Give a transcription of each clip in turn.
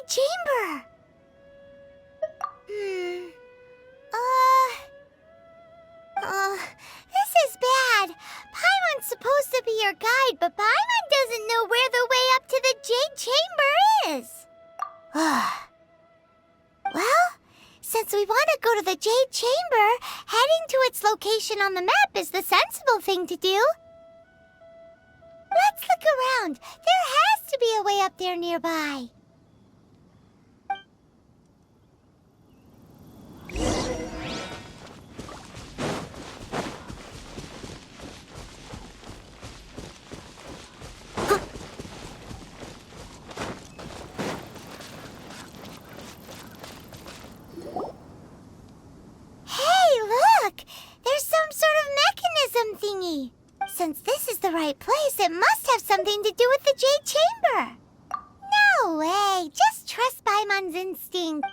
chamber? This is bad. Paimon's supposed to be your guide, but Paimon doesn't know where the way up to the Jade Chamber is. Well, since we want to go to the Jade Chamber, heading to its location on the map is the sensible thing to do. Let's look around. There has to be a way up there nearby. There's some sort of mechanism thingy. Since this is the right place, it must have something to do with the Jade Chamber. No way. Just trust Paimon's instinct.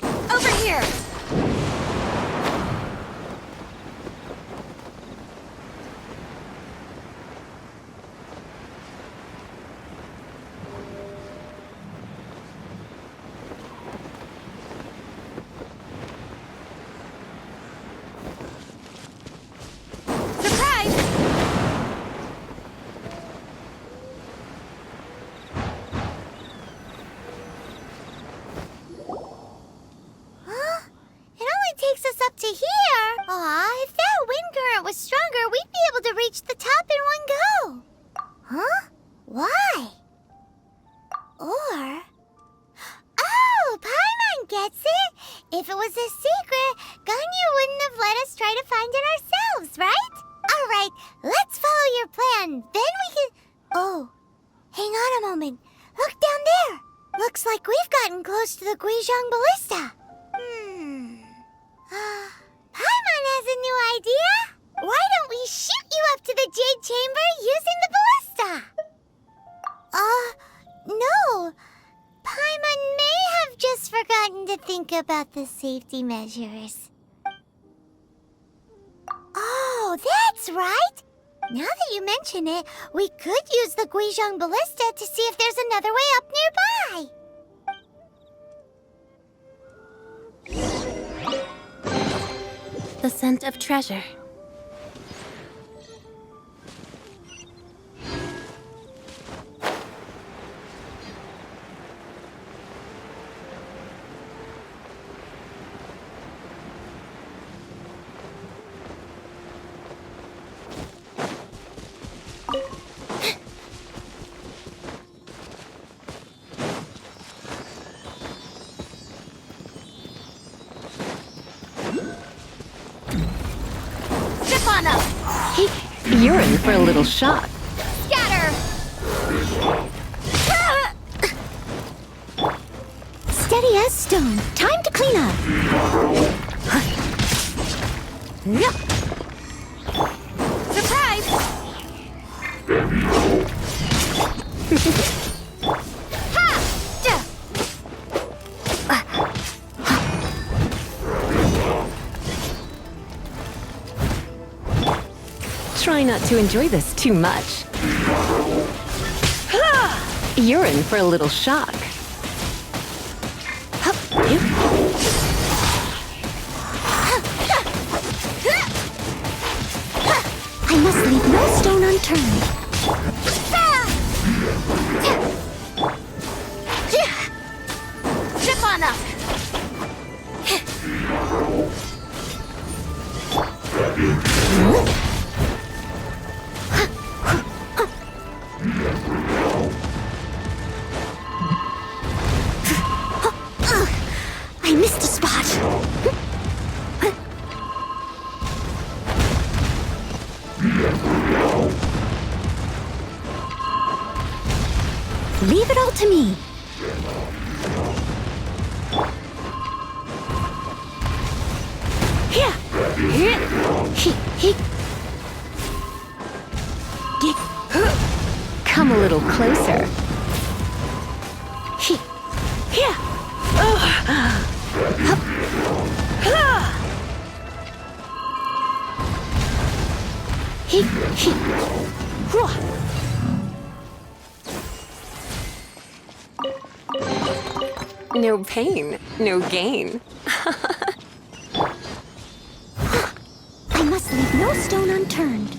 Over here. To here? Aw, if that wind current was stronger, we'd be able to reach the top in one go. Huh? Why? Or... Oh, Paimon gets it! If it was a secret, Ganyu wouldn't have let us try to find it ourselves, right? Alright, let's follow your plan. Then we can... Oh, hang on a moment. Look down there. Looks like we've gotten close to the Guizhong Ballista. Paimon has a new idea. Why don't we shoot you up to the Jade Chamber using the ballista? No. Paimon may have just forgotten to think about the safety measures. Oh, that's right. Now that you mention it, we could use the Guizhong Ballista to see if there's another way up nearby. The scent of treasure. You're in for a little shock. Scatter! Steady as stone. Time to clean up. Surprise! Try not to enjoy this too much. You're in for a little shock. I must leave no stone unturned. Zip on up! I missed a spot. Leave it all to me. Come a little closer. No pain, no gain. I must leave no stone unturned.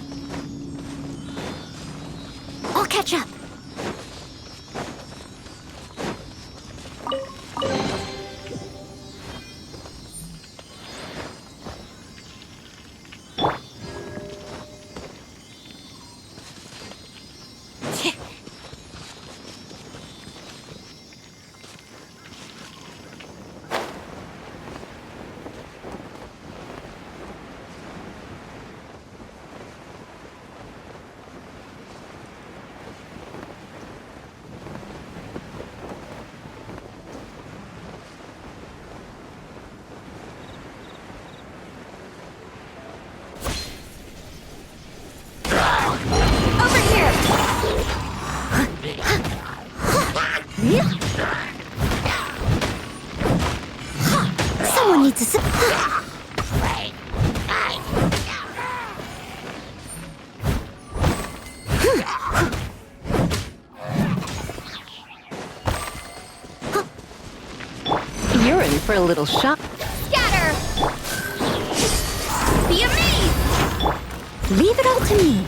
I'll catch up. Someone needs a You're in for a little shock. scatter! Be amazed! Leave it all to me.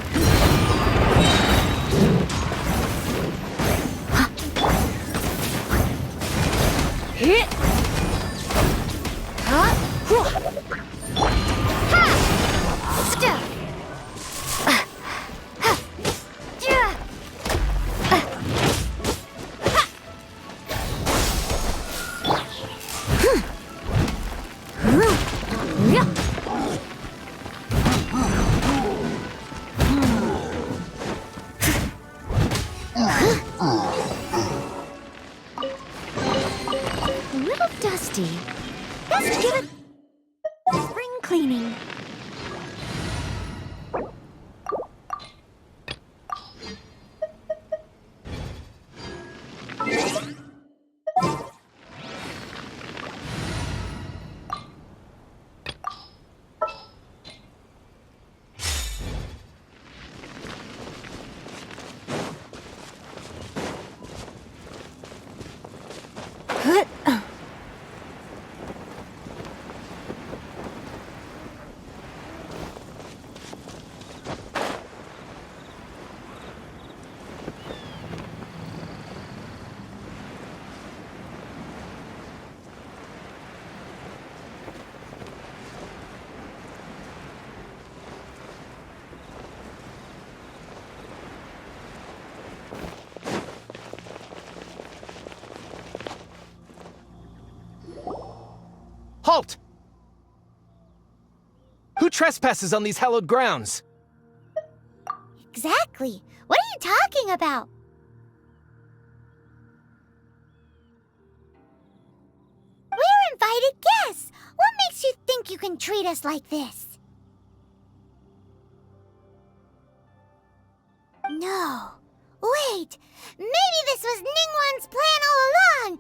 A little dusty. Best give it spring cleaning. Halt! Who trespasses on these hallowed grounds? Exactly. What are you talking about? We're invited guests. What makes you think you can treat us like this? No. Wait. Maybe this was Ningguang's plan all along.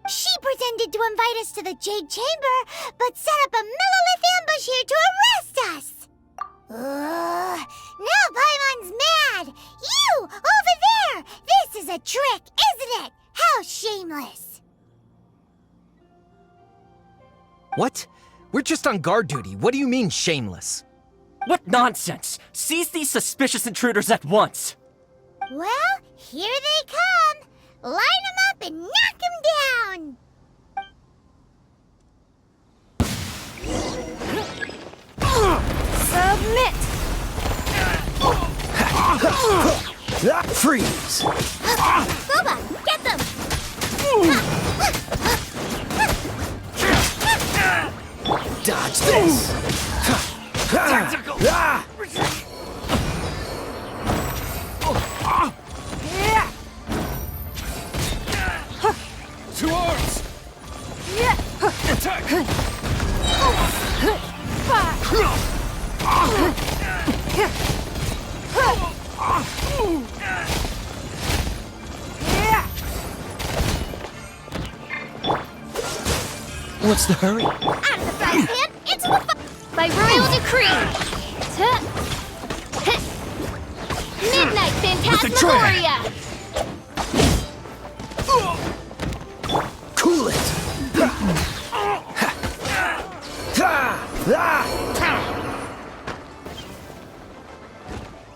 She pretended to invite us to the Jade Chamber, but set up a Millilith ambush here to arrest us! Now Paimon's mad! You! Over there! This is a trick, isn't it? How shameless! What? We're just on guard duty. What do you mean, shameless? What nonsense! Seize these suspicious intruders at once! Well, here they come! Line them up and knock them down! Submit! Freeze! Boba, get them! Dodge this! Two arms! Attack! What's the hurry? Out of the frying pan, into the by royal decree! Now! Midnight Phantasmagoria! Cool it!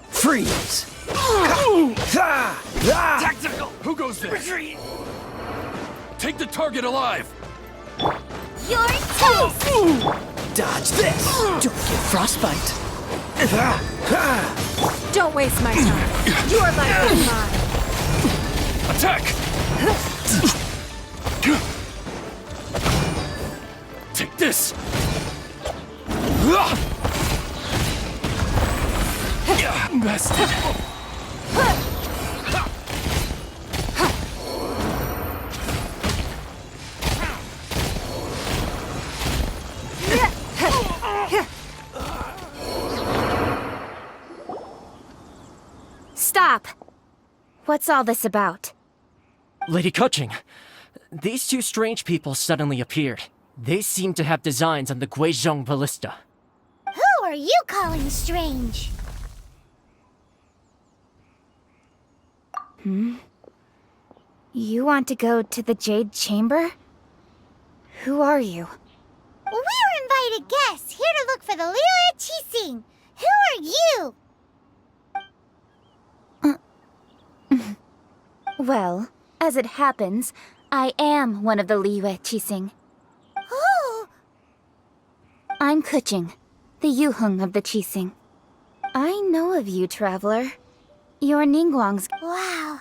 Freeze! Tactical! Who goes there? Retreat! Take the target alive! Your toast! Dodge this! Don't get frostbite! Don't waste my time. Your life is mine. Attack! Take this! Bested! Stop! What's all this about? Lady Kuching, these two strange people suddenly appeared. They seem to have designs on the Guizhong ballista. Who are you calling strange? You want to go to the Jade Chamber? Who are you? We're invited guests here to look for the Liyue Qixing. Who are you? Well, as it happens, I am one of the Liyue Qixing. Oh, I'm Kuching, the Yuheng of the Qixing. I know of you, traveler. You're Ningguang's. wow.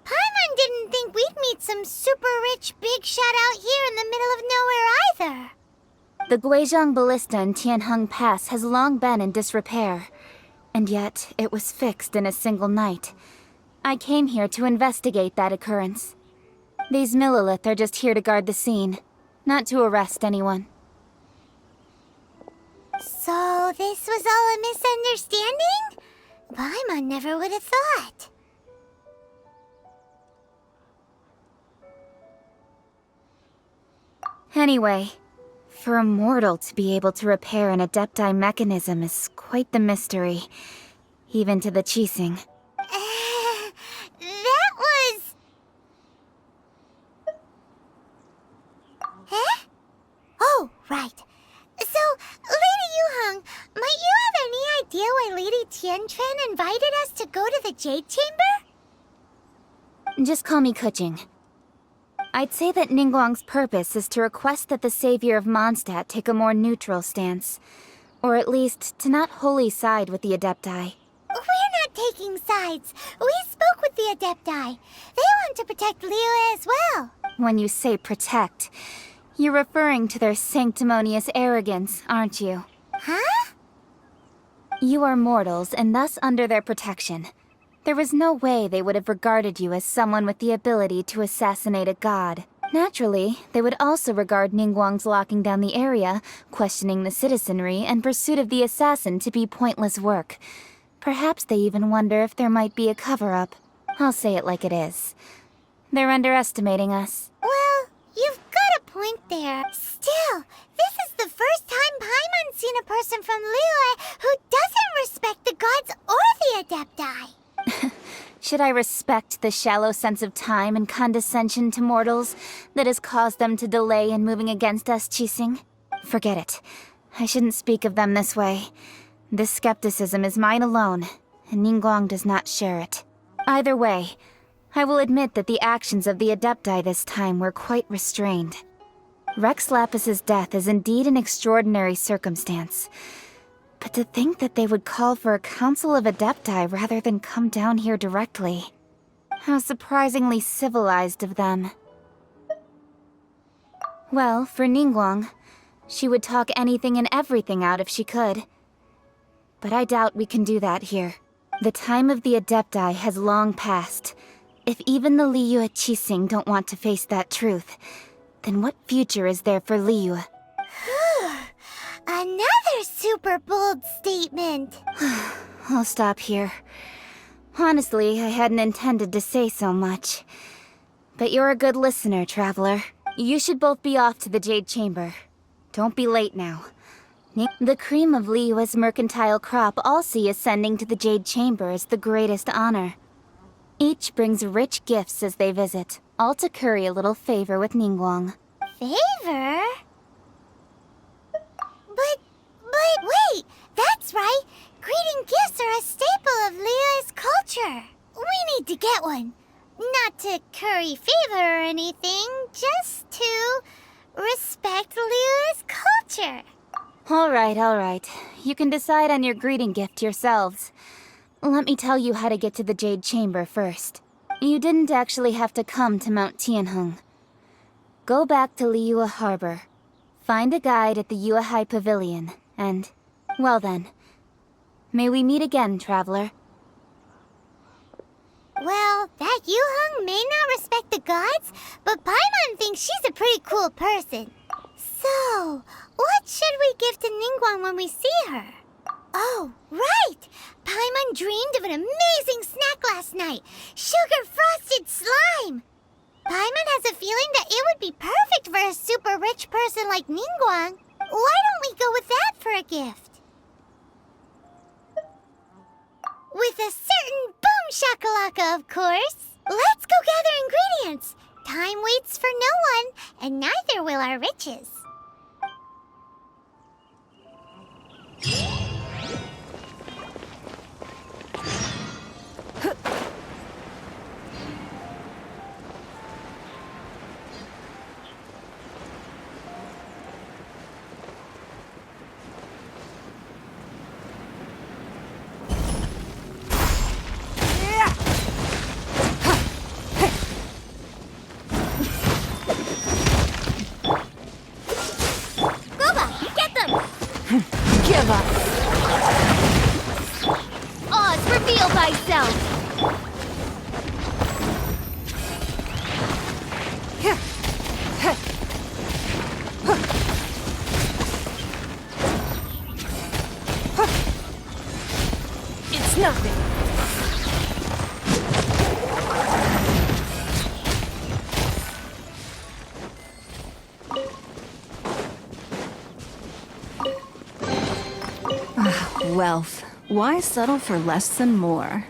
Paimon didn't think we'd meet some super rich big shot out here in the middle of nowhere either. The Guizhong ballista in Tianheng Pass has long been in disrepair, and yet it was fixed in a single night. I came here to investigate that occurrence. These Millilith are just here to guard the scene, not to arrest anyone. So this was all a misunderstanding? Paimon never would have thought. Anyway, for a mortal to be able to repair an Adepti mechanism is quite the mystery, even to the Qixing. That was... Huh? Oh, right. So, Lady Yuheng, might you have any idea why Lady Tianquan invited us to go to the Jade Chamber? Just call me Kuching. I'd say that Ningguang's purpose is to request that the savior of Mondstadt take a more neutral stance. Or at least, to not wholly side with the Adepti. We're not taking sides. We spoke with the Adepti. They want to protect Liyue as well. When you say protect, you're referring to their sanctimonious arrogance, aren't you? Huh? You are mortals, and thus under their protection. There was no way they would have regarded you as someone with the ability to assassinate a god. Naturally, they would also regard Ningguang's locking down the area, questioning the citizenry, and pursuit of the assassin to be pointless work. Perhaps they even wonder if there might be a cover-up. I'll say it like it is. They're underestimating us. Well, you've got a point there. Still, this is the first time Paimon's seen a person from Liyue who doesn't respect the gods or the Adepti. Should I respect the shallow sense of time and condescension to mortals that has caused them to delay in moving against us, Qixing? Forget it. I shouldn't speak of them this way. This skepticism is mine alone, and Ningguang does not share it. Either way, I will admit that the actions of the Adepti this time were quite restrained. Rex Lapis's death is indeed an extraordinary circumstance. But to think that they would call for a council of Adepti rather than come down here directly. How surprisingly civilized of them. Well, for Ningguang, she would talk anything and everything out if she could. But I doubt we can do that here. The time of the Adepti has long passed. If even the Liyue Qixing don't want to face that truth, then what future is there for Liyue? Another super bold statement. I'll stop here. Honestly, I hadn't intended to say so much. But you're a good listener, traveler. You should both be off to the Jade Chamber. Don't be late now. The cream of Liyue's mercantile crop all see ascending to the Jade Chamber as the greatest honor. Each brings rich gifts as they visit, all to curry a little favor with Ningguang. Favor? But wait! That's right! Greeting gifts are a staple of Liyue's culture. We need to get one. Not to curry favor or anything, just to respect Liyue's culture. All right. You can decide on your greeting gift yourselves. Let me tell you how to get to the Jade Chamber first. You didn't actually have to come to Mount Tianheng. Go back to Liyue Harbor. Find a guide at the Yuehai Pavilion, and, well then, may we meet again, traveler. Well, that Yuheng may not respect the gods, but Paimon thinks she's a pretty cool person. So, what should we give to Ningguang when we see her? Oh, right! Paimon dreamed of an amazing snack last night! Sugar-frosted slime! Paimon has a feeling that it would be perfect for a super rich person like Ningguang. Why don't we go with that for a gift? With a certain boom shakalaka, of course! Let's go gather ingredients! Time waits for no one, and neither will our riches. Give up! Oz, reveal thyself! It's nothing. Wealth. Why settle for less than more?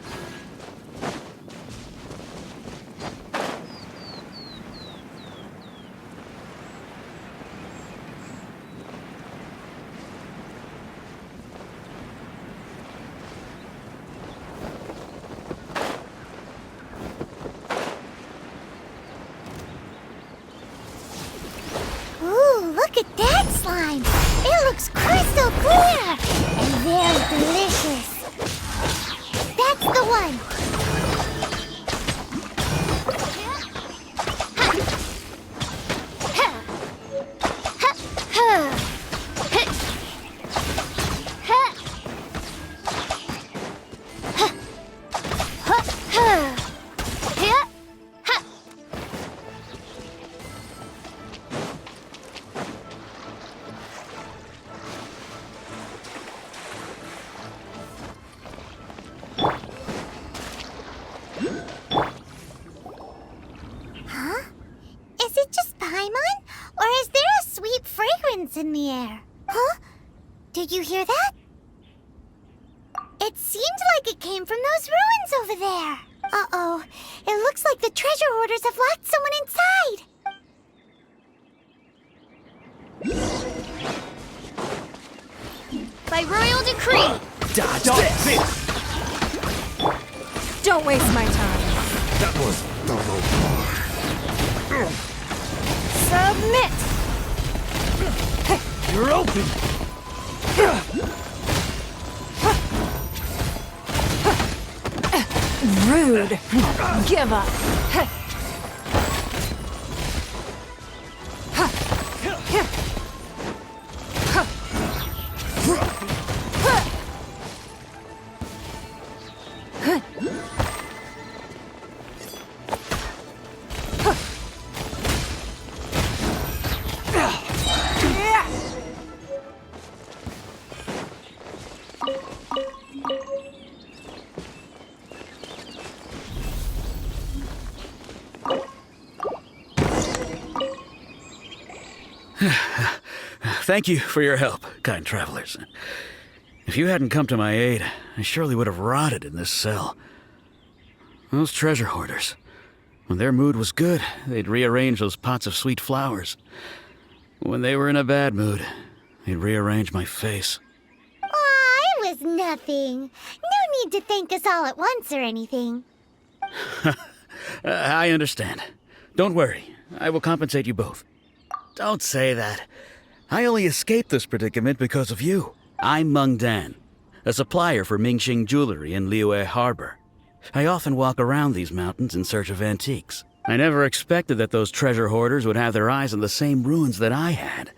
Ooh, look at that slime! It looks crystal clear! And very delicious! That's the one! Is it just Paimon? Or is there a sweet fragrance in the air? Huh? Did you hear that? It seemed like it came from those ruins over there. Uh-oh. It looks like the treasure hoarders have locked someone inside. By royal decree! Dodge this! Don't waste my time. That was the low bar. Submit! You're open! Rude. Give up. Thank you for your help. kind travelers. If you hadn't come to my aid, I surely would have rotted in this cell. Those treasure hoarders. When their mood was good, they'd rearrange those pots of sweet flowers. When they were in a bad mood, they'd rearrange my face. Aw, it was nothing. No need to thank us all at once or anything. I understand. Don't worry. I will compensate you both. Don't say that. I only escaped this predicament because of you. I'm Meng Dan, a supplier for Mingxing jewelry in Liyue Harbor. I often walk around these mountains in search of antiques. I never expected that those treasure hoarders would have their eyes on the same ruins that I had.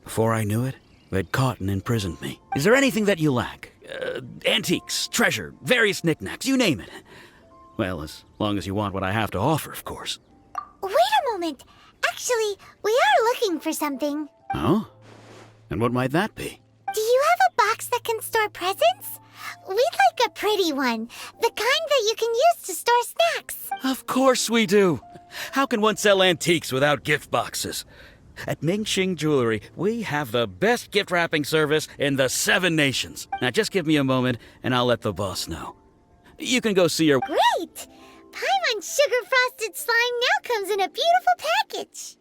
Before I knew it, they'd caught and imprisoned me. Is there anything that you lack? Antiques, treasure, various knickknacks, you name it. Well, as long as you want what I have to offer, of course. Wait a moment. Actually, we are looking for something. Oh? And what might that be? Do you have a box that can store presents? We'd like a pretty one. The kind that you can use to store snacks. Of course we do. How can one sell antiques without gift boxes? At Mingxing Jewelry, we have the best gift wrapping service in the 7 nations. Now just give me a moment and I'll let the boss know. You can go see your... Great! Paimon Sugar Frosted Slime now comes in a beautiful package.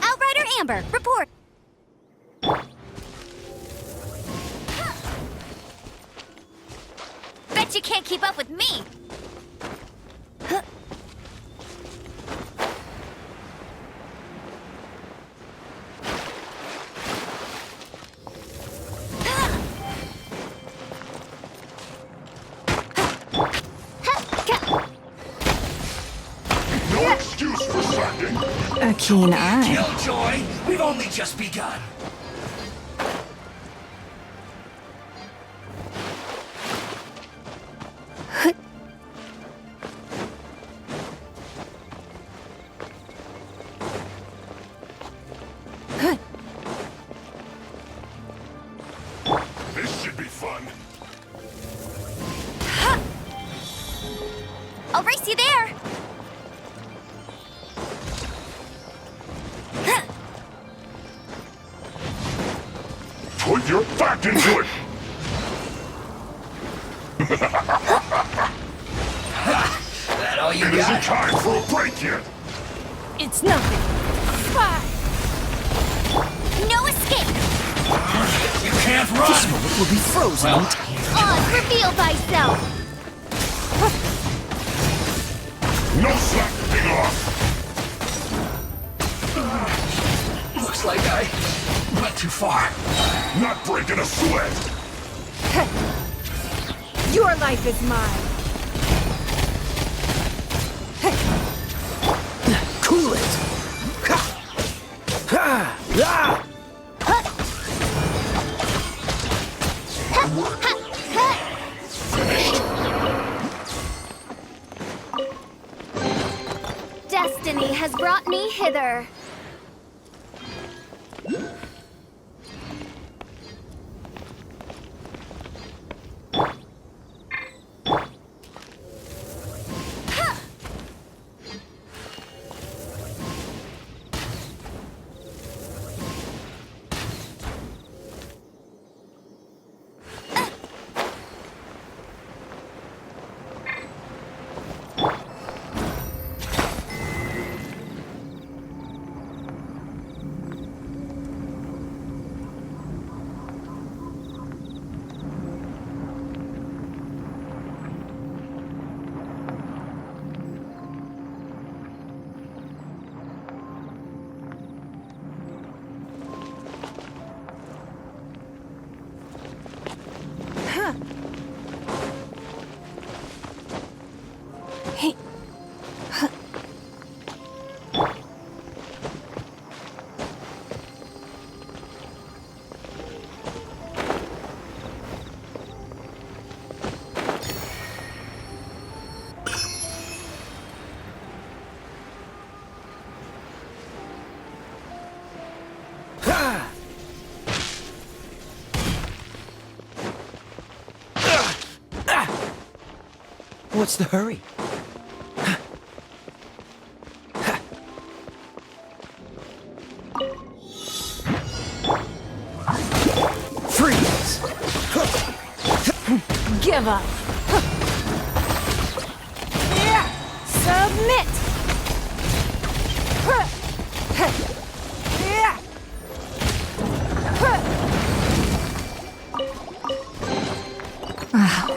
Outrider Amber, report. Bet you can't keep up with me. No excuse for slacking. A keen eye. Killjoy, we've only just begun. This should be fun. I'll race you there. Put your back into it. That all you It isn't got? time for a break yet. It's nothing. No escape. You can't run! Will be frozen. On, reveal thyself. No slacking off. Looks like I went too far. Not breaking a sweat. Your life is mine. Cool it. Destiny has brought me hither. What's the hurry? Freeze! Give up. Submit.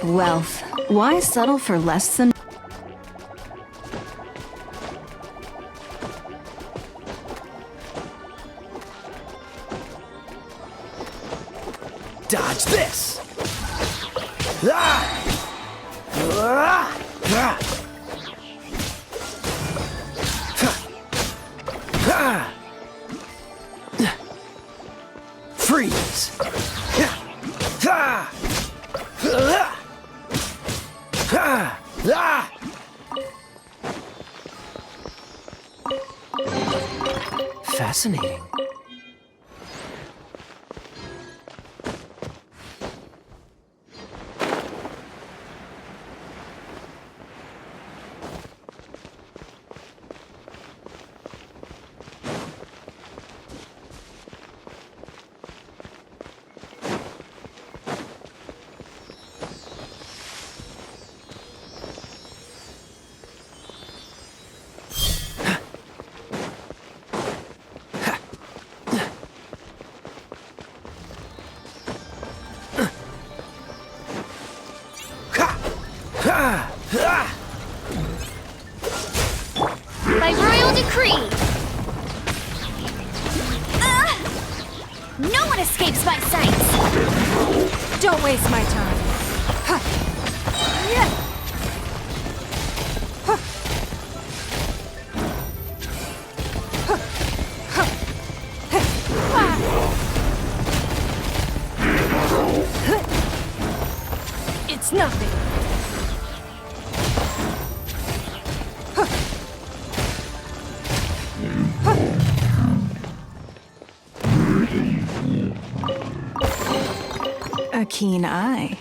Wealth. Why settle for less than... Dodge this! Ah! Ah! Ah! Ah! Freeze! Ah! Ah! Ah! Ah! Fascinating. By royal decree. No one escapes my sight. Don't waste my time. It's nothing. A keen eye.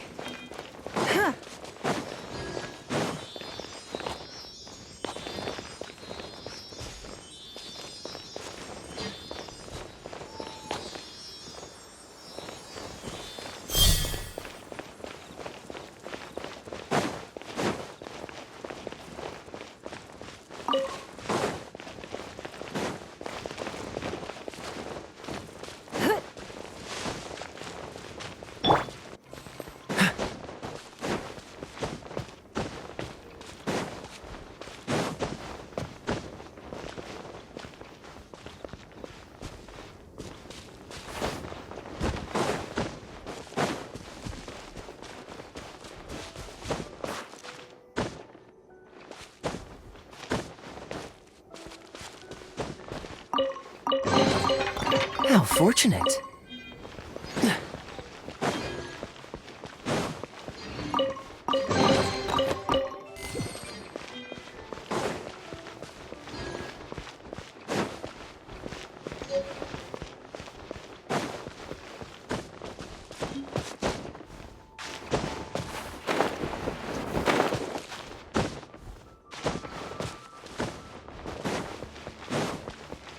How fortunate.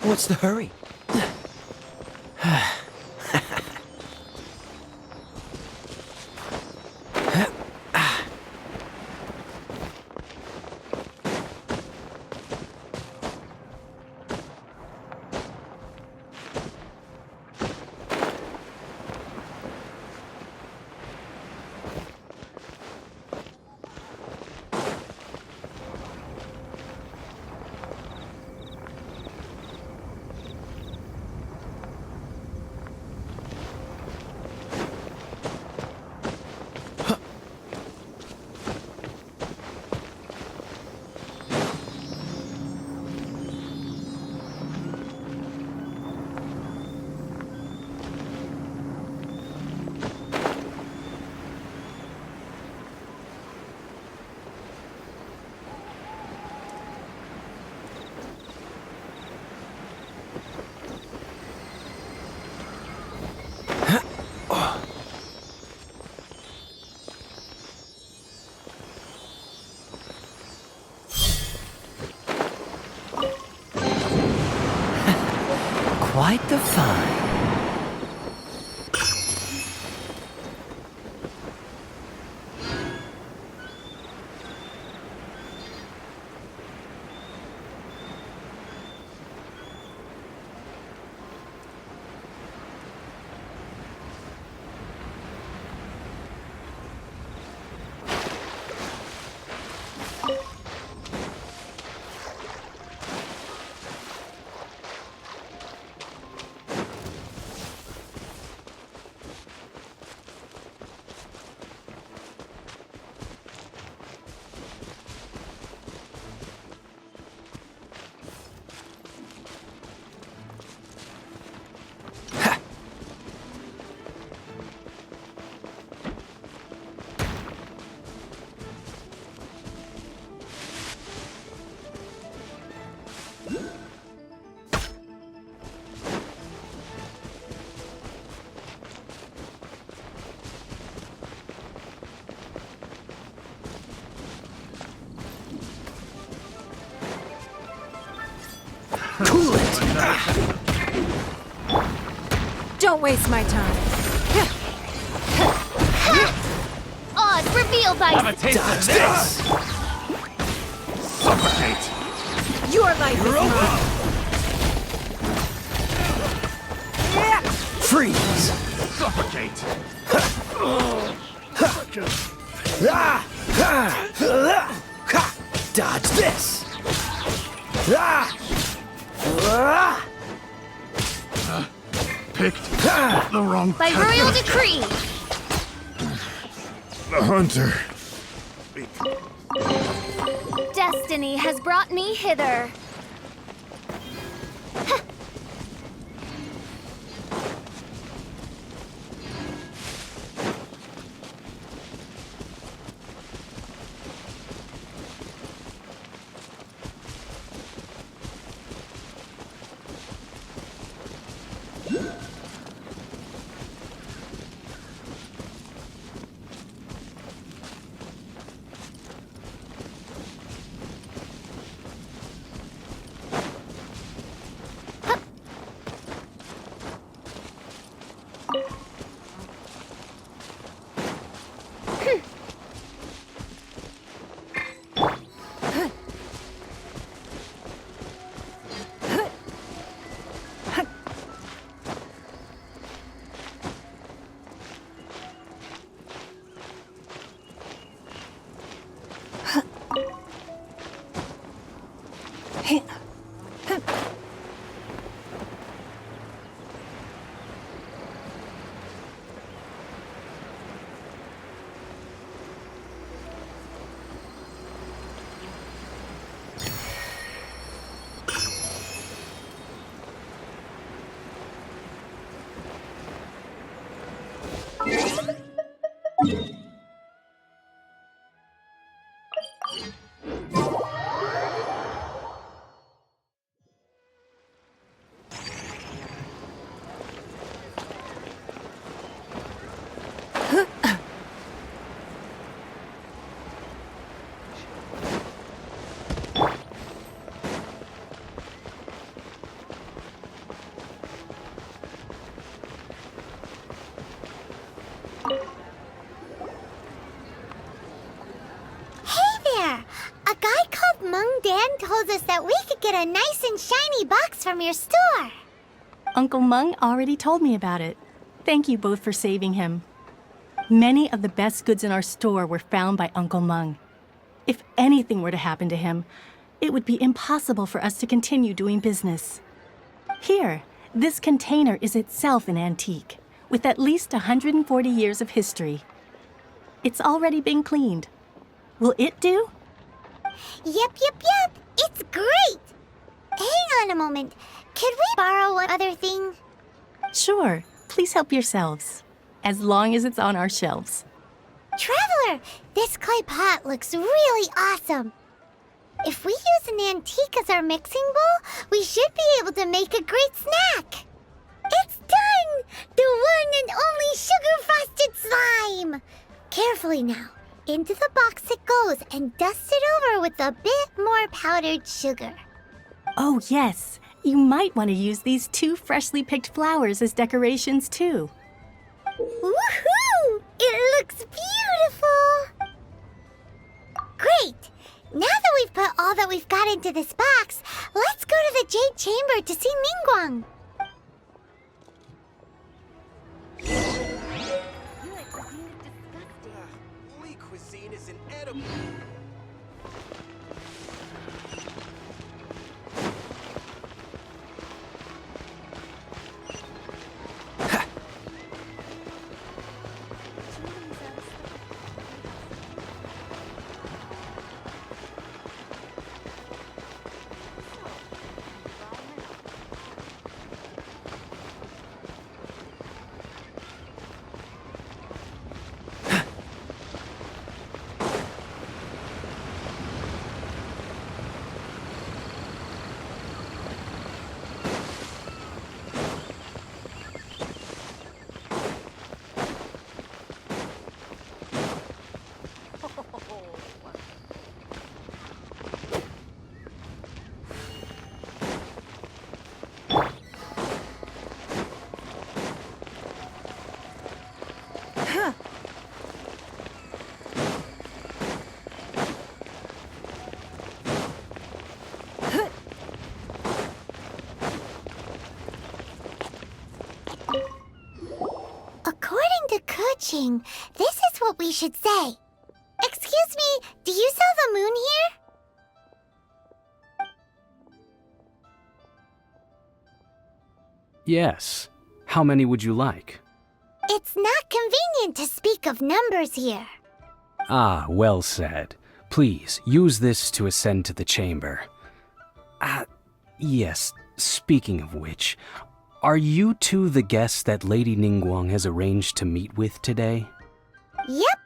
What's the hurry? quite the find. Cool it! Don't waste my time. Odd reveal by Have a taste of this! Suffocate! Your life is mine. Freeze! Suffocate! Dodge this! Picked the wrong by royal decree. The hunter. Destiny has brought me hither. Dan told us that we could get a nice and shiny box from your store. Uncle Mung already told me about it. Thank you both for saving him. Many of the best goods in our store were found by Uncle Mung. If anything were to happen to him, it would be impossible for us to continue doing business. Here, this container is itself an antique, with at least 140 years of history. It's already been cleaned. Will it do? Yep. It's great. Hang on a moment. Could we borrow one other thing? Sure. Please help yourselves. As long as it's on our shelves. Traveler, this clay pot looks really awesome. If we use an antique as our mixing bowl, we should be able to make a great snack. It's done! The one and only sugar-frosted slime! Carefully now. Into the box it goes and dust it over with a bit more powdered sugar. Oh, yes. You might want to use these 2 freshly picked flowers as decorations, too. Woohoo! It looks beautiful! Great! Now that we've put all that we've got into this box, let's go to the Jade Chamber to see Ningguang. Lee cuisine is inedible. According to Kuching, this is what we should say. Excuse me, do you sell the moon here? Yes. How many would you like? It's not convenient to speak of numbers here. Ah, well said. Please, use this to ascend to the chamber. Yes, speaking of which, are you two the guests that Lady Ningguang has arranged to meet with today? Yep.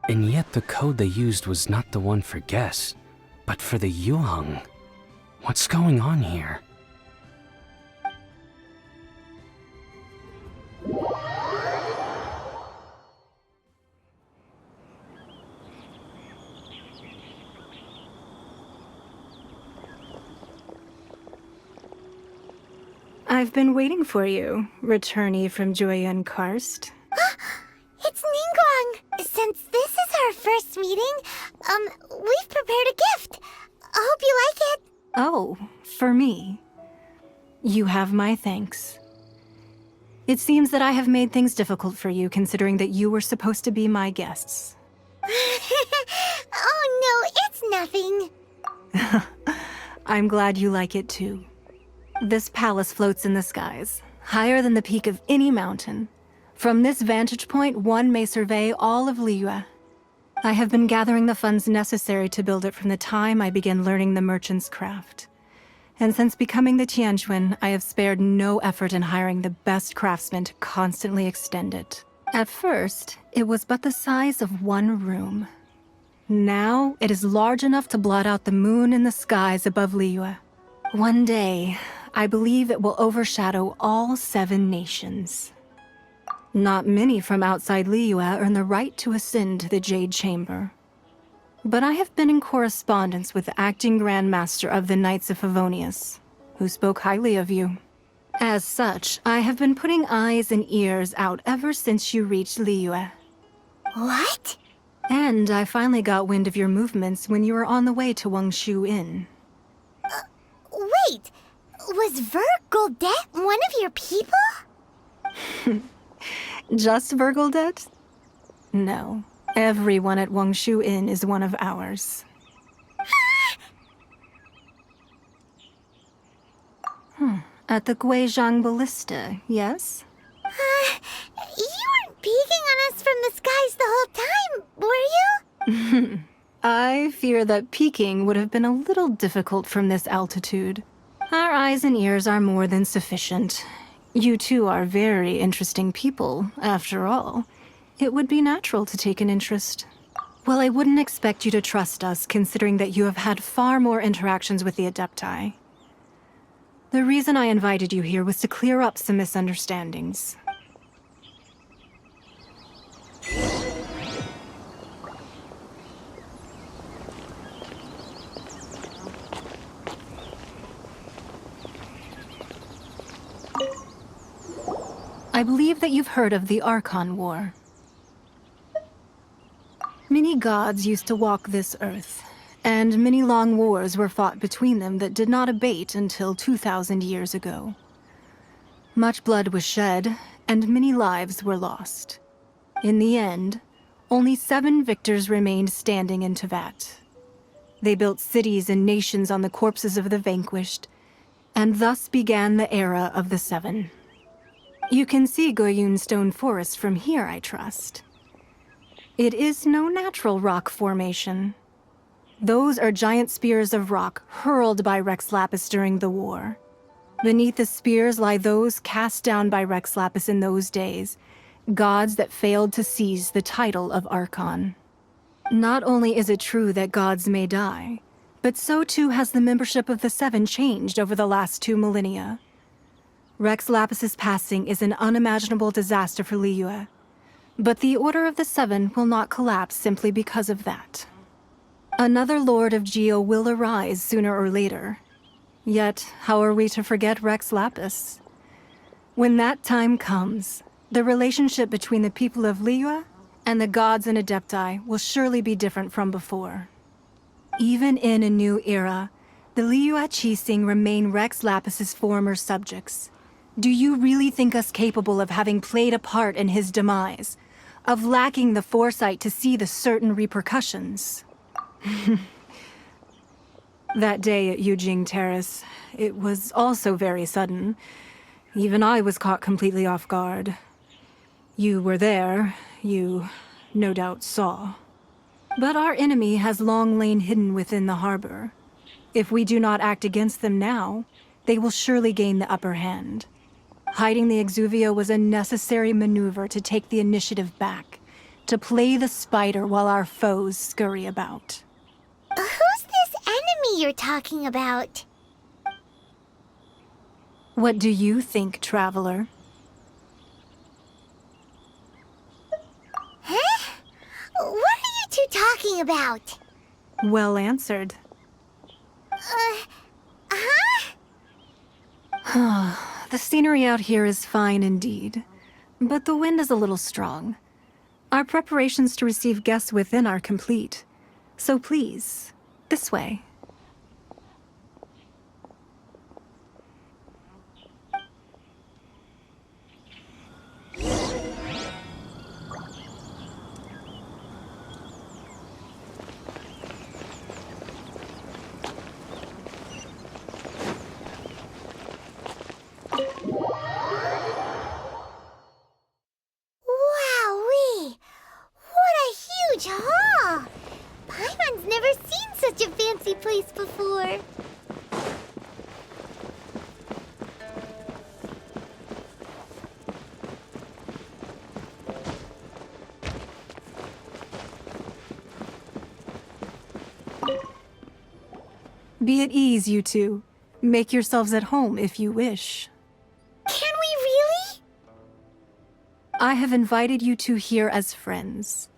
And yet the code they used was not the one for guests, but for the Yuheng. What's going on here? I've been waiting for you, returnee from Joyun Karst. It's Ningguang. Since this is our first meeting, we've prepared a gift. I hope you like it. Oh, for me. You have my thanks. It seems that I have made things difficult for you, considering that you were supposed to be my guests. Oh no, it's nothing. I'm glad you like it too. This palace floats in the skies, higher than the peak of any mountain. From this vantage point, one may survey all of Liyue. I have been gathering the funds necessary to build it from the time I began learning the merchant's craft. And since becoming the Tianjuan, I have spared no effort in hiring the best craftsmen to constantly extend it. At first, it was but the size of one room. Now, it is large enough to blot out the moon in the skies above Liyue. One day, I believe it will overshadow all 7 nations. Not many from outside Liyue earn the right to ascend to the Jade Chamber. But I have been in correspondence with the acting Grand Master of the Knights of Favonius, who spoke highly of you. As such, I have been putting eyes and ears out ever since you reached Liyue. What? And I finally got wind of your movements when you were on the way to Wangshu Inn. Wait, was Vergoldet one of your people? Just Vergoldet? No. Everyone at Wangshu Inn is one of ours. At the Guizhang Ballista, yes? You weren't peeking on us from the skies the whole time, were you? I fear that peeking would have been a little difficult from this altitude. Our eyes and ears are more than sufficient. You two are very interesting people, after all. It would be natural to take an interest. Well, I wouldn't expect you to trust us, considering that you have had far more interactions with the Adepti. The reason I invited you here was to clear up some misunderstandings. I believe that you've heard of the Archon War. Many gods used to walk this earth, and many long wars were fought between them that did not abate until 2,000 years ago. Much blood was shed, and many lives were lost. In the end, only 7 victors remained standing in Tevat. They built cities and nations on the corpses of the vanquished, and thus began the era of the 7. You can see Goyun Stone Forest from here, I trust. It is no natural rock formation. Those are giant spears of rock hurled by Rex Lapis during the war. Beneath the spears lie those cast down by Rex Lapis in those days, gods that failed to seize the title of Archon. Not only is it true that gods may die, but so too has the membership of the 7 changed over the last 2 millennia. Rex Lapis's passing is an unimaginable disaster for Liyue, but the Order of the 7 will not collapse simply because of that. Another Lord of Geo will arise sooner or later. Yet, how are we to forget Rex Lapis? When that time comes, the relationship between the people of Liyue and the gods and Adepti will surely be different from before. Even in a new era, the Liyue Qixing remain Rex Lapis's former subjects. Do you really think us capable of having played a part in his demise? Of lacking the foresight to see the certain repercussions? That day at Yujing Terrace, it was also very sudden. Even I was caught completely off guard. You were there, you no doubt saw. But our enemy has long lain hidden within the harbor. If we do not act against them now, they will surely gain the upper hand. Hiding the Exuvio was a necessary maneuver to take the initiative back, to play the spider while our foes scurry about. Who's this enemy you're talking about? What do you think, traveler? Huh? What are you two talking about? Well answered. The scenery out here is fine indeed, but the wind is a little strong. Our preparations to receive guests within are complete, so please, this way. Wowee! What a huge hall! Paimon's never seen such a fancy place before. Be at ease, you two. Make yourselves at home if you wish. Can we really? I have invited you two here as friends.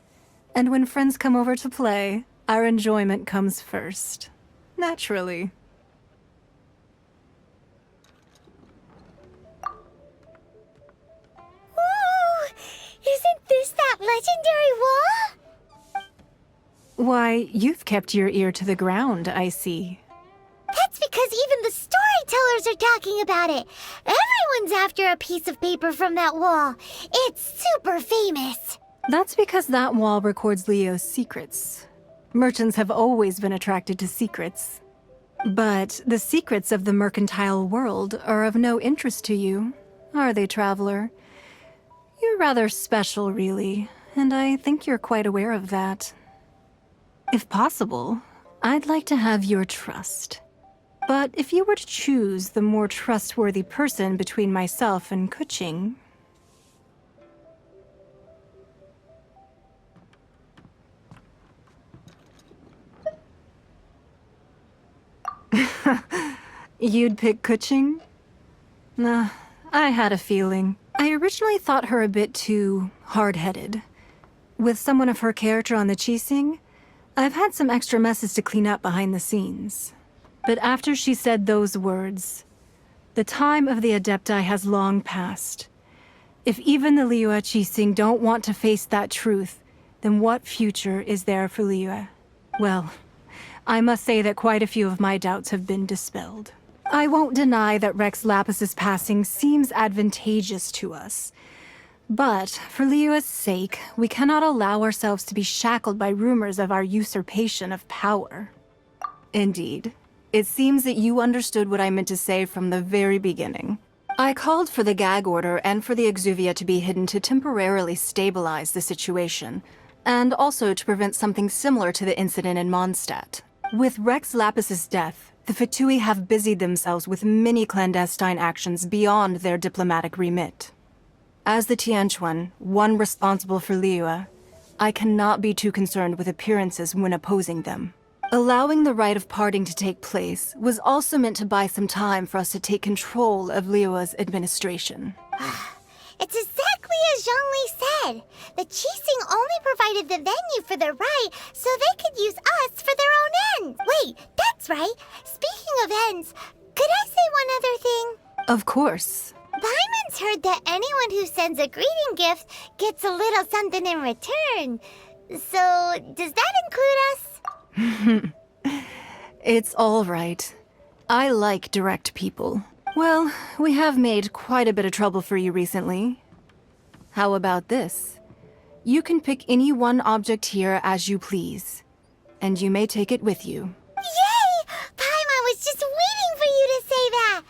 And when friends come over to play, our enjoyment comes first. Naturally. Ooh! Isn't this that legendary wall? Why, you've kept your ear to the ground, I see. That's because even the storytellers are talking about it. Everyone's after a piece of paper from that wall. It's super famous. That's because that wall records Leo's secrets. Merchants have always been attracted to secrets. But the secrets of the mercantile world are of no interest to you, are they, traveler? You're rather special, really, and I think you're quite aware of that. If possible, I'd like to have your trust. But if you were to choose the more trustworthy person between myself and Kuching... You'd pick Kuching? Nah, I had a feeling. I originally thought her a bit too hard-headed. With someone of her character on the Qixing, I've had some extra messes to clean up behind the scenes. But after she said those words, the time of the Adepti has long passed. If even the Liyue Qixing don't want to face that truth, then what future is there for Liyue? Well, I must say that quite a few of my doubts have been dispelled. I won't deny that Rex Lapis's passing seems advantageous to us. But for Liyue's sake, we cannot allow ourselves to be shackled by rumors of our usurpation of power. Indeed. It seems that you understood what I meant to say from the very beginning. I called for the gag order and for the Exuvia to be hidden to temporarily stabilize the situation, and also to prevent something similar to the incident in Mondstadt. With Rex Lapis's death, the Fatui have busied themselves with many clandestine actions beyond their diplomatic remit. As the Tianquan, one responsible for Liyue, I cannot be too concerned with appearances when opposing them. Allowing the rite of parting to take place was also meant to buy some time for us to take control of Liyue's administration. It's exactly as Zhongli said. The Qixing only provided the venue for the rite so they could use us for their own ends. Wait, that's right. Speaking of ends, could I say one other thing? Of course. Paimon's heard that anyone who sends a greeting gift gets a little something in return. So, does that include us? It's all right. I like direct people. Well, we have made quite a bit of trouble for you recently. How about this? You can pick any one object here as you please, and you may take it with you. Yay! Paimon was just waiting for you to say that!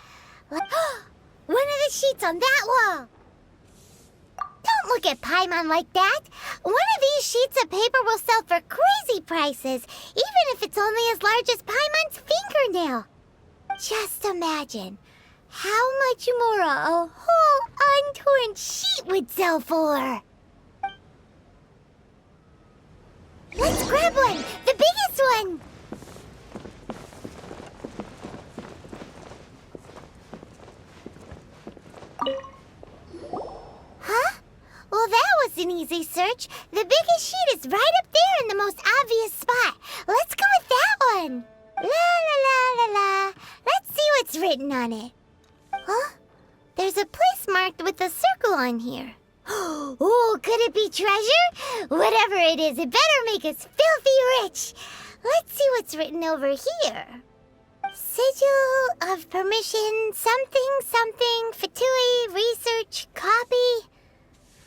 One of the sheets on that wall! Don't look at Paimon like that! One of these sheets of paper will sell for crazy prices, even if it's only as large as Paimon's fingernail. Just imagine how much more a whole untorn sheet would sell for. Let's grab one! The biggest one! Huh? Well, that was an easy search. The biggest sheet is right up there in the most obvious spot. Let's go with that one. La la la la la. Let's see what's written on it. Huh? There's a place marked with a circle on here. Oh, could it be treasure? Whatever it is, it better make us filthy rich. Let's see what's written over here. Sigil of permission, something, something, Fatui, research, copy.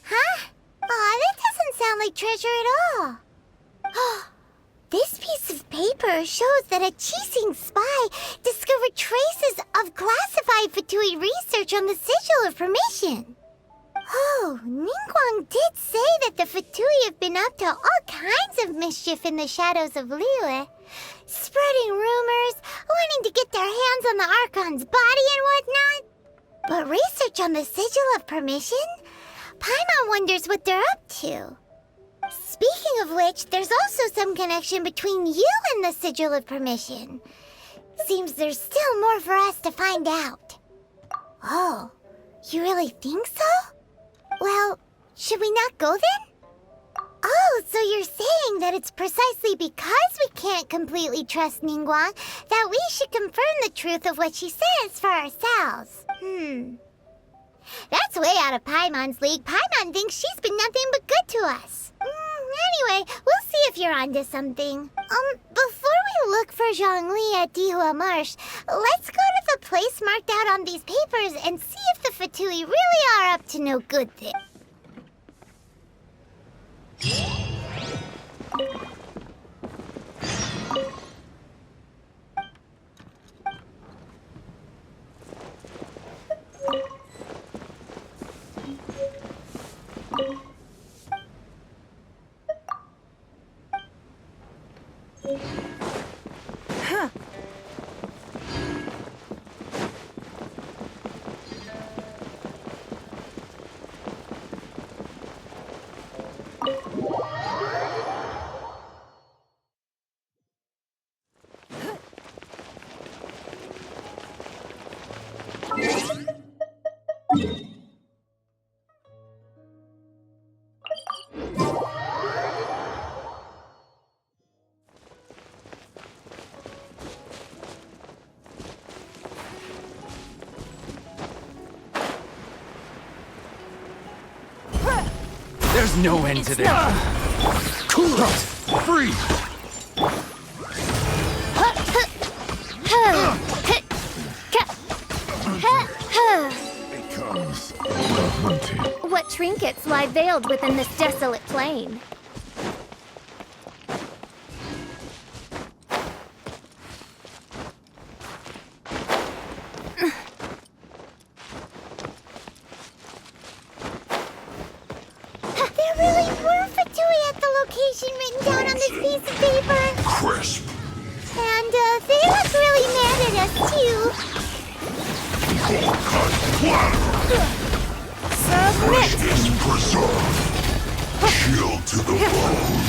Huh? Aw, that doesn't sound like treasure at all. This piece of paper shows that a Qixing spy discovered traces of classified Fatui research on the Sigil of Permission. Oh, Ningguang did say that the Fatui have been up to all kinds of mischief in the shadows of Liyue, spreading rumors, wanting to get their hands on the Archon's body and whatnot. But research on the Sigil of Permission? Paimon wonders what they're up to. Speaking of which, there's also some connection between you and the Sigil of Permission. Seems there's still more for us to find out. Oh, you really think so? Well, should we not go then? Oh, so you're saying that it's precisely because we can't completely trust Ningguang that we should confirm the truth of what she says for ourselves. That's way out of Paimon's league. Paimon thinks she's been nothing but good to us. Anyway, we'll see if you're onto something. Before we look for Zhongli at Dihua Marsh, let's go to the place marked out on these papers and see if the Fatui really are up to no good thing. There's no end to this. Cool it! Freeze! Becomes the hunting. What trinkets lie veiled within this desolate plain? There really were Fatui at the location written down on this piece of paper. Crisp. And they look really mad at us, too. Flesh is preserved. Chilled to the bone.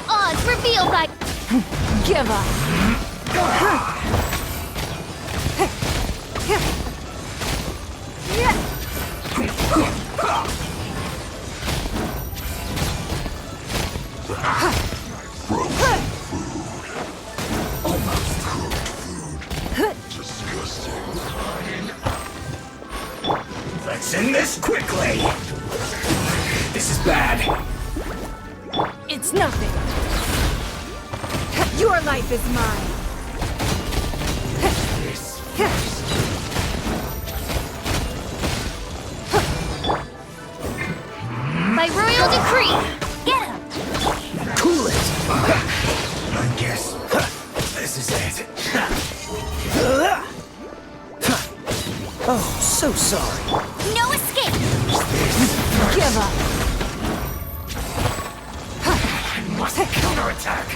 Odds revealed by... Give up. Frozen food. Almost cooked food. Disgusting. Let's end this quickly. This is bad. It's nothing. Your life is mine. By royal decree! Get him! Cool it. I guess this is it. Oh, so sorry. No escape! Give up. I must counterattack.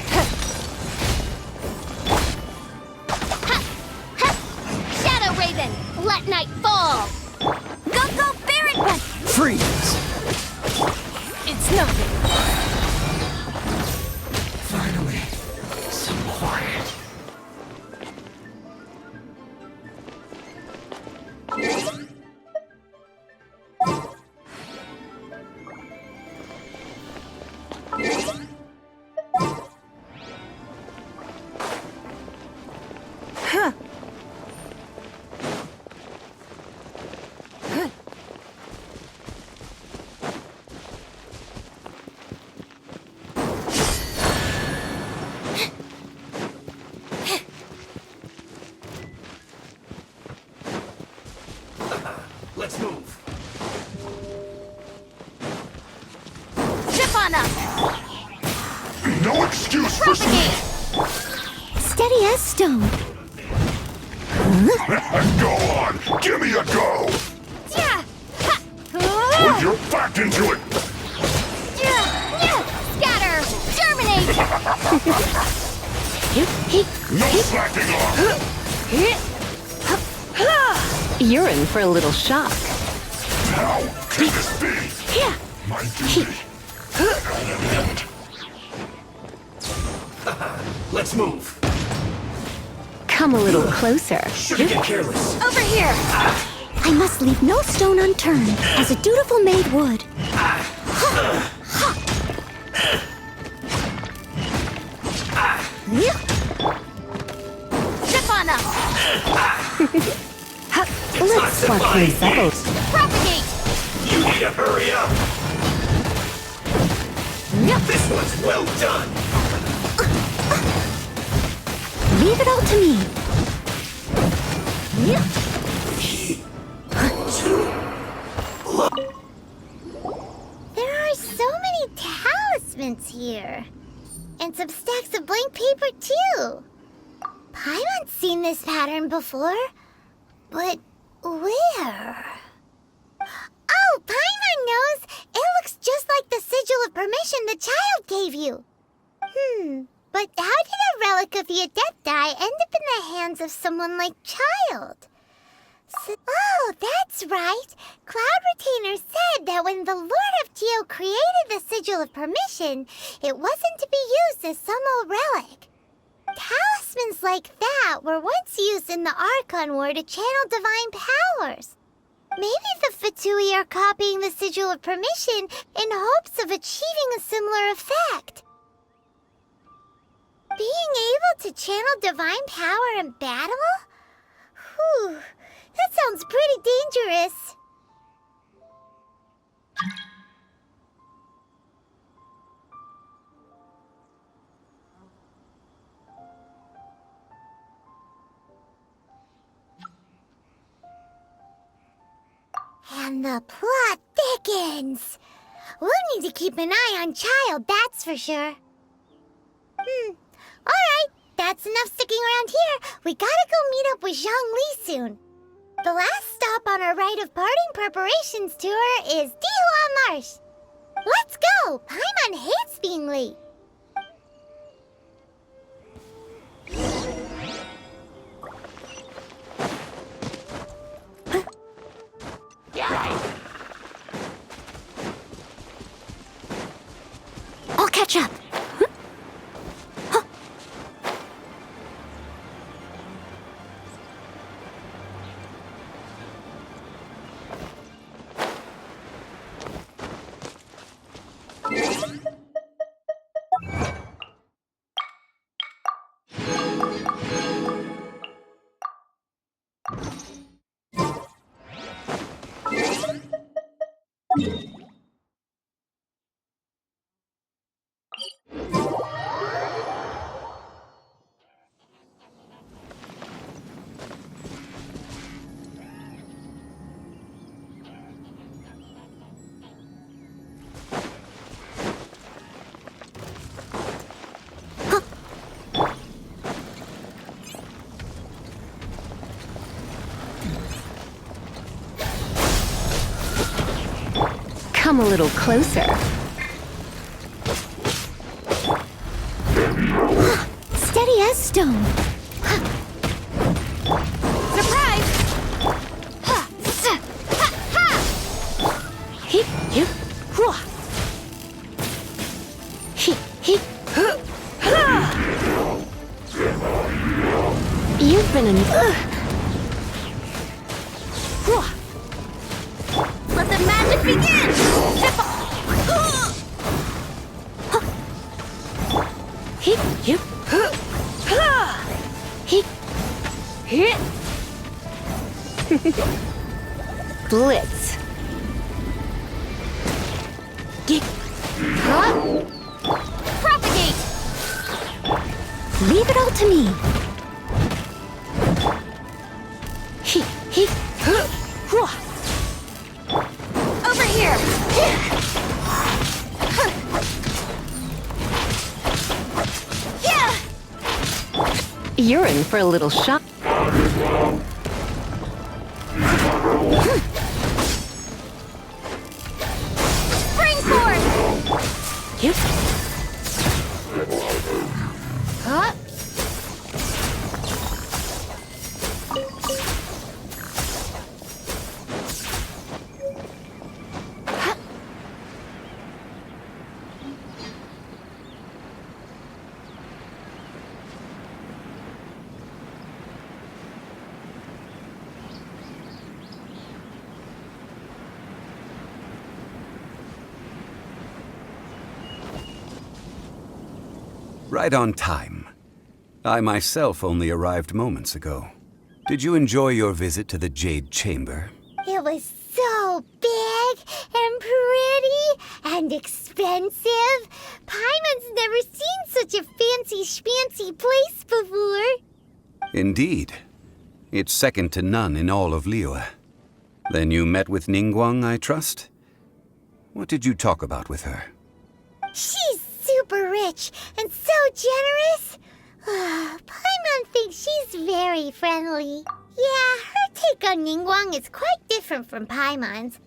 Shadow Raven, let night fall! Go, Baron! Freeze! It's nothing. Finally, some quiet. Let's move. Zip on up! No excuse for Propagate! Steady as stone. Go on! Give me a go! Yeah! Put your back into it! Scatter! Germinate! No slacking off! You're in for a little shock. How can this be? My duty. Let's move. Come a little closer. Shouldn't get careless. Over here! I must leave no stone unturned, as a dutiful maid would. Zip on up! Let's swap things up. Propagate! You need to hurry up. This one's well done. Leave it all to me. There are so many talismans here. And some stacks of blank paper, too. Paimon's seen this pattern before. But where? Oh, Paimon knows! It looks just like the sigil of permission the child gave you. But how did a relic of the Adepti end up in the hands of someone like Child? Oh, that's right. Cloud Retainer said that when the Lord of Geo created the Sigil of Permission, it wasn't to be used as some old relic. Talismans like that were once used in the Archon War to channel divine powers. Maybe the Fatui are copying the Sigil of Permission in hopes of achieving a similar effect. Being able to channel divine power in battle? Whew. That sounds pretty dangerous. And the plot thickens. We'll need to keep an eye on Child, that's for sure. Alright, that's enough sticking around here. We gotta go meet up with Zhongli soon. The last stop on our rite of parting preparations tour is Dihua Marsh. Let's go! Paimon hates being late. I'll catch up. Come a little closer. Steady as stone. Surprise! Heep, heep, hua. Heep, heep. You've been Let the magic begin! Heep, heep. Heep. Hit. Blitz. Geek. Propagate! Leave it all to me. Heep, heep. Over here! You're in for a little shock. Springboard! Yep. Huh? Right on time. I myself only arrived moments ago. Did you enjoy your visit to the Jade Chamber? It was so big and pretty and expensive. Paimon's never seen such a fancy schmancy place before. Indeed. It's second to none in all of Liyue. Then you met with Ningguang, I trust? What did you talk about with her? She's super rich and so generous. Paimon thinks she's very friendly. Yeah, her take on Ningguang is quite different from Paimon's.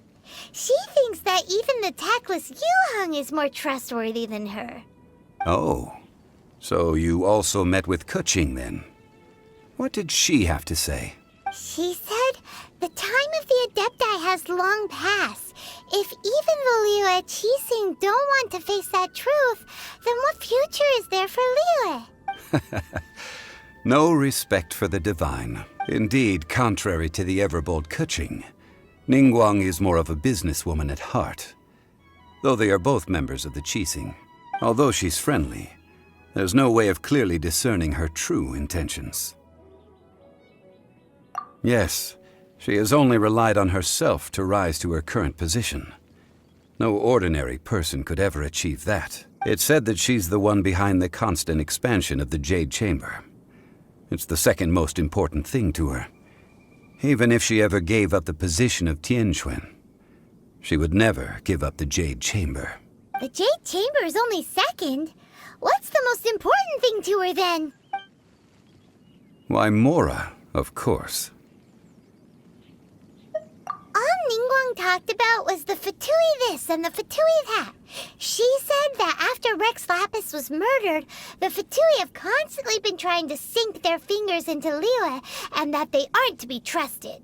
She thinks that even the tactless Yuheng is more trustworthy than her. Oh, so you also met with Keqing then? What did she have to say? She said the time of the Adepti has long passed. If even the Liyue Qixing don't want to face that truth, then what future is there for Liyue? No respect for the divine. Indeed, contrary to the ever-bold Keqing, Ningguang is more of a businesswoman at heart. Though they are both members of the Qixing, although she's friendly, there's no way of clearly discerning her true intentions. Yes, She has only relied on herself to rise to her current position. No ordinary person could ever achieve that. It's said that she's the one behind the constant expansion of the Jade Chamber. It's the second most important thing to her. Even if she ever gave up the position of Tianquan, she would never give up the Jade Chamber. The Jade Chamber is only second. What's the most important thing to her, then? Why, Mora, of course. All Ningguang talked about was the Fatui this and the Fatui that. She said that after Rex Lapis was murdered, the Fatui have constantly been trying to sink their fingers into Liyue, and that they aren't to be trusted.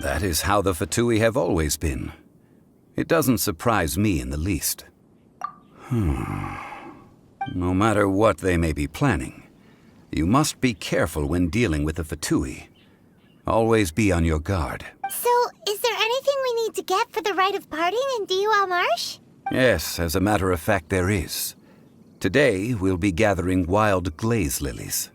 That is how the Fatui have always been. It doesn't surprise me in the least. No matter what they may be planning, you must be careful when dealing with the Fatui. Always be on your guard. So, is there anything we need to get for the rite of parting in Diwa Marsh? Yes, as a matter of fact, there is. Today, we'll be gathering wild glaze lilies.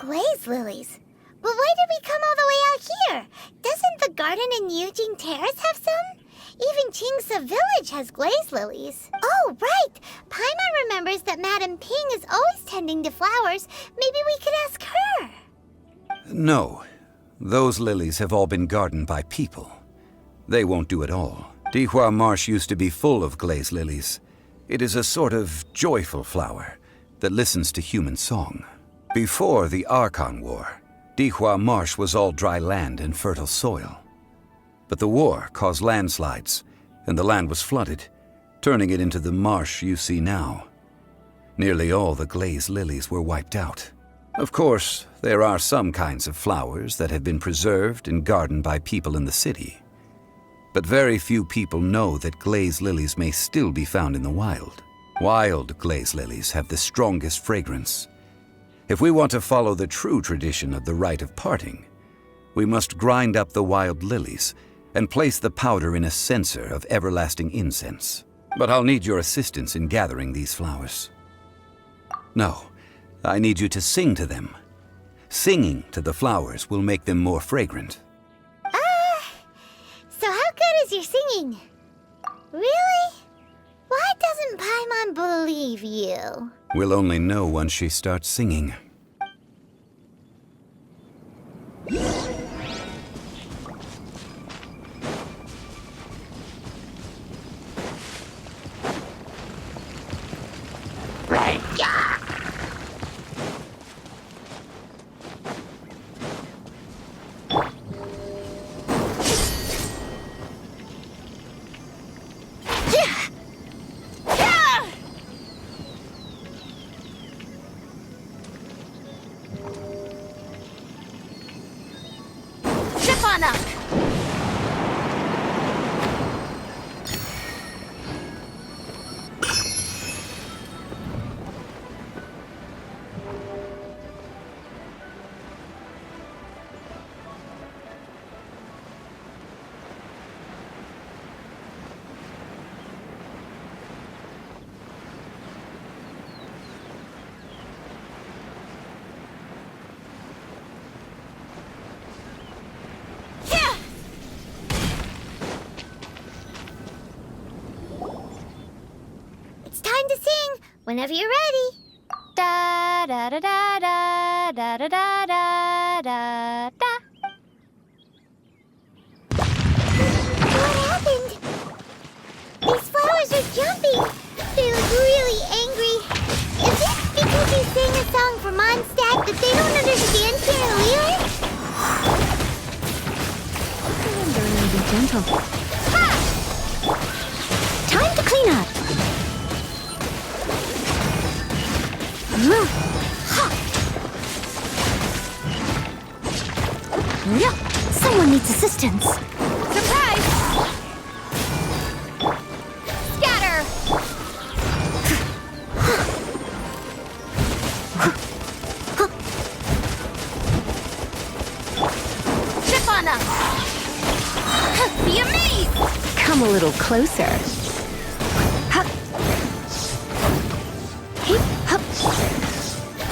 Glaze lilies? But why did we come all the way out here? Doesn't the garden in Yujing Terrace have some? Even Qingse Village has glaze lilies. Oh, right! Paimon remembers that Madame Ping is always tending to flowers. Maybe we could ask her. No. Those lilies have all been gardened by people. They won't do it all. Dihua Marsh used to be full of glaze lilies. It is a sort of joyful flower that listens to human song. Before the Archon War, Dihua Marsh was all dry land and fertile soil. But the war caused landslides, and the land was flooded, turning it into the marsh you see now. Nearly all the glaze lilies were wiped out. Of course, there are some kinds of flowers that have been preserved and gardened by people in the city. But very few people know that glaze lilies may still be found in the wild. Wild glaze lilies have the strongest fragrance. If we want to follow the true tradition of the rite of parting, we must grind up the wild lilies and place the powder in a censer of everlasting incense. But I'll need your assistance in gathering these flowers. No, I need you to sing to them. Singing to the flowers will make them more fragrant. So how good is your singing? Really? Why doesn't Paimon believe you? We'll only know once she starts singing. Whenever you're ready. Da da da da da da da da da da da. What happened? These flowers are jumping. They look really angry. Is it because you sang a song for Mondstadt that they don't understand Liyue? Learning to be gentle. Ha! Time to clean up. Someone needs assistance. Surprise! Scatter! Trip on them! Be amazed! Come a little closer.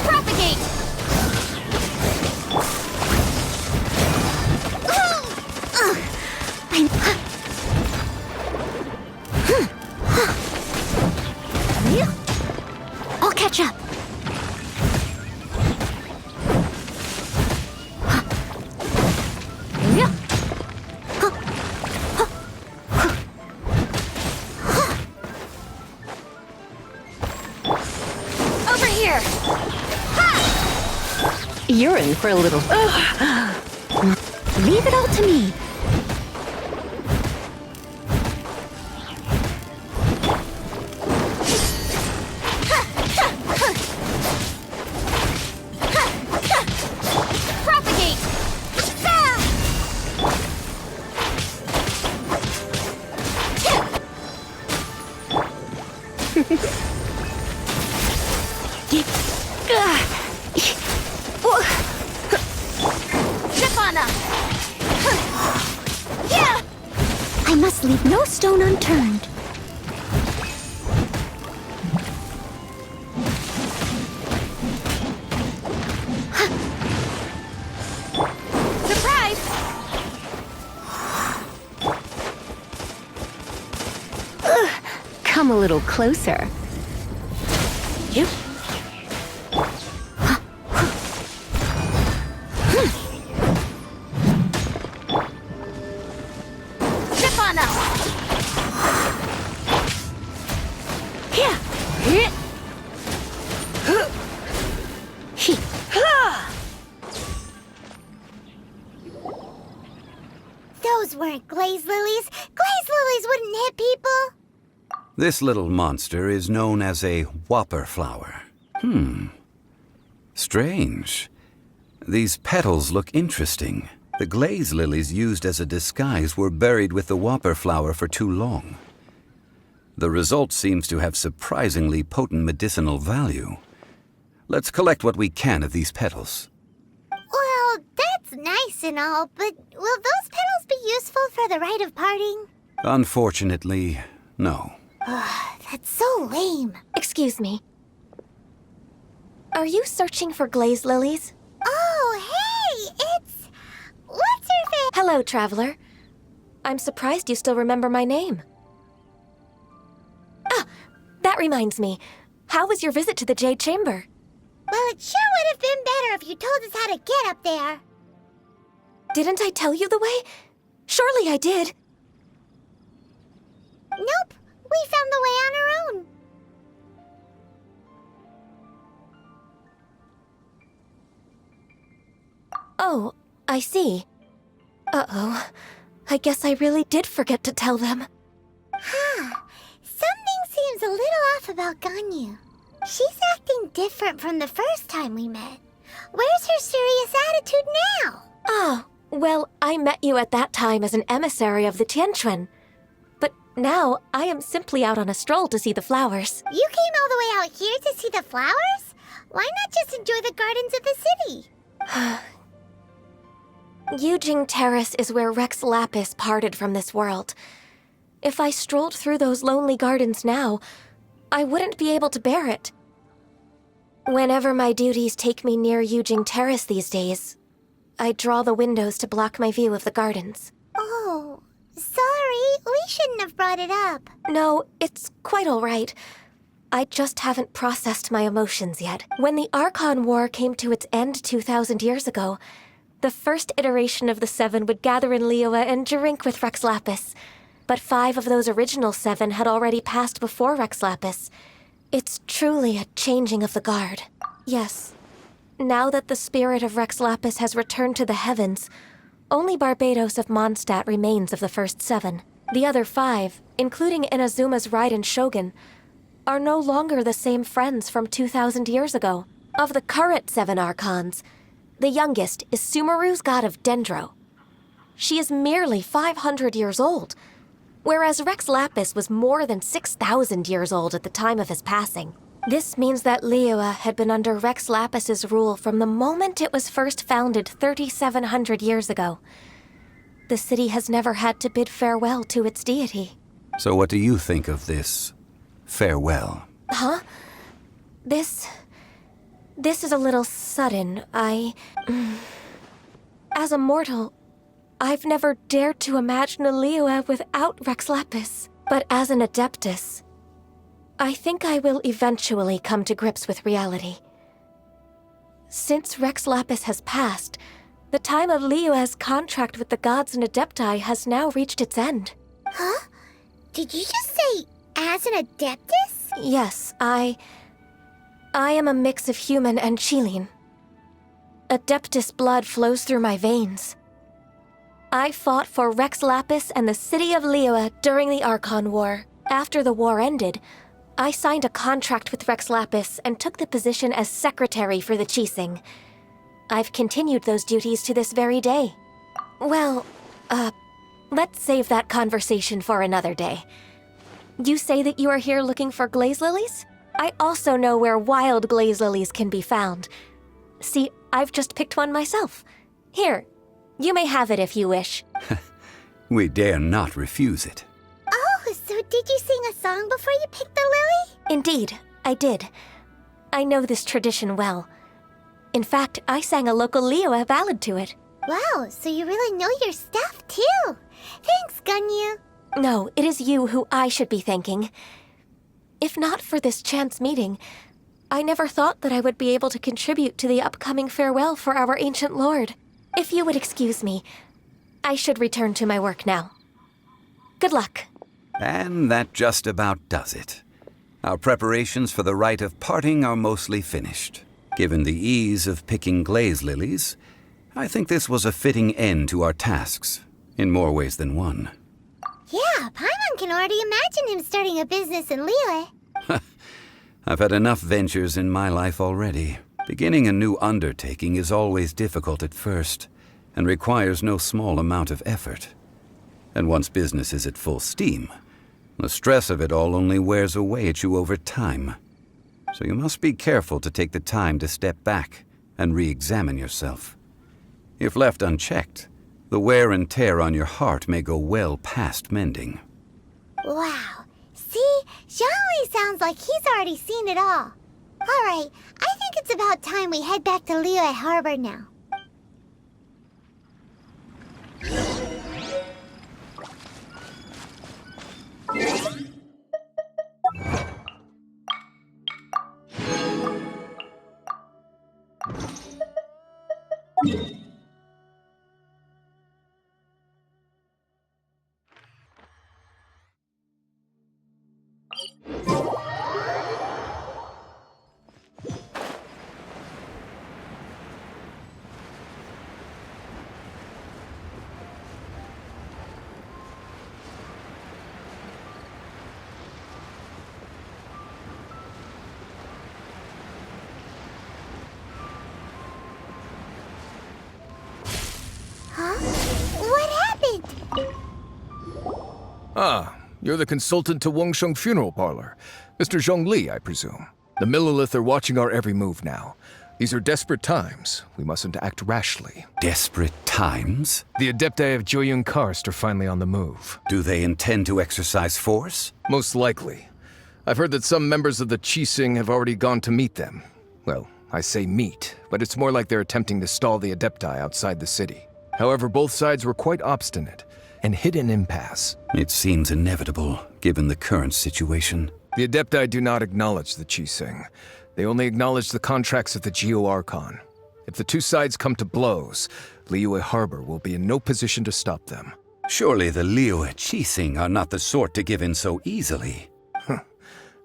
Propagate! You're in for a little... Leave it all to me. Propagate! Nirvana! Yeah! I must leave no stone unturned. Surprise! Come a little closer. You? Nirvana! Here. Those weren't glaze lilies. Glaze lilies wouldn't hit people. This little monster is known as a whopper flower. Strange. These petals look interesting. The glaze lilies used as a disguise were buried with the whopper flower for too long. The result seems to have surprisingly potent medicinal value. Let's collect what we can of these petals. Well, that's nice and all, but will those petals be useful for the rite of parting? Unfortunately, no. That's so lame. Excuse me. Are you searching for glaze lilies? Oh, hey! It's... What's her face? Hello, traveler. I'm surprised you still remember my name. Ah, that reminds me. How was your visit to the Jade Chamber? Well, it sure would have been better if you told us how to get up there. Didn't I tell you the way? Surely I did. Nope. We found the way on our own. Oh, I see. Uh-oh. I guess I really did forget to tell them. Something seems a little off about Ganyu. She's acting different from the first time we met. Where's her serious attitude now? Ah, well, I met you at that time as an emissary of the Tianquan. But now, I am simply out on a stroll to see the flowers. You came all the way out here to see the flowers? Why not just enjoy the gardens of the city? Yujing Terrace is where Rex Lapis parted from this world. If I strolled through those lonely gardens now, I wouldn't be able to bear it. Whenever my duties take me near Yujing Terrace these days, I draw the windows to block my view of the gardens. Oh, sorry. We shouldn't have brought it up. No, it's quite all right. I just haven't processed my emotions yet. When the Archon War came to its end 2,000 years ago, the first iteration of the Seven would gather in Liyue and drink with Rex Lapis. But 5 of those original 7 had already passed before Rex Lapis. It's truly a changing of the guard. Yes. Now that the spirit of Rex Lapis has returned to the heavens, only Barbados of Mondstadt remains of the first 7. The other 5, including Inazuma's Raiden Shogun, are no longer the same friends from 2,000 years ago. Of the current 7 Archons, the youngest is Sumeru's god of Dendro. She is merely 500 years old, whereas Rex Lapis was more than 6,000 years old at the time of his passing. This means that Liyue had been under Rex Lapis's rule from the moment it was first founded 3,700 years ago. The city has never had to bid farewell to its deity. So what do you think of this farewell? Huh? This is a little sudden. As a mortal, I've never dared to imagine a Liyue without Rex Lapis. But as an Adeptus, I think I will eventually come to grips with reality. Since Rex Lapis has passed, the time of Liyue's contract with the gods and Adepti has now reached its end. Huh? Did you just say, as an Adeptus? Yes, I am a mix of human and Qilin. Adeptus blood flows through my veins. I fought for Rex Lapis and the city of Liyue during the Archon War. After the war ended, I signed a contract with Rex Lapis and took the position as secretary for the Qixing. I've continued those duties to this very day. Well, let's save that conversation for another day. You say that you are here looking for glaze lilies? I also know where wild glaze lilies can be found. See, I've just picked one myself. Here, you may have it if you wish. We dare not refuse it. Oh, so did you sing a song before you picked the lily? Indeed, I did. I know this tradition well. In fact, I sang a local Liyue ballad to it. Wow, so you really know your stuff, too. Thanks, Gunyu. No, it is you who I should be thanking. If not for this chance meeting, I never thought that I would be able to contribute to the upcoming farewell for our ancient lord. If you would excuse me, I should return to my work now. Good luck. And that just about does it. Our preparations for the rite of parting are mostly finished. Given the ease of picking glaze lilies, I think this was a fitting end to our tasks, in more ways than one. Yeah, Paimon can already imagine him starting a business in Liyue. I've had enough ventures in my life already. Beginning a new undertaking is always difficult at first, and requires no small amount of effort. And once business is at full steam, the stress of it all only wears away at you over time. So you must be careful to take the time to step back and re-examine yourself. If left unchecked, the wear and tear on your heart may go well past mending. Wow. See? Zhongli sounds like he's already seen it all. Alright, I think it's about time we head back to Liyue Harbor now. Ah, you're the consultant to Wangsheng Funeral Parlor. Mr. Zhongli, I presume. The Millilith are watching our every move now. These are desperate times. We mustn't act rashly. Desperate times? The Adepti of Joyun Karst are finally on the move. Do they intend to exercise force? Most likely. I've heard that some members of the Qixing have already gone to meet them. Well, I say meet, but it's more like they're attempting to stall the Adepti outside the city. However, both sides were quite obstinate and hit an impasse. It seems inevitable, given the current situation. The Adepti do not acknowledge the Qixing. They only acknowledge the contracts of the Geo-Archon. If the two sides come to blows, Liyue Harbor will be in no position to stop them. Surely the Liyue Qixing are not the sort to give in so easily.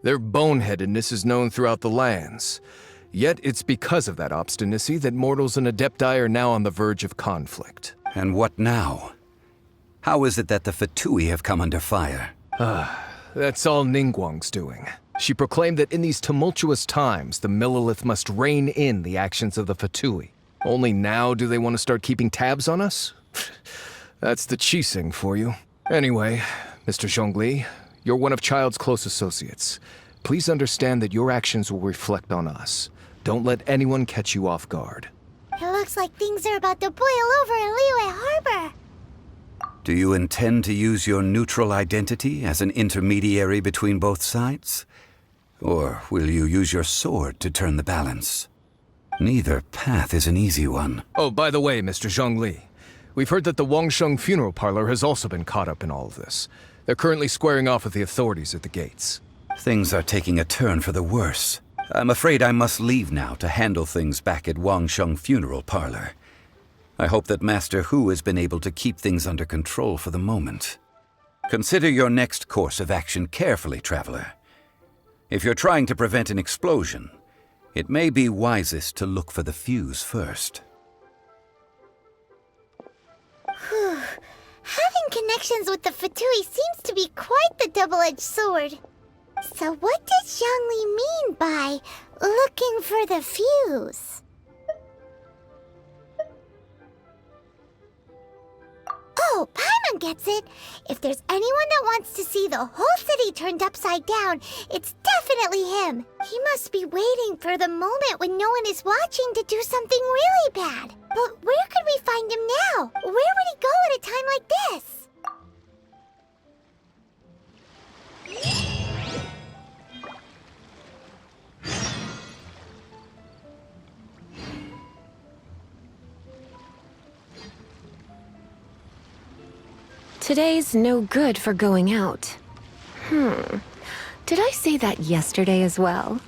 Their boneheadedness is known throughout the lands. Yet it's because of that obstinacy that mortals and Adepti are now on the verge of conflict. And what now? How is it that the Fatui have come under fire? That's all Ningguang's doing. She proclaimed that in these tumultuous times, the Millilith must rein in the actions of the Fatui. Only now do they want to start keeping tabs on us? That's the Qixing for you. Anyway, Mr. Zhongli, you're one of Child's close associates. Please understand that your actions will reflect on us. Don't let anyone catch you off guard. It looks like things are about to boil over in Liyue Harbor. Do you intend to use your neutral identity as an intermediary between both sides? Or will you use your sword to turn the balance? Neither path is an easy one. Oh, by the way, Mr. Zhongli, we've heard that the Wangsheng Funeral Parlor has also been caught up in all of this. They're currently squaring off with the authorities at the gates. Things are taking a turn for the worse. I'm afraid I must leave now to handle things back at Wangsheng Funeral Parlor. I hope that Master Hu has been able to keep things under control for the moment. Consider your next course of action carefully, Traveler. If you're trying to prevent an explosion, it may be wisest to look for the fuse first. connections with the Fatui seems to be quite the double-edged sword. So what does Zhongli mean by looking for the fuse? Oh, Paimon gets it. If there's anyone that wants to see the whole city turned upside down, it's definitely him. He must be waiting for the moment when no one is watching to do something really bad. But where could we find him now? Where would he go at a time like this? Today's no good for going out. Did I say that yesterday as well?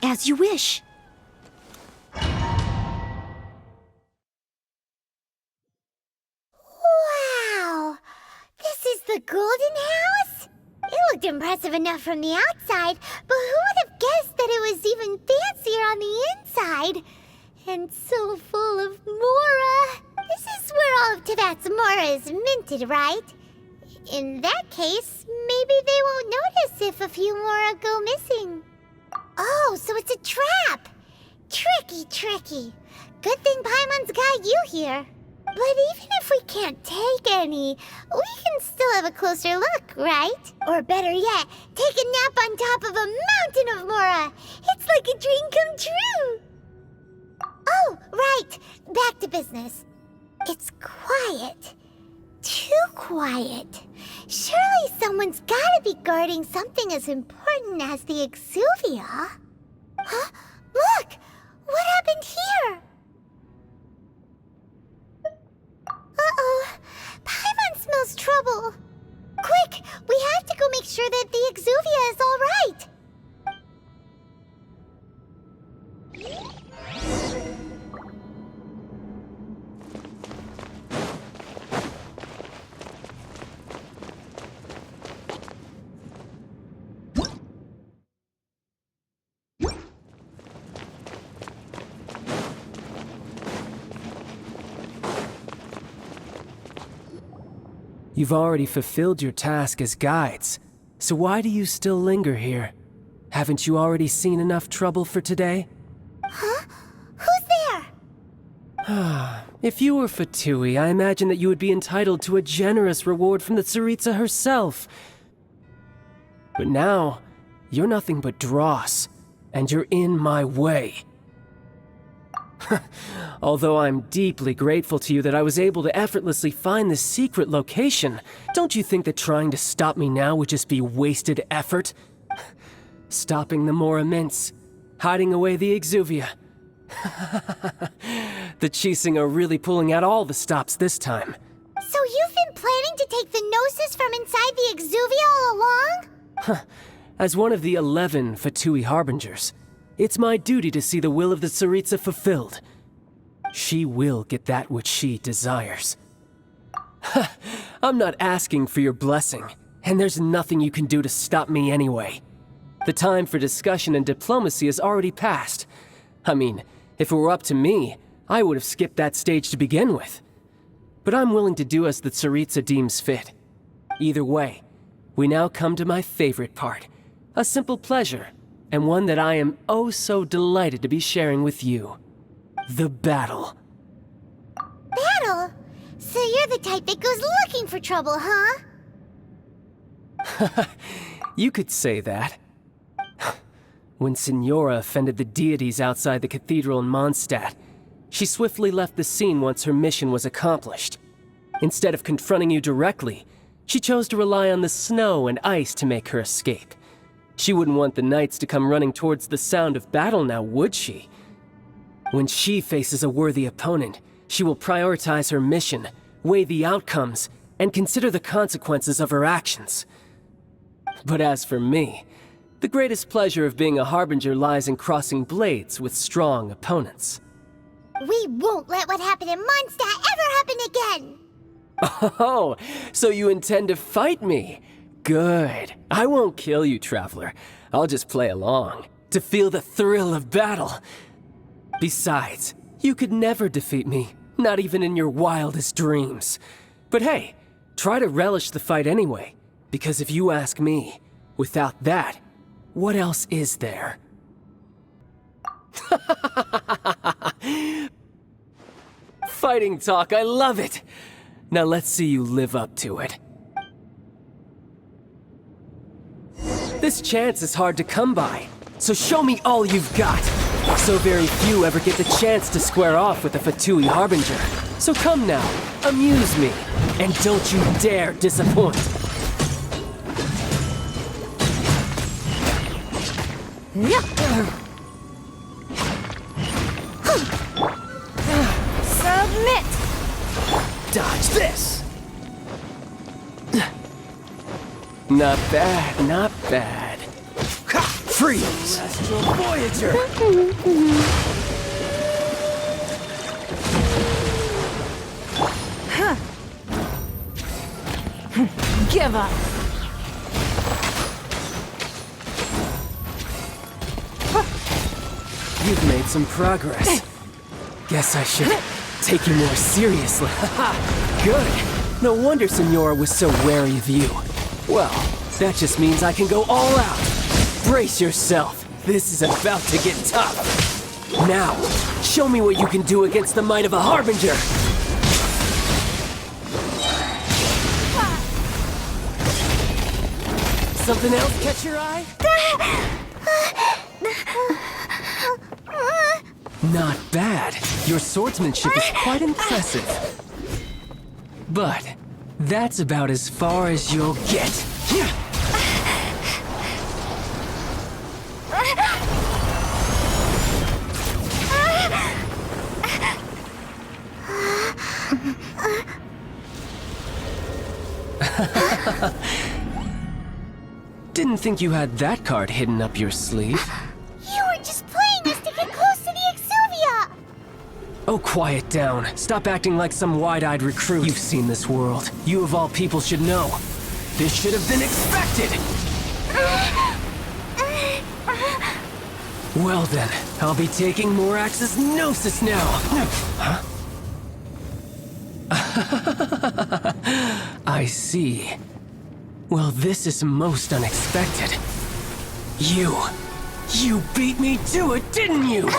As you wish. Wow! This is the Golden House? It looked impressive enough from the outside, but who would have guessed that it was even fancier on the inside? And so full of Mora. This is where all of Tibet's Mora is minted, right? In that case, maybe they won't notice if a few Mora go missing. Oh, so it's a trap! Tricky, tricky. Good thing Paimon's got you here. But even if we can't take any, we can still have a closer look, right? Or better yet, take a nap on top of a mountain of Mora. It's like a dream come true. Oh, right. Back to business. It's quiet. Too quiet. Surely someone's gotta be guarding something as important as the Exuvia. Huh? Look! What happened here? Uh-oh. Paimon smells trouble. Quick! We have to go make sure that the Exuvia is all right. You've already fulfilled your task as guides, so why do you still linger here? Haven't you already seen enough trouble for today? Huh? Who's there? If you were Fatui, I imagine that you would be entitled to a generous reward from the Tsaritsa herself. But now, you're nothing but dross, and you're in my way. Although I'm deeply grateful to you that I was able to effortlessly find this secret location, don't you think that trying to stop me now would just be wasted effort? Stopping the Mora Mints, hiding away the Exuvia. The Chising are really pulling out all the stops this time. So you've been planning to take the Gnosis from inside the Exuvia all along? As one of the 11 Fatui Harbingers, it's my duty to see the will of the Tsaritsa fulfilled. She will get that which she desires. I'm not asking for your blessing, and there's nothing you can do to stop me anyway. The time for discussion and diplomacy has already passed. I mean, if it were up to me, I would have skipped that stage to begin with. But I'm willing to do as the Tsaritsa deems fit. Either way, we now come to my favorite part. A simple pleasure, and one that I am oh so delighted to be sharing with you. The battle. Battle? So you're the type that goes looking for trouble, huh? You could say that. When Signora offended the deities outside the cathedral in Mondstadt, she swiftly left the scene once her mission was accomplished. Instead of confronting you directly, she chose to rely on the snow and ice to make her escape. She wouldn't want the knights to come running towards the sound of battle now, would she? When she faces a worthy opponent, she will prioritize her mission, weigh the outcomes, and consider the consequences of her actions. But as for me, the greatest pleasure of being a Harbinger lies in crossing blades with strong opponents. We won't let what happened in Mondstadt ever happen again! Oh, so you intend to fight me? Good. I won't kill you, Traveler. I'll just play along, to feel the thrill of battle. Besides, you could never defeat me, not even in your wildest dreams. But hey, try to relish the fight anyway, because if you ask me, without that, what else is there? Fighting talk, I love it! Now let's see you live up to it. This chance is hard to come by, so show me all you've got. So very few ever get the chance to square off with a Fatui Harbinger. So come now, amuse me, and don't you dare disappoint. Submit! Dodge this! Not bad, not bad. Ha! Freeze! Astral Voyager! Give up. You've made some progress. Guess I should take you more seriously. Good. No wonder Signora was so wary of you. Well, that just means I can go all out. Brace yourself. This is about to get tough. Now, show me what you can do against the might of a Harbinger. Something else catch your eye? Not bad. Your swordsmanship is quite impressive. But that's about as far as you'll get. Didn't think you had that card hidden up your sleeve. You were just playing us to get close to the Exuvia! Oh, quiet down. Stop acting like some wide-eyed recruit. You've seen this world. You of all people should know. This should have been expected! Well then, I'll be taking Morax's Gnosis now! Huh? I see. Well, this is most unexpected. You, You beat me to it, didn't you?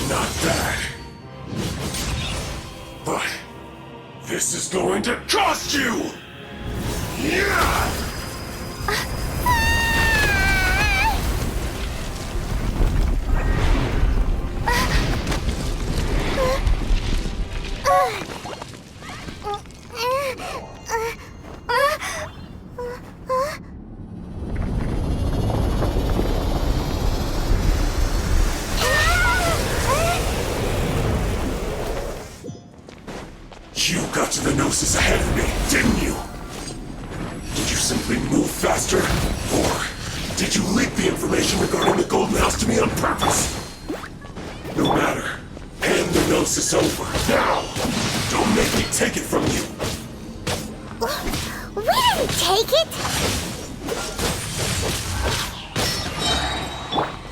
Not bad. But this is going to cost you! Yeah! You got to the Gnosis ahead of me, didn't you? Did you simply move faster? Or did you leak the information regarding the Golden House to me on purpose? No matter. Hand the Gnosis over, now! Don't make me take it from you! We didn't take it!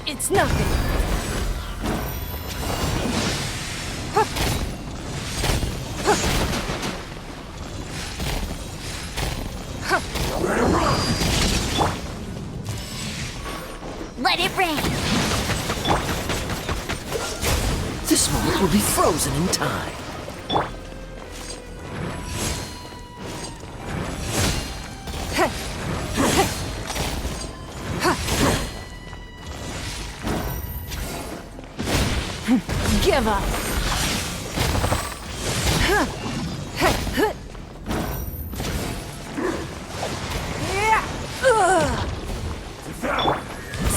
It's nothing. Let it rain! This moment will be frozen in time. Give up.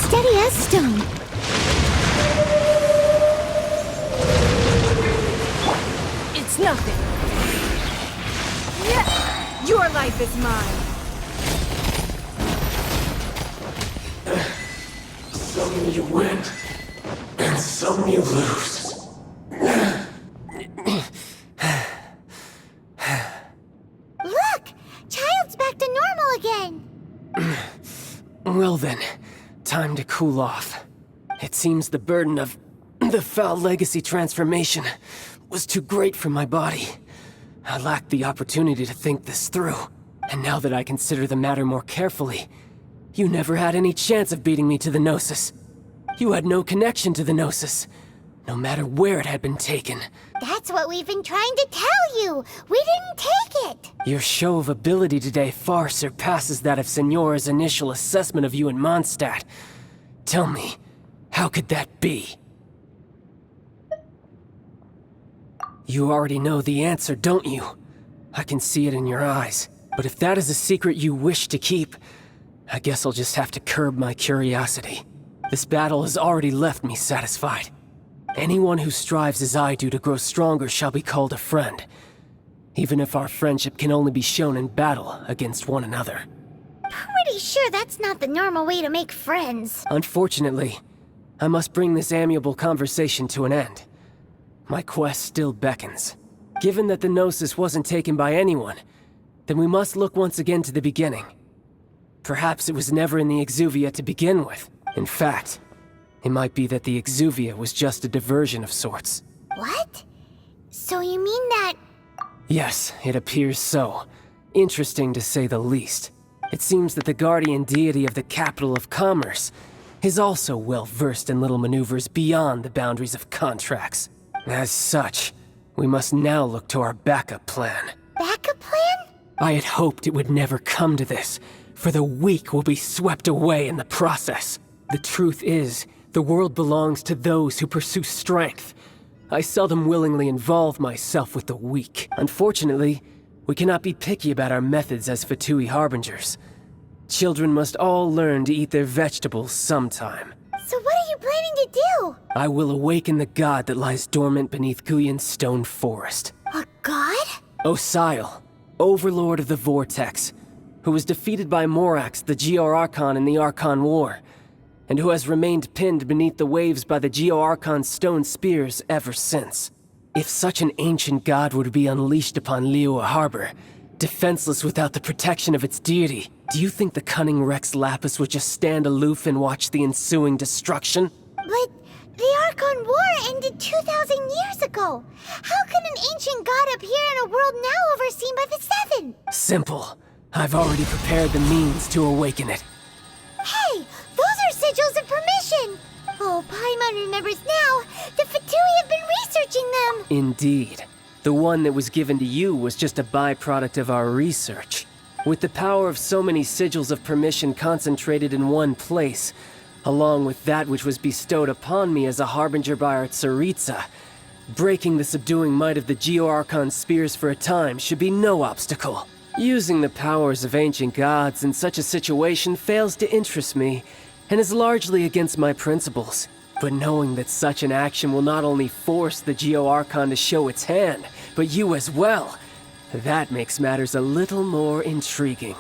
Steady as stone. It's nothing. Your life is mine. Some you win, and some you lose. Look! Child's back to normal again! Well then, time to cool off. It seems the burden of the foul legacy transformation was too great for my body. I lacked the opportunity to think this through. And now that I consider the matter more carefully, you never had any chance of beating me to the Gnosis. You had no connection to the Gnosis, no matter where it had been taken. That's what we've been trying to tell you! We didn't take it! Your show of ability today far surpasses that of Signora's initial assessment of you in Mondstadt. Tell me, how could that be? You already know the answer, don't you? I can see it in your eyes. But if that is a secret you wish to keep, I guess I'll just have to curb my curiosity. This battle has already left me satisfied. Anyone who strives as I do to grow stronger shall be called a friend, even if our friendship can only be shown in battle against one another. Pretty sure that's not the normal way to make friends. Unfortunately, I must bring this amiable conversation to an end. My quest still beckons. Given that the Gnosis wasn't taken by anyone, then we must look once again to the beginning. Perhaps it was never in the Exuvia to begin with. In fact, it might be that the Exuvia was just a diversion of sorts. What? So you mean that... Yes, it appears so. Interesting to say the least. It seems that the guardian deity of the capital of commerce is also well versed in little maneuvers beyond the boundaries of contracts. As such, we must now look to our backup plan. Backup plan? I had hoped it would never come to this, for the weak will be swept away in the process. The truth is, the world belongs to those who pursue strength. I seldom willingly involve myself with the weak. Unfortunately, we cannot be picky about our methods as Fatui Harbingers. Children must all learn to eat their vegetables sometime. So what are you planning to do? I will awaken the god that lies dormant beneath Guyon's stone forest. A god? Osial, overlord of the Vortex, who was defeated by Morax, the GR Archon in the Archon War. and who has remained pinned beneath the waves by the Geo-Archon's stone spears ever since. If such an ancient god would be unleashed upon Liyue Harbor, defenseless without the protection of its deity, do you think the cunning Rex Lapis would just stand aloof and watch the ensuing destruction? But the Archon War ended 2,000 years ago. How can an ancient god appear in a world now overseen by the Seven? Simple. I've already prepared the means to awaken it. Hey, those are sigils of permission! Oh, Paimon remembers now. The Fatui have been researching them! Indeed. The one that was given to you was just a byproduct of our research. With the power of so many sigils of permission concentrated in one place, along with that which was bestowed upon me as a harbinger by our Tsaritsa, breaking the subduing might of the Geo-Archon spears for a time should be no obstacle. Using the powers of ancient gods in such a situation fails to interest me, and is largely against my principles. But knowing that such an action will not only force the Geo-Archon to show its hand, but you as well, that makes matters a little more intriguing.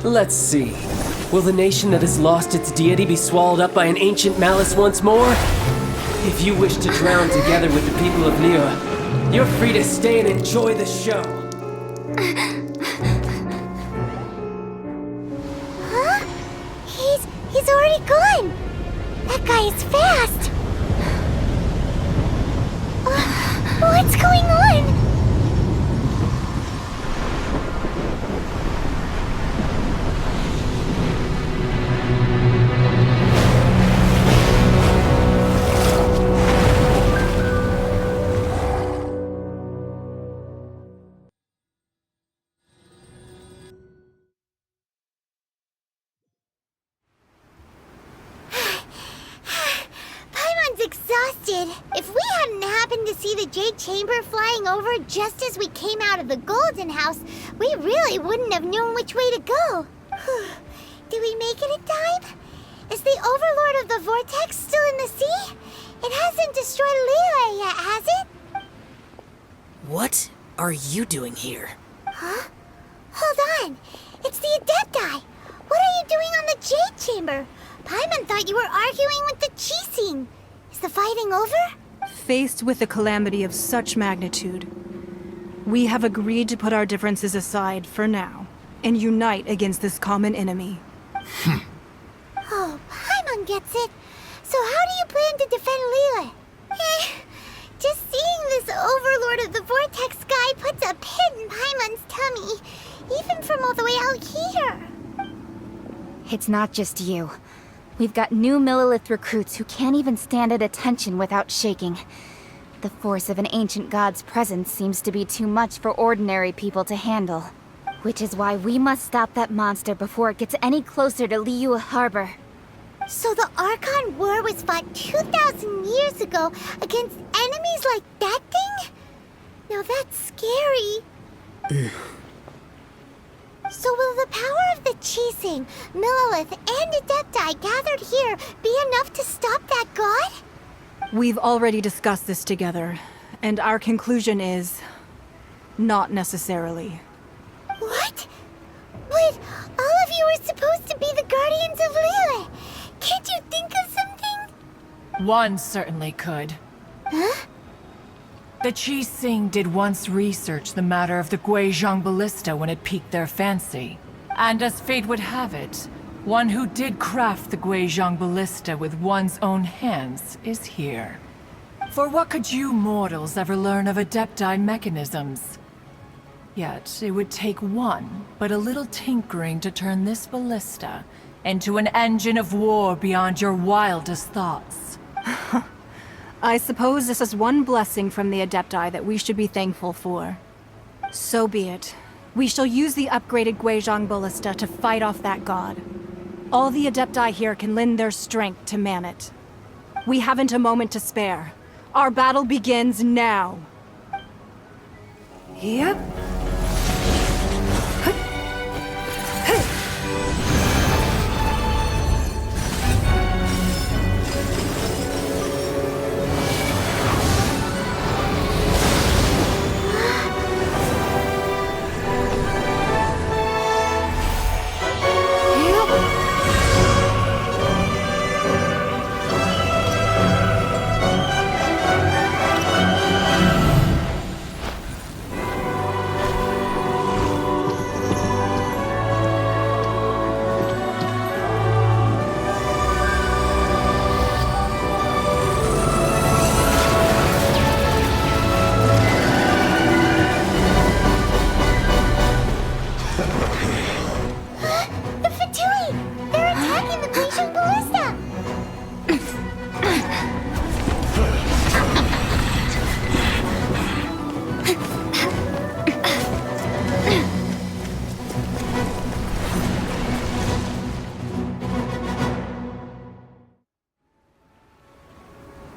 Let's see. Will the nation that has lost its deity be swallowed up by an ancient malice once more? If you wish to drown together with the people of Liyue, you're free to stay and enjoy the show. Huh? He's already gone! That guy is fast! What's going on? Exhausted. If we hadn't happened to see the Jade Chamber flying over just as we came out of the Golden House, we really wouldn't have known which way to go. Did we make it in time? Is the Overlord of the Vortex still in the sea? It hasn't destroyed Liyue yet, has it? What are you doing here? Huh? Hold on. It's the Adepti. What are you doing on the Jade Chamber? Paimon thought you were arguing with the Qixing. Is the fighting over? Faced with a calamity of such magnitude, we have agreed to put our differences aside for now and unite against this common enemy. Oh, Paimon gets it. So how do you plan to defend Liyue? Just seeing this Overlord of the Vortex guy puts a pit in Paimon's tummy, even from all the way out here. It's not just you. We've got new Millilith recruits who can't even stand at attention without shaking. The force of an ancient god's presence seems to be too much for ordinary people to handle. Which is why we must stop that monster before it gets any closer to Liyue Harbor. So the Archon War was fought 2,000 years ago against enemies like that thing? Now that's scary. So will the power of the Qixing, Millilith, and Adepti gathered here be enough to stop that god? We've already discussed this together, and our conclusion is... not necessarily. What? But all of you were supposed to be the guardians of Liyue. Can't you think of something? One certainly could. Huh? The Qixing did once research the matter of the Guizhong Ballista when it piqued their fancy. And as fate would have it, one who did craft the Guizhong Ballista with one's own hands is here. For what could you mortals ever learn of Adepti mechanisms? Yet, it would take one, but a little tinkering to turn this ballista into an engine of war beyond your wildest thoughts. I suppose this is one blessing from the Adepti that we should be thankful for. So be it. We shall use the upgraded Guizhong Ballista to fight off that god. All the Adepti here can lend their strength to man it. We haven't a moment to spare. Our battle begins now. Yep.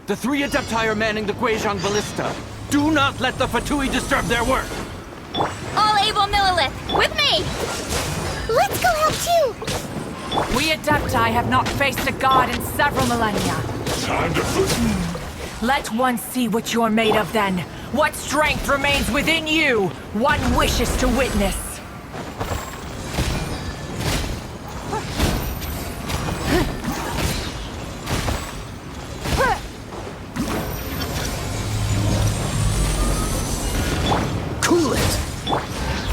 The 3 Adepti are manning the Guizhong Ballista. Do not let the Fatui disturb their work! All able Millilith, with me! Let's go help too! We Adepti have not faced a god in several millennia. Time to Let one see what you're made of then. What strength remains within you, one wishes to witness.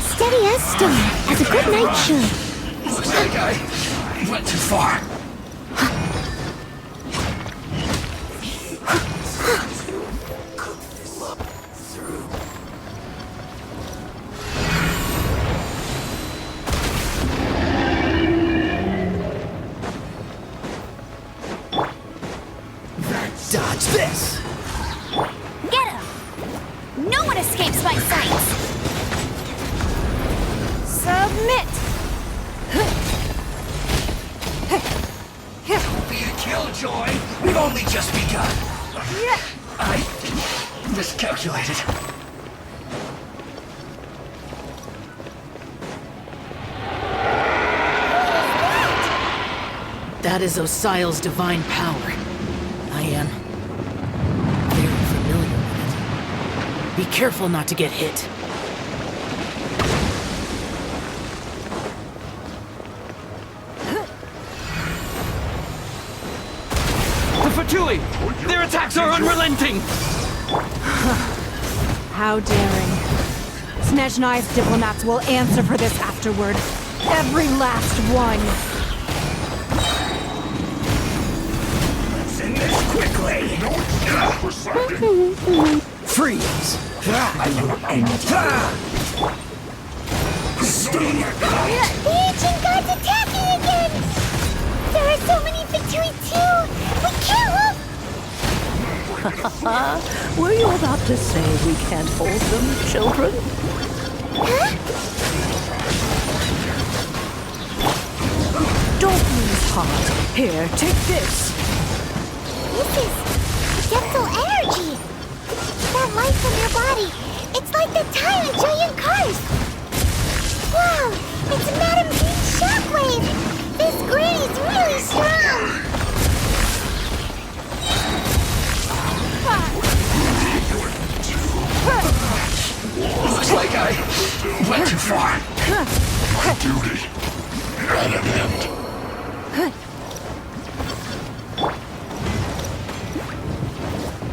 Steady as stone, as a good knight should. Looks like I went too far. Dodge this! Get him! No one escapes my sight! Submit! Don't be a killjoy! We've only just begun! I miscalculated. That is Osial's divine power. I am very familiar with it. Be careful not to get hit. The Fatui! Their attacks are unrelenting! How daring. Snezhnai's diplomats will answer for this afterward. Every last one. Let's end this quickly! Freeze! I will end you. Stay. The ancient god's attacking again! There are so many Fatui too! We can't Were you about to say we can't hold them, children? Huh? Don't lose heart. Here, take this. This is Depthal energy! That light from your body, it's like the time in giant cars! Wow! It's Madame Jean's shockwave! This granny's really strong! Looks like I went too far. My duty at an end.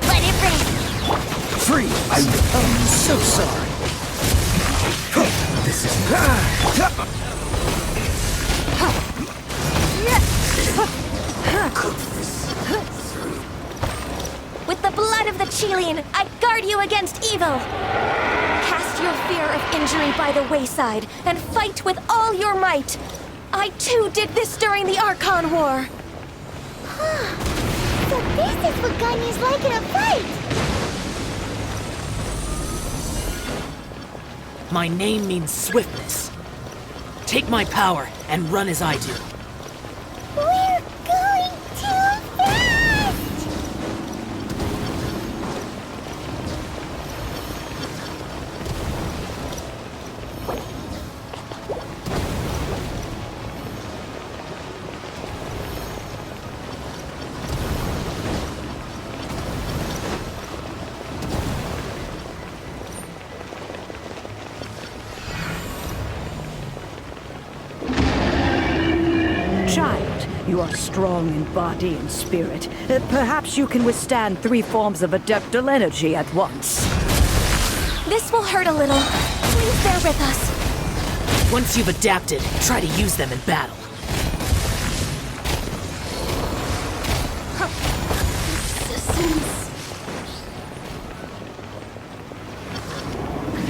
Let it rain! Free! I'm so sorry. This is With the blood of the Chilean, I guard you against evil! Cast your fear of injury by the wayside, and fight with all your might! I too did this during the Archon War! So this is what Ganya's like in a fight! My name means swiftness. Take my power and run as I do. We're going too fast! You are strong in body and spirit. Perhaps you can withstand 3 forms of adeptal energy at once. This will hurt a little. Please bear with us. Once you've adapted, try to use them in battle.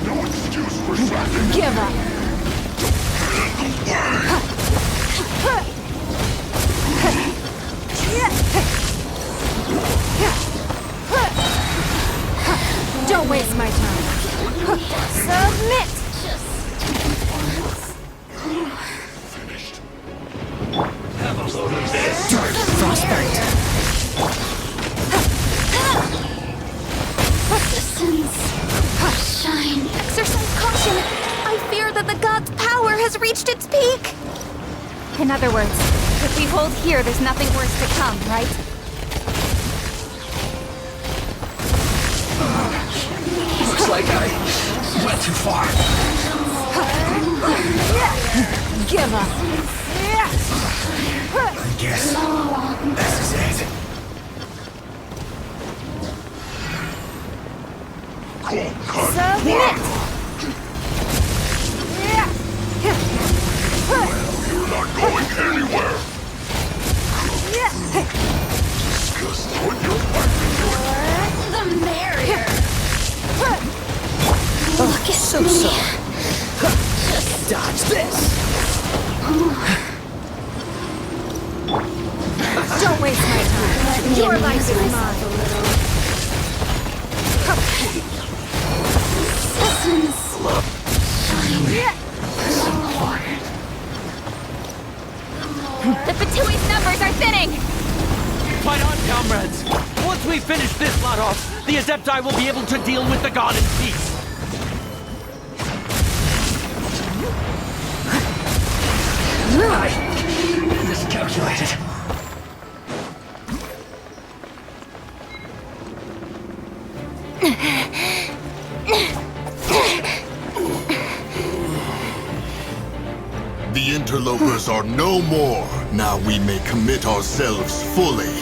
No excuse for slacking. Give up. Don't waste my time. Submit! Finished. Have a load of this. Frostbite. Shine. Exercise caution. I fear that the god's power has reached its peak. In other words, if we hold here, there's nothing worse to come, right? Looks like I went too far. Give up. I guess this is it. Cold cut. Submit! You're not going anywhere. Just put your back into it. The barrier. Look at so Dodge this. Don't waste my time. Your life is mine. The Fatui's numbers are thinning! Fight on, comrades! Once we finish this lot off, the Adepti will be able to deal with the god in peace. I miscalculated. The interlopers are no more. Now we may commit ourselves fully.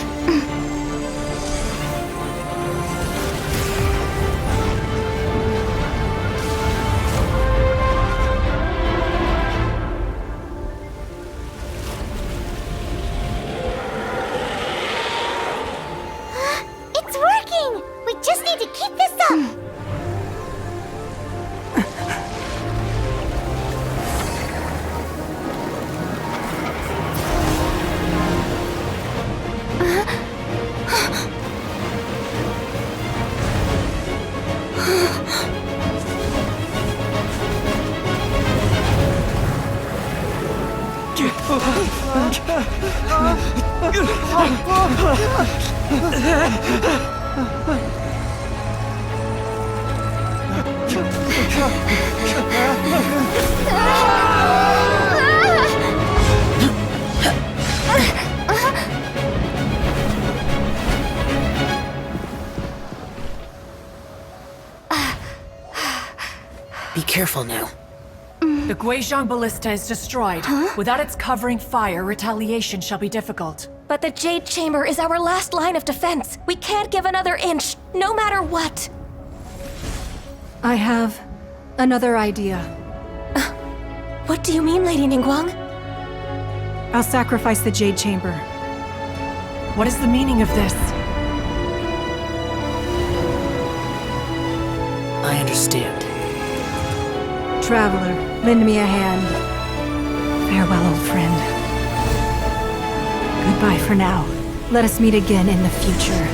It's working! We just need to keep this up! Be careful now. The Guizhong Ballista is destroyed. Without its covering fire, retaliation shall be difficult. But the Jade Chamber is our last line of defense. We can't give another inch, no matter what. I have another idea. What do you mean, Lady Ningguang? I'll sacrifice the Jade Chamber. What is the meaning of this? I understand. Traveler, lend me a hand. Farewell, old friend. Goodbye for now. Let us meet again in the future.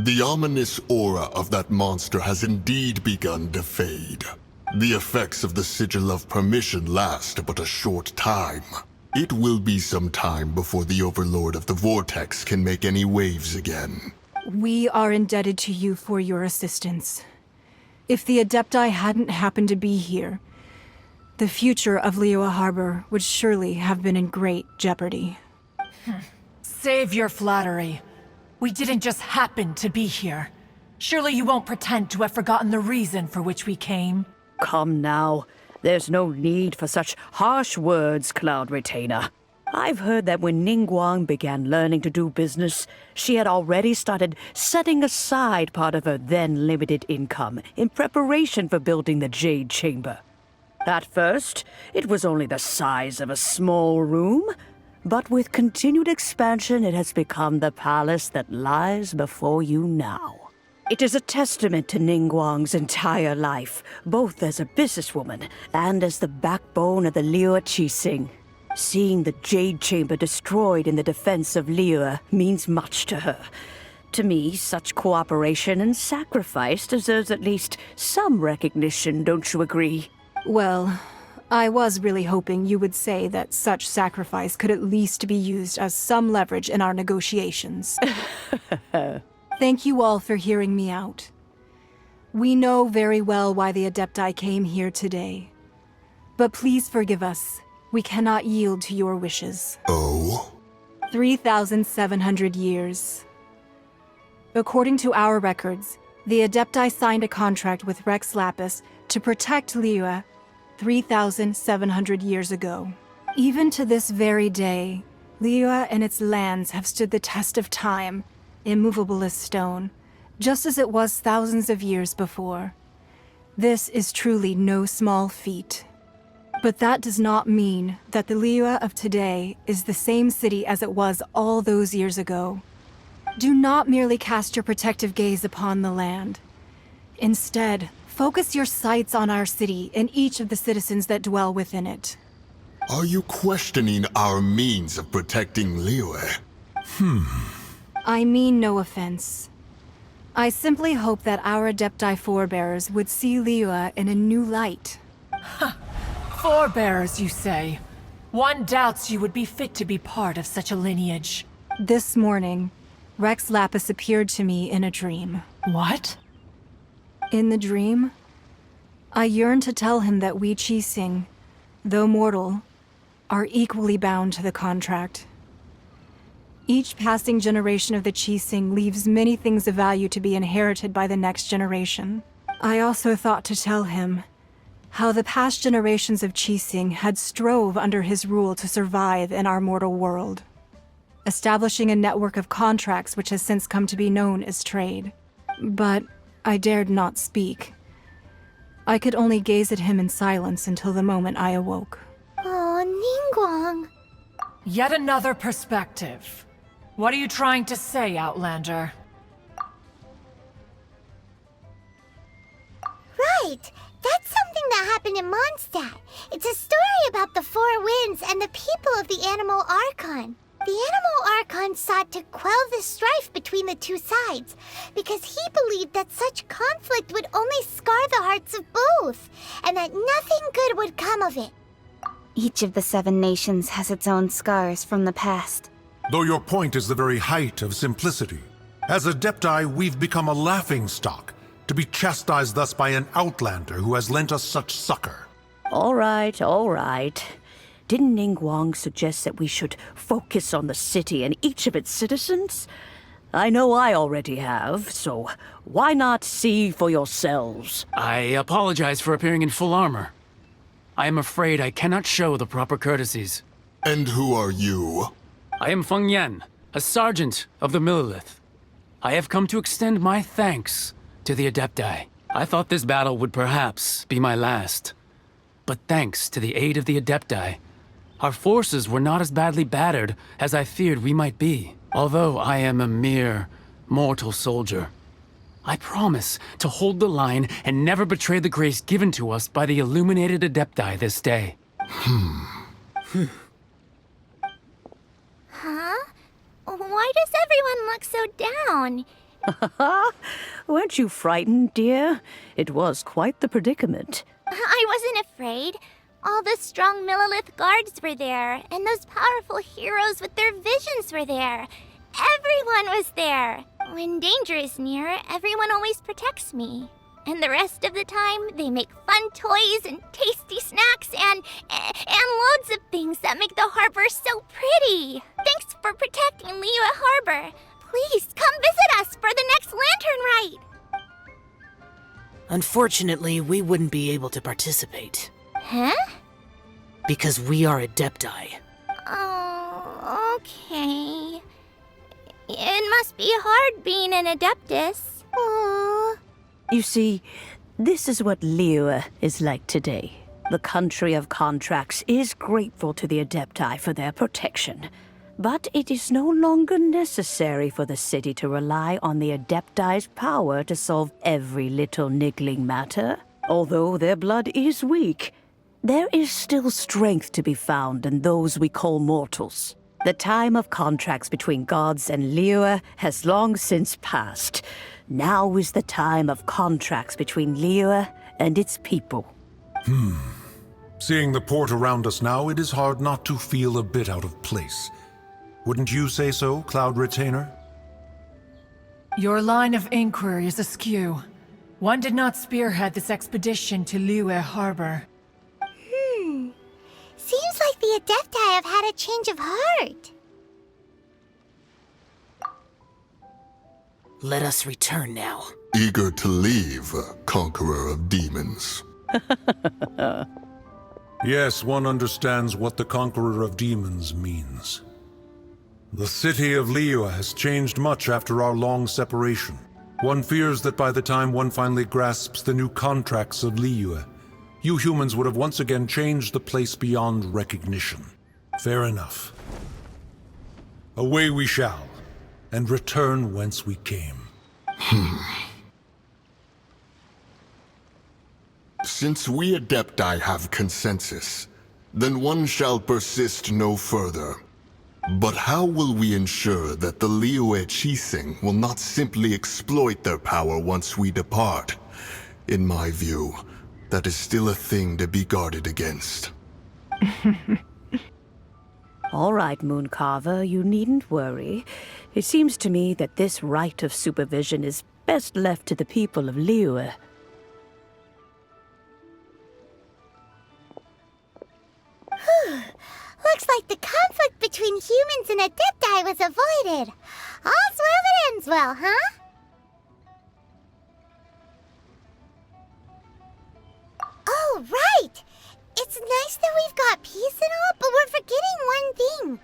The ominous aura of that monster has indeed begun to fade. The effects of the Sigil of Permission last but a short time. It will be some time before the Overlord of the Vortex can make any waves again. We are indebted to you for your assistance. If the Adepti hadn't happened to be here, the future of Liyue Harbor would surely have been in great jeopardy. Save your flattery. We didn't just happen to be here. Surely you won't pretend to have forgotten the reason for which we came. Come now. There's no need for such harsh words, Cloud Retainer. I've heard that when Ningguang began learning to do business, she had already started setting aside part of her then limited income in preparation for building the Jade Chamber. At first, it was only the size of a small room, but with continued expansion, it has become the palace that lies before you now. It is a testament to Ningguang's entire life, both as a businesswoman and as the backbone of the Liyue Qixing. Seeing the Jade Chamber destroyed in the defense of Liyue means much to her. To me, such cooperation and sacrifice deserves at least some recognition, don't you agree? Well, I was really hoping you would say that such sacrifice could at least be used as some leverage in our negotiations. Thank you all for hearing me out. We know very well why the Adepti came here today. But please forgive us. We cannot yield to your wishes. Oh? 3,700 years. According to our records, the Adepti signed a contract with Rex Lapis to protect Liyue 3,700 years ago. Even to this very day, Liyue and its lands have stood the test of time, immovable as stone, just as it was thousands of years before. This is truly no small feat. But that does not mean that the Liyue of today is the same city as it was all those years ago. Do not merely cast your protective gaze upon the land. Instead, focus your sights on our city and each of the citizens that dwell within it. Are you questioning our means of protecting Liyue? I mean no offense. I simply hope that our Adepti forebears would see Liyue in a new light. Forebears, you say? One doubts you would be fit to be part of such a lineage. This morning, Rex Lapis appeared to me in a dream. What? In the dream, I yearned to tell him that we Qixing, though mortal, are equally bound to the contract. Each passing generation of the Qixing leaves many things of value to be inherited by the next generation. I also thought to tell him how the past generations of Qixing had strove under his rule to survive in our mortal world, establishing a network of contracts which has since come to be known as trade. But I dared not speak. I could only gaze at him in silence until the moment I awoke. Oh, Ningguang. Yet another perspective. What are you trying to say, Outlander? Right! That's something that happened in Mondstadt. It's a story about the Four Winds and the people of the Animal Archon. The Animal Archon sought to quell the strife between the two sides, because he believed that such conflict would only scar the hearts of both, and that nothing good would come of it. Each of the 7 nations has its own scars from the past. Though your point is the very height of simplicity. As Adepti, we've become a laughingstock, to be chastised thus by an outlander who has lent us such succor. All right, all right. Didn't Ningguang suggest that we should focus on the city and each of its citizens? I know I already have, so why not see for yourselves? I apologize for appearing in full armor. I am afraid I cannot show the proper courtesies. And who are you? I am Feng Yan, a sergeant of the Millilith. I have come to extend my thanks to the Adepti. I thought this battle would perhaps be my last. But thanks to the aid of the Adepti, our forces were not as badly battered as I feared we might be. Although I am a mere mortal soldier, I promise to hold the line and never betray the grace given to us by the illuminated Adepti this day. Huh? Why does everyone look so down? Weren't you frightened, dear? It was quite the predicament. I wasn't afraid. All the strong Millilith guards were there, and those powerful heroes with their visions were there. Everyone was there. When danger is near, everyone always protects me. And the rest of the time, they make fun toys and tasty snacks and loads of things that make the harbor so pretty. Thanks for protecting Liyue Harbor. Please come visit us for the next lantern rite. Unfortunately, we wouldn't be able to participate. Huh? Because we are Adepti. Oh, okay. It must be hard being an Adeptus. Aww. You see, this is what Liyue is like today. The country of contracts is grateful to the Adepti for their protection. But it is no longer necessary for the city to rely on the Adepti's power to solve every little niggling matter. Although their blood is weak, there is still strength to be found in those we call mortals. The time of contracts between gods and Liyue has long since passed. Now is the time of contracts between Liyue and its people. Seeing the port around us now, it is hard not to feel a bit out of place. Wouldn't you say so, Cloud Retainer? Your line of inquiry is askew. One did not spearhead this expedition to Liyue Harbor. Seems like the Adepti have had a change of heart. Let us return now. Eager to leave, Conqueror of Demons. Yes, one understands what the Conqueror of Demons means. The city of Liyue has changed much after our long separation. One fears that by the time one finally grasps the new contracts of Liyue, you humans would have once again changed the place beyond recognition. Fair enough. Away we shall, and return whence we came. Since we Adepti have consensus, then one shall persist no further. But how will we ensure that the Liyue Qixing will not simply exploit their power once we depart? In my view, that is still a thing to be guarded against. All right, Mooncarver, you needn't worry. It seems to me that this right of supervision is best left to the people of Liyue. Looks like the conflict between humans and Adepti was avoided. All's well that ends well, huh? Oh, right! It's nice that we've got peace and all, but we're forgetting one thing.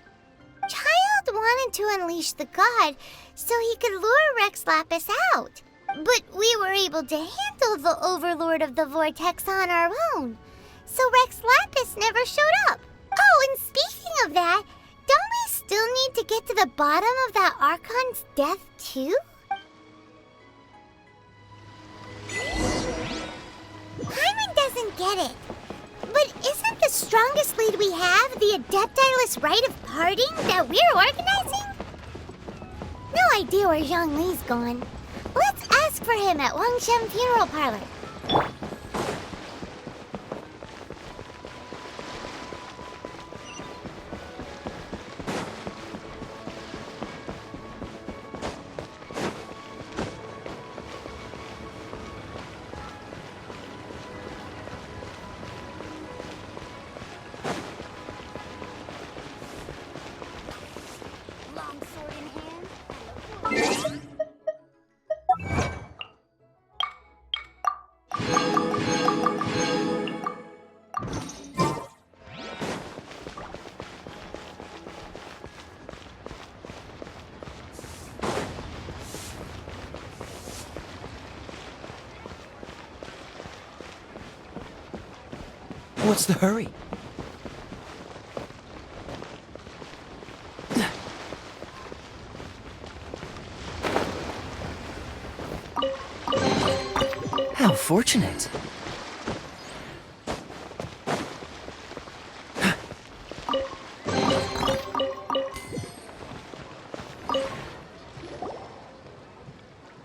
Child wanted to unleash the god so he could lure Rex Lapis out. But we were able to handle the Overlord of the Vortex on our own. So Rex Lapis never showed up. Oh, and speaking of that, don't we still need to get to the bottom of that Archon's death, too? Hyman doesn't get it. But isn't the strongest lead we have the Adeptiless rite of parting that we're organizing? No idea where Zhongli's gone. Let's ask for him at Wangshen Funeral Parlor. What's the hurry? How fortunate.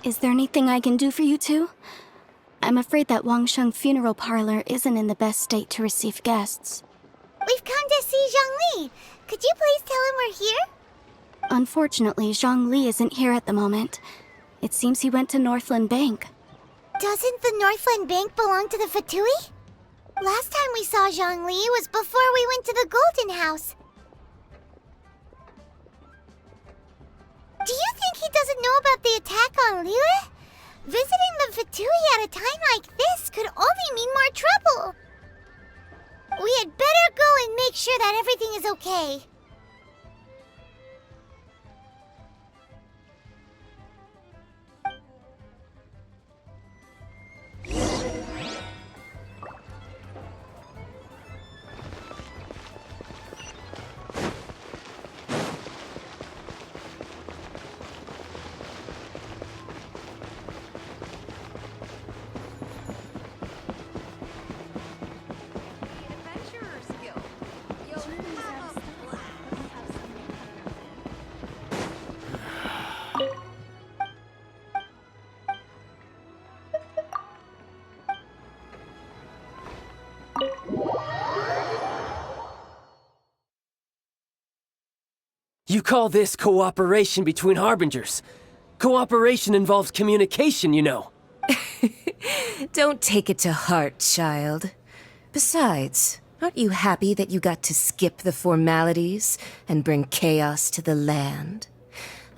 Is there anything I can do for you two? I'm afraid that Wangsheng Funeral Parlor isn't in the best state to receive guests. We've come to see Zhongli. Could you please tell him we're here? Unfortunately, Zhongli isn't here at the moment. It seems he went to Northland Bank. Doesn't the Northland Bank belong to the Fatui? Last time we saw Zhongli was before we went to the Golden House. Do you think he doesn't know about the attack on Liyue? Visiting the Fatui at a time like this could only mean more trouble. We had better go and make sure that everything is okay. You call this cooperation between Harbingers? Cooperation involves communication, you know. Don't take it to heart, child. Besides, aren't you happy that you got to skip the formalities and bring chaos to the land?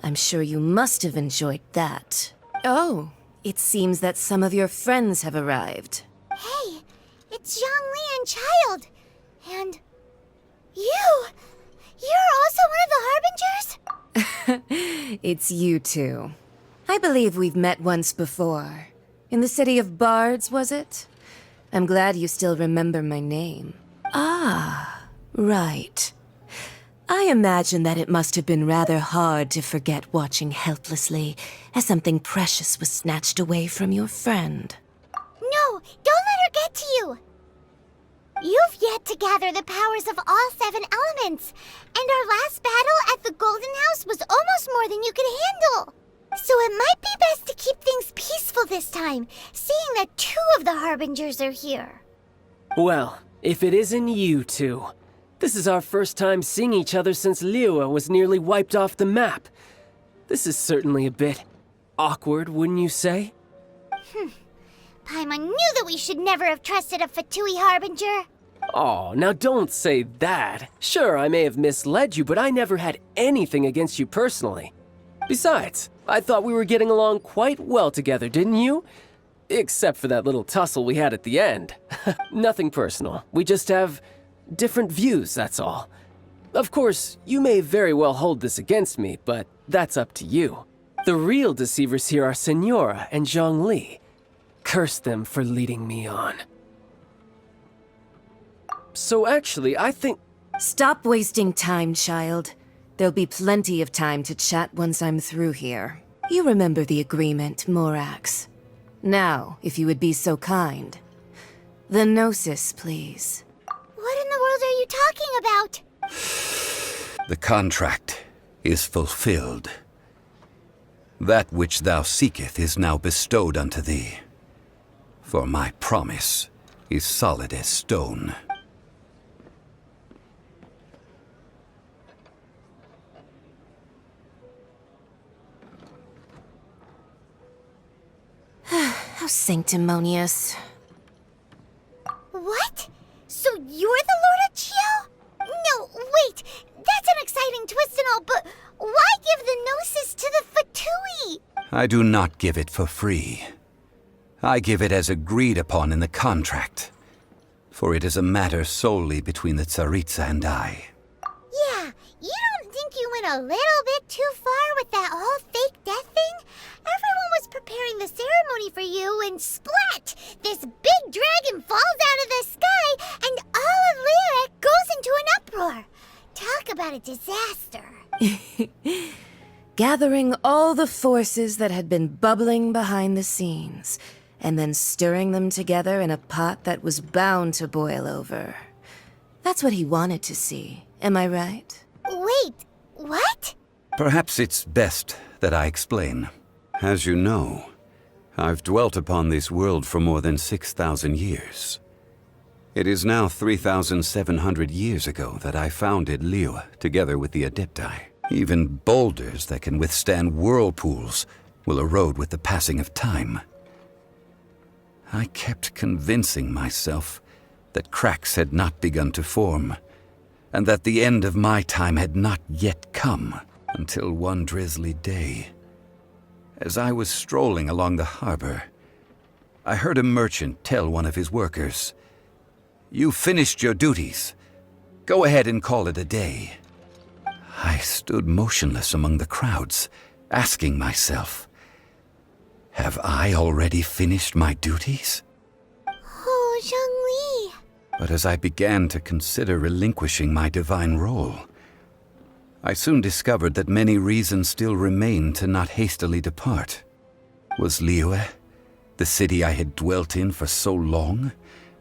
I'm sure you must have enjoyed that. Oh, it seems that some of your friends have arrived. Hey, it's Zhongli and Child. And you! You're also one of the Harbingers? It's you two. I believe we've met once before. In the city of Bards, was it? I'm glad you still remember my name. Ah, right. I imagine that it must have been rather hard to forget watching helplessly as something precious was snatched away from your friend. No, don't let her get to you! You've yet to gather the powers of all 7 elements, and our last battle at the Golden House was almost more than you could handle. So it might be best to keep things peaceful this time, seeing that 2 of the Harbingers are here. Well, if it isn't you two. This is our first time seeing each other since Liyue was nearly wiped off the map. This is certainly a bit awkward, wouldn't you say? Paimon knew that we should never have trusted a Fatui Harbinger. Oh, now don't say that. Sure, I may have misled you, but I never had anything against you personally. Besides, I thought we were getting along quite well together, didn't you? Except for that little tussle we had at the end. Nothing personal. We just have different views, that's all. Of course, you may very well hold this against me, but that's up to you. The real deceivers here are Senora and Zhongli. Curse them for leading me on. So actually, I think... Stop wasting time, child. There'll be plenty of time to chat once I'm through here. You remember the agreement, Morax. Now, if you would be so kind. The Gnosis, please. What in the world are you talking about? The contract is fulfilled. That which thou seeketh is now bestowed unto thee. For my promise is solid as stone. How sanctimonious. What? So you're the Lord of Chio? No, wait! That's an exciting twist and all, but why give the Gnosis to the Fatui? I do not give it for free. I give it as agreed upon in the contract, for it is a matter solely between the Tsaritsa and I. Yeah, you don't think you went a little bit too far with that whole fake death thing? Everyone was preparing the ceremony for you, and splat! This big dragon falls out of the sky, and all of Liyue goes into an uproar. Talk about a disaster. Gathering all the forces that had been bubbling behind the scenes, and then stirring them together in a pot that was bound to boil over. That's what he wanted to see, am I right? Wait, what? Perhaps it's best that I explain. As you know, I've dwelt upon this world for more than 6,000 years. It is now 3,700 years ago that I founded Liyue together with the Adepti. Even boulders that can withstand whirlpools will erode with the passing of time. I kept convincing myself that cracks had not begun to form, and that the end of my time had not yet come, until one drizzly day. As I was strolling along the harbor, I heard a merchant tell one of his workers, "You finished your duties. Go ahead and call it a day." I stood motionless among the crowds, asking myself, have I already finished my duties? Oh, Zhongli. But as I began to consider relinquishing my divine role, I soon discovered that many reasons still remained to not hastily depart. Was Liyue, the city I had dwelt in for so long,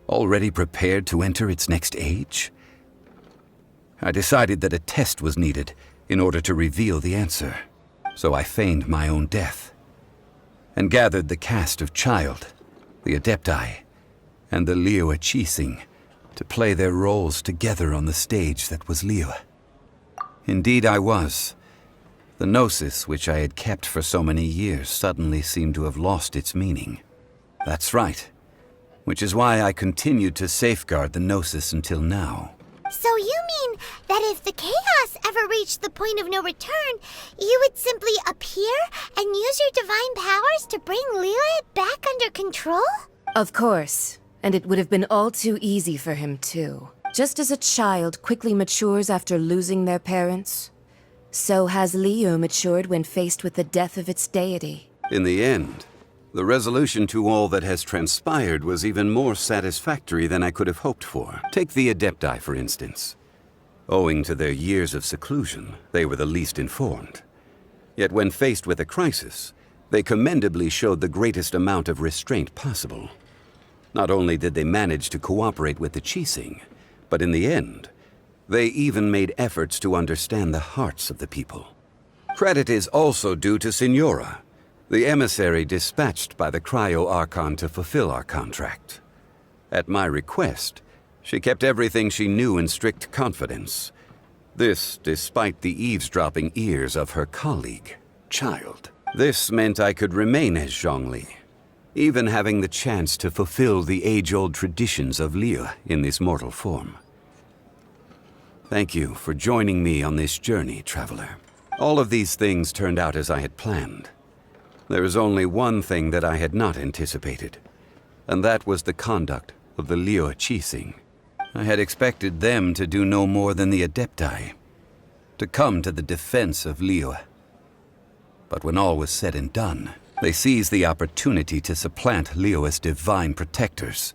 already prepared to enter its next age? I decided that a test was needed in order to reveal the answer, so I feigned my own death, and gathered the cast of Child, the Adepti, and the Liyue Qixing to play their roles together on the stage that was Liyue. Indeed I was. The gnosis which I had kept for so many years suddenly seemed to have lost its meaning. That's right, which is why I continued to safeguard the gnosis until now. So you mean that if the chaos ever reached the point of no return, you would simply appear and use your divine powers to bring Liyue back under control? Of course, and it would have been all too easy for him too. Just as a child quickly matures after losing their parents, so has Liyue matured when faced with the death of its deity. In the end, the resolution to all that has transpired was even more satisfactory than I could have hoped for. Take the Adepti, for instance. Owing to their years of seclusion, they were the least informed. Yet when faced with a crisis, they commendably showed the greatest amount of restraint possible. Not only did they manage to cooperate with the Qixing, but in the end, they even made efforts to understand the hearts of the people. Credit is also due to Signora, the emissary dispatched by the Cryo-Archon to fulfill our contract. At my request, she kept everything she knew in strict confidence. This despite the eavesdropping ears of her colleague, Child. This meant I could remain as Zhongli, even having the chance to fulfill the age-old traditions of Liyue in this mortal form. Thank you for joining me on this journey, traveler. All of these things turned out as I had planned. There is only one thing that I had not anticipated, and that was the conduct of the Liyue Qixing. I had expected them to do no more than the Adepti, to come to the defense of Liyue. But when all was said and done, they seized the opportunity to supplant Liyue's divine protectors,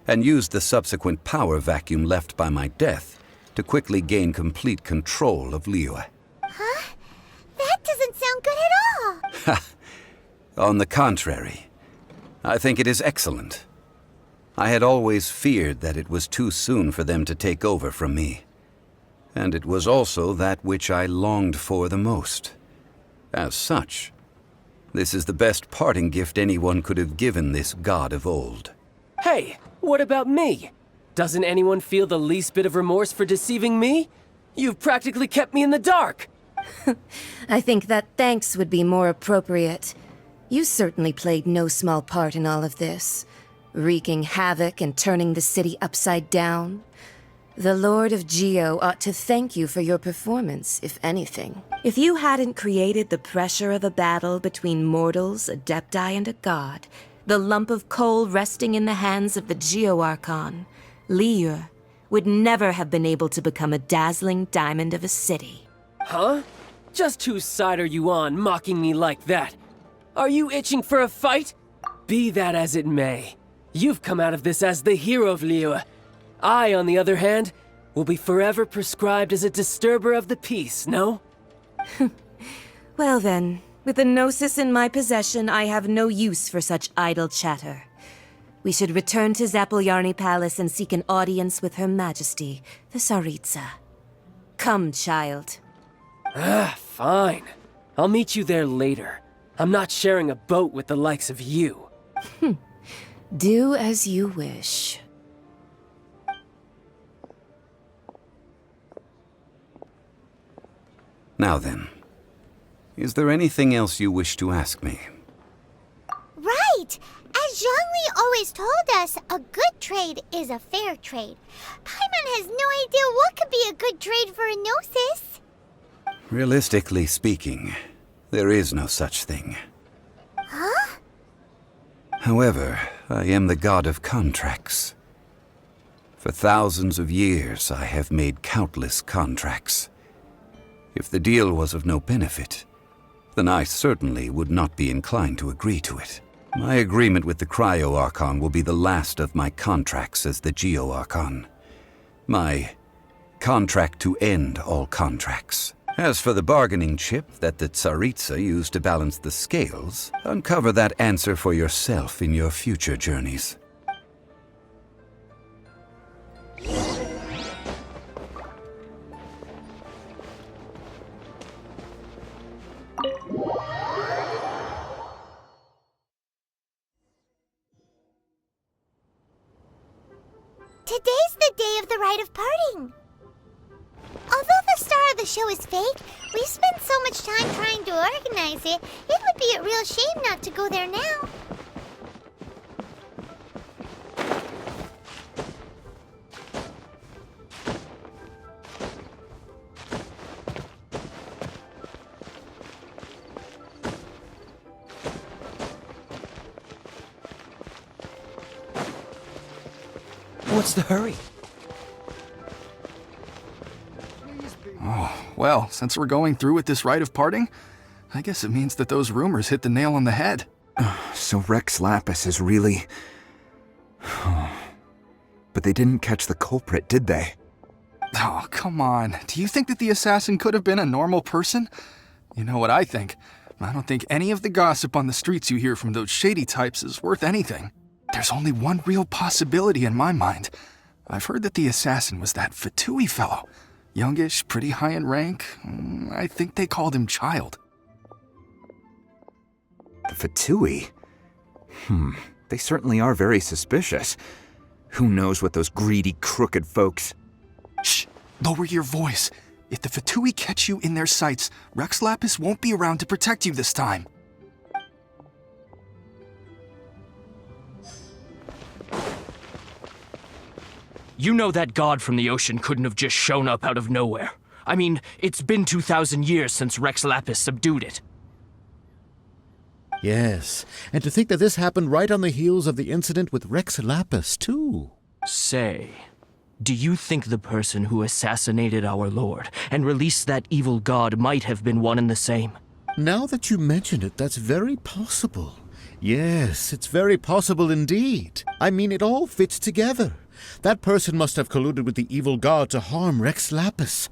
and used the subsequent power vacuum left by my death to quickly gain complete control of Liyue. Huh? That doesn't sound good at all. On the contrary, I think it is excellent. I had always feared that it was too soon for them to take over from me, and it was also that which I longed for the most. As such, this is the best parting gift anyone could have given this god of old. Hey, what about me? Doesn't anyone feel the least bit of remorse for deceiving me? You've practically kept me in the dark. I think that thanks would be more appropriate. You certainly played no small part in all of this, wreaking havoc and turning the city upside down. The Lord of Geo ought to thank you for your performance, if anything. If you hadn't created the pressure of a battle between mortals, Adepti, and a god, the lump of coal resting in the hands of the Geo-Archon, Liyue, would never have been able to become a dazzling diamond of a city. Huh? Just whose side are you on, mocking me like that? Are you itching for a fight? Be that as it may, you've come out of this as the hero of Liyue. I, on the other hand, will be forever prescribed as a disturber of the peace, no? Well then, with the Gnosis in my possession, I have no use for such idle chatter. We should return to Zapoljarny Palace and seek an audience with Her Majesty, the Tsaritsa. Come, child. Fine. I'll meet you there later. I'm not sharing a boat with the likes of you. Do as you wish. Now then, is there anything else you wish to ask me? Right! As Zhongli always told us, a good trade is a fair trade. Paimon has no idea what could be a good trade for Enosis. Realistically speaking, there is no such thing. Huh? However, I am the god of contracts. For thousands of years, I have made countless contracts. If the deal was of no benefit, then I certainly would not be inclined to agree to it. My agreement with the Cryo Archon will be the last of my contracts as the Geo Archon. My contract to end all contracts. As for the bargaining chip that the Tsaritsa used to balance the scales, uncover that answer for yourself in your future journeys. Today's the day of the rite of parting. Although the star of the show is fake, we spent so much time trying to organize it, it would be a real shame not to go there now. What's the hurry? Oh, well, since we're going through with this rite of parting, I guess it means that those rumors hit the nail on the head. So Rex Lapis is really... But they didn't catch the culprit, did they? Oh, come on. Do you think that the assassin could have been a normal person? You know what I think. I don't think any of the gossip on the streets you hear from those shady types is worth anything. There's only one real possibility in my mind. I've heard that the assassin was that Fatui fellow. Youngish, pretty high in rank. I think they called him Child. The Fatui? They certainly are very suspicious. Who knows what those greedy, crooked folks... Shh! Lower your voice. If the Fatui catch you in their sights, Rex Lapis won't be around to protect you this time. You know that god from the ocean couldn't have just shown up out of nowhere. I mean, it's been 2,000 years since Rex Lapis subdued it. Yes, and to think that this happened right on the heels of the incident with Rex Lapis, too. Say, do you think the person who assassinated our lord and released that evil god might have been one and the same? Now that you mention it, that's very possible. Yes, it's very possible indeed. I mean, it all fits together. That person must have colluded with the evil god to harm Rex Lapis.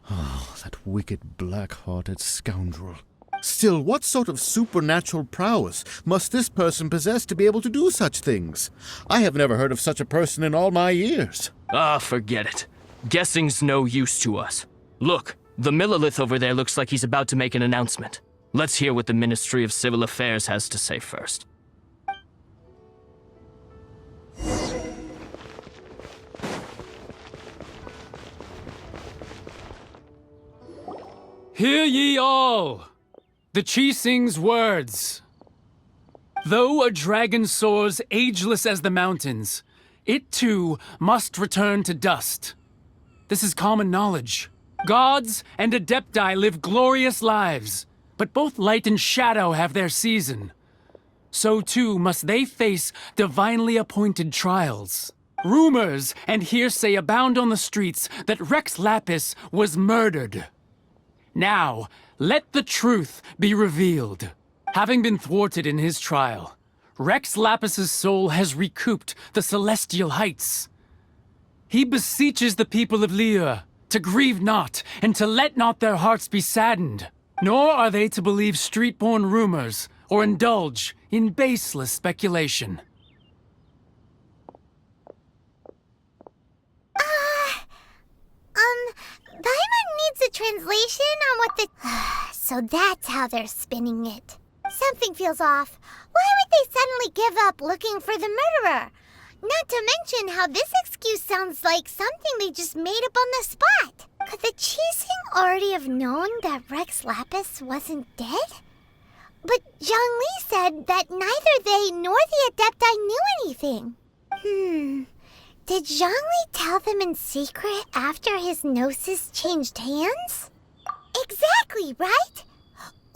Oh, that wicked, black-hearted scoundrel. Still, what sort of supernatural prowess must this person possess to be able to do such things? I have never heard of such a person in all my years. Ah, forget it. Guessing's no use to us. Look, the Millilith over there looks like he's about to make an announcement. Let's hear what the Ministry of Civil Affairs has to say first. Hear ye all! The Qixing's words. Though a dragon soars ageless as the mountains, it too must return to dust. This is common knowledge. Gods and Adepti live glorious lives, but both light and shadow have their season. So too must they face divinely appointed trials. Rumors and hearsay abound on the streets that Rex Lapis was murdered. Now, let the truth be revealed. Having been thwarted in his trial, Rex Lapis's soul has recouped the celestial heights. He beseeches the people of Liyue to grieve not and to let not their hearts be saddened, nor are they to believe street-born rumors or indulge in baseless speculation. Paimon needs a translation on what the... So that's how they're spinning it. Something feels off. Why would they suddenly give up looking for the murderer? Not to mention how this excuse sounds like something they just made up on the spot. Could the Qixing already have known that Rex Lapis wasn't dead? But Zhongli said that neither they nor the Adepti knew anything. Did Zhongli tell them in secret after his gnosis changed hands? Exactly, right?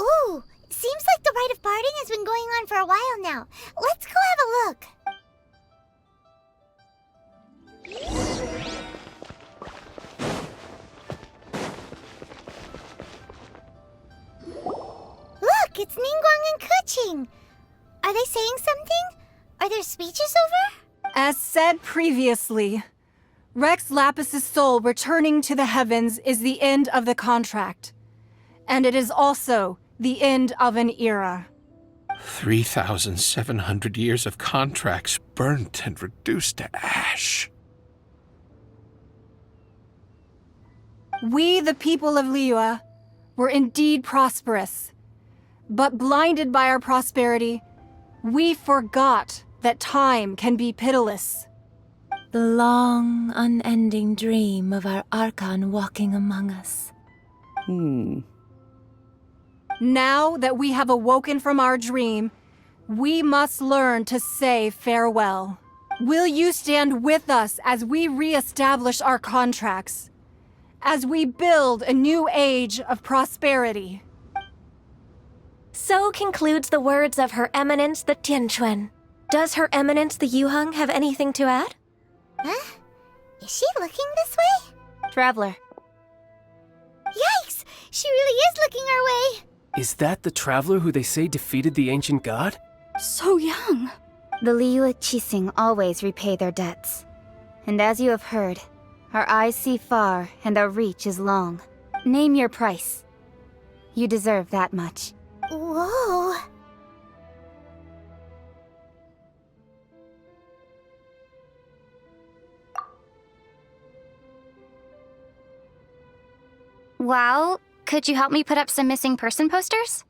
Ooh, seems like the rite of parting has been going on for a while now. Let's go have a look. Look, it's Ningguang and Keqing. Are they saying something? Are their speeches over? As said previously, Rex Lapis's soul returning to the heavens is the end of the contract. And it is also the end of an era. 3,700 years of contracts burnt and reduced to ash. We, the people of Liyue, were indeed prosperous. But blinded by our prosperity, we forgot that time can be pitiless. The long, unending dream of our Archon walking among us. Now that we have awoken from our dream, we must learn to say farewell. Will you stand with us as we re-establish our contracts? As we build a new age of prosperity? So concludes the words of Her Eminence the Tianquan. Does Her Eminence the Yuheng have anything to add? Huh? Is she looking this way? Traveler. Yikes! She really is looking our way! Is that the traveler who they say defeated the ancient god? So young. The Liyue Qixing always repay their debts. And as you have heard, our eyes see far and our reach is long. Name your price. You deserve that much. Whoa. Well, could you help me put up some missing person posters?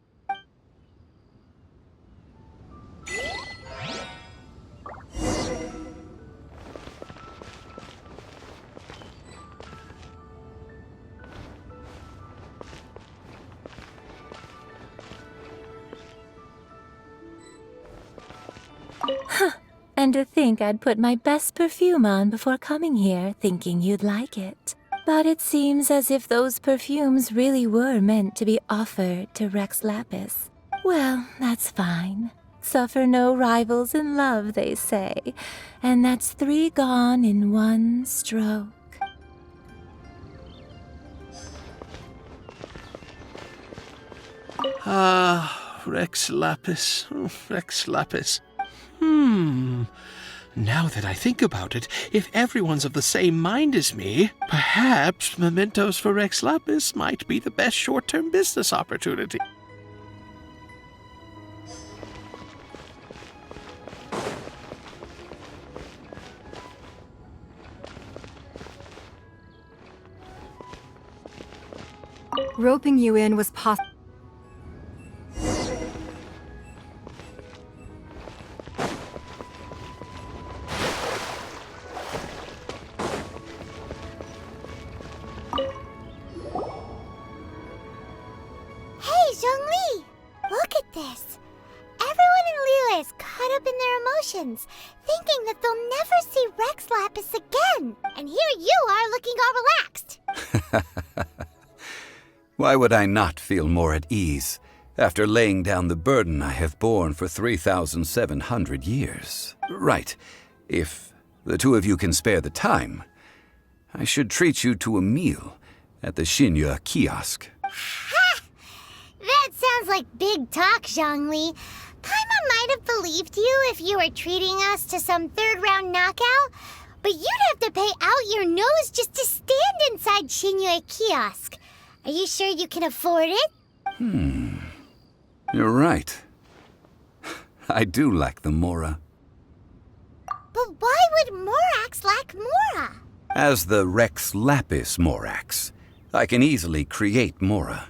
And to think I'd put my best perfume on before coming here, thinking you'd like it. But it seems as if those perfumes really were meant to be offered to Rex Lapis. Well, that's fine. Suffer no rivals in love, they say. And that's 3 gone in 1 stroke. Rex Lapis. Rex Lapis. Now that I think about it, if everyone's of the same mind as me, perhaps mementos for Rex Lapis might be the best short-term business opportunity. Roping you in was possible. Hey, Zhongli! Look at this. Everyone in Liyue is caught up in their emotions, thinking that they'll never see Rex Lapis again. And here you are looking all relaxed. Why would I not feel more at ease after laying down the burden I have borne for 3,700 years? Right. If the two of you can spare the time, I should treat you to a meal at the Xinyue kiosk. Ha! That sounds like big talk, Zhongli. Paimon might have believed you if you were treating us to some third-round knockout, but you'd have to pay out your nose just to stand inside Xinyue kiosk. Are you sure you can afford it? You're right. I do lack the Mora. But why would Morax lack Mora? As the Rex Lapis Morax, I can easily create Mora.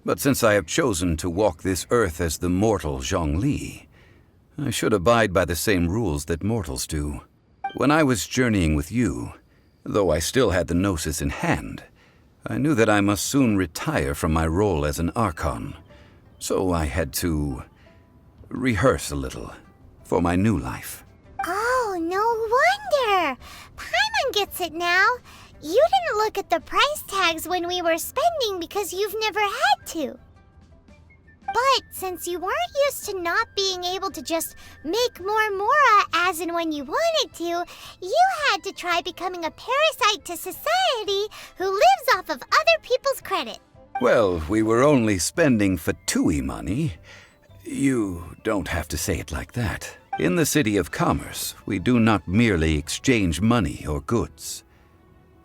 But since I have chosen to walk this earth as the mortal Zhongli, I should abide by the same rules that mortals do. When I was journeying with you, though I still had the Gnosis in hand, I knew that I must soon retire from my role as an Archon, so I had to rehearse a little for my new life. Oh, no wonder! Paimon gets it now. You didn't look at the price tags when we were spending because you've never had to. But since you weren't used to not being able to just make more Mora as and when you wanted to, you had to try becoming a parasite to society who lives off of other people's credit. Well, we were only spending Fatui money. You don't have to say it like that. In the City of Commerce, we do not merely exchange money or goods.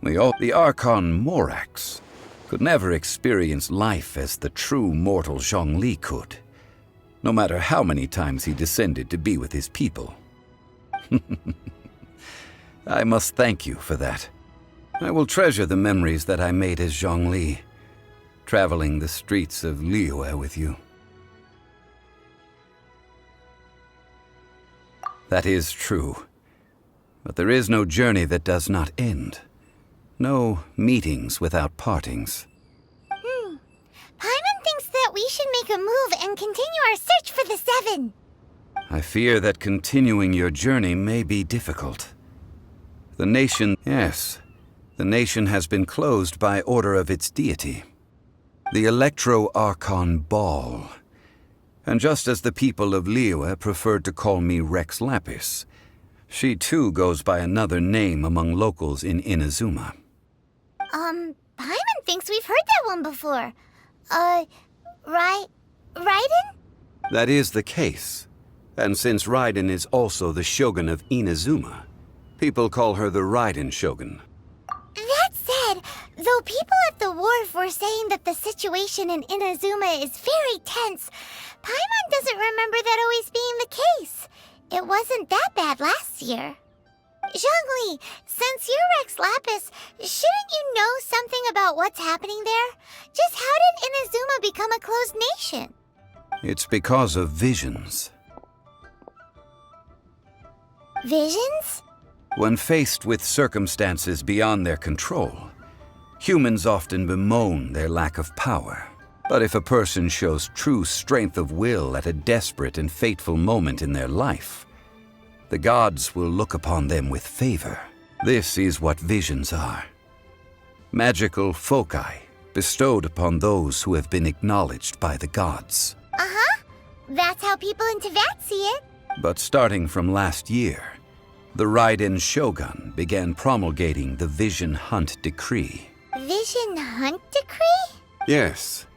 The Archon Morax could never experience life as the true mortal Zhongli could, no matter how many times he descended to be with his people. I must thank you for that. I will treasure the memories that I made as Zhongli, traveling the streets of Liyue with you. That is true. But there is no journey that does not end. No meetings without partings. Paimon thinks that we should make a move and continue our search for the Seven. I fear that continuing your journey may be difficult. The nation has been closed by order of its deity, the Electro-Archon Ball. And just as the people of Liyue preferred to call me Rex Lapis, she too goes by another name among locals in Inazuma. Paimon thinks we've heard that one before. Raiden? That is the case. And since Raiden is also the Shogun of Inazuma, people call her the Raiden Shogun. That said, though people at the wharf were saying that the situation in Inazuma is very tense, Paimon doesn't remember that always being the case. It wasn't that bad last year. Zhongli, since you're Rex Lapis, shouldn't you know something about what's happening there? Just how did Inazuma become a closed nation? It's because of visions. Visions? When faced with circumstances beyond their control, humans often bemoan their lack of power. But if a person shows true strength of will at a desperate and fateful moment in their life, the gods will look upon them with favor. This is what visions are. Magical foci bestowed upon those who have been acknowledged by the gods. That's how people in Teyvat see it. But starting from last year, the Raiden Shogun began promulgating the Vision Hunt Decree. Vision Hunt Decree? Yes.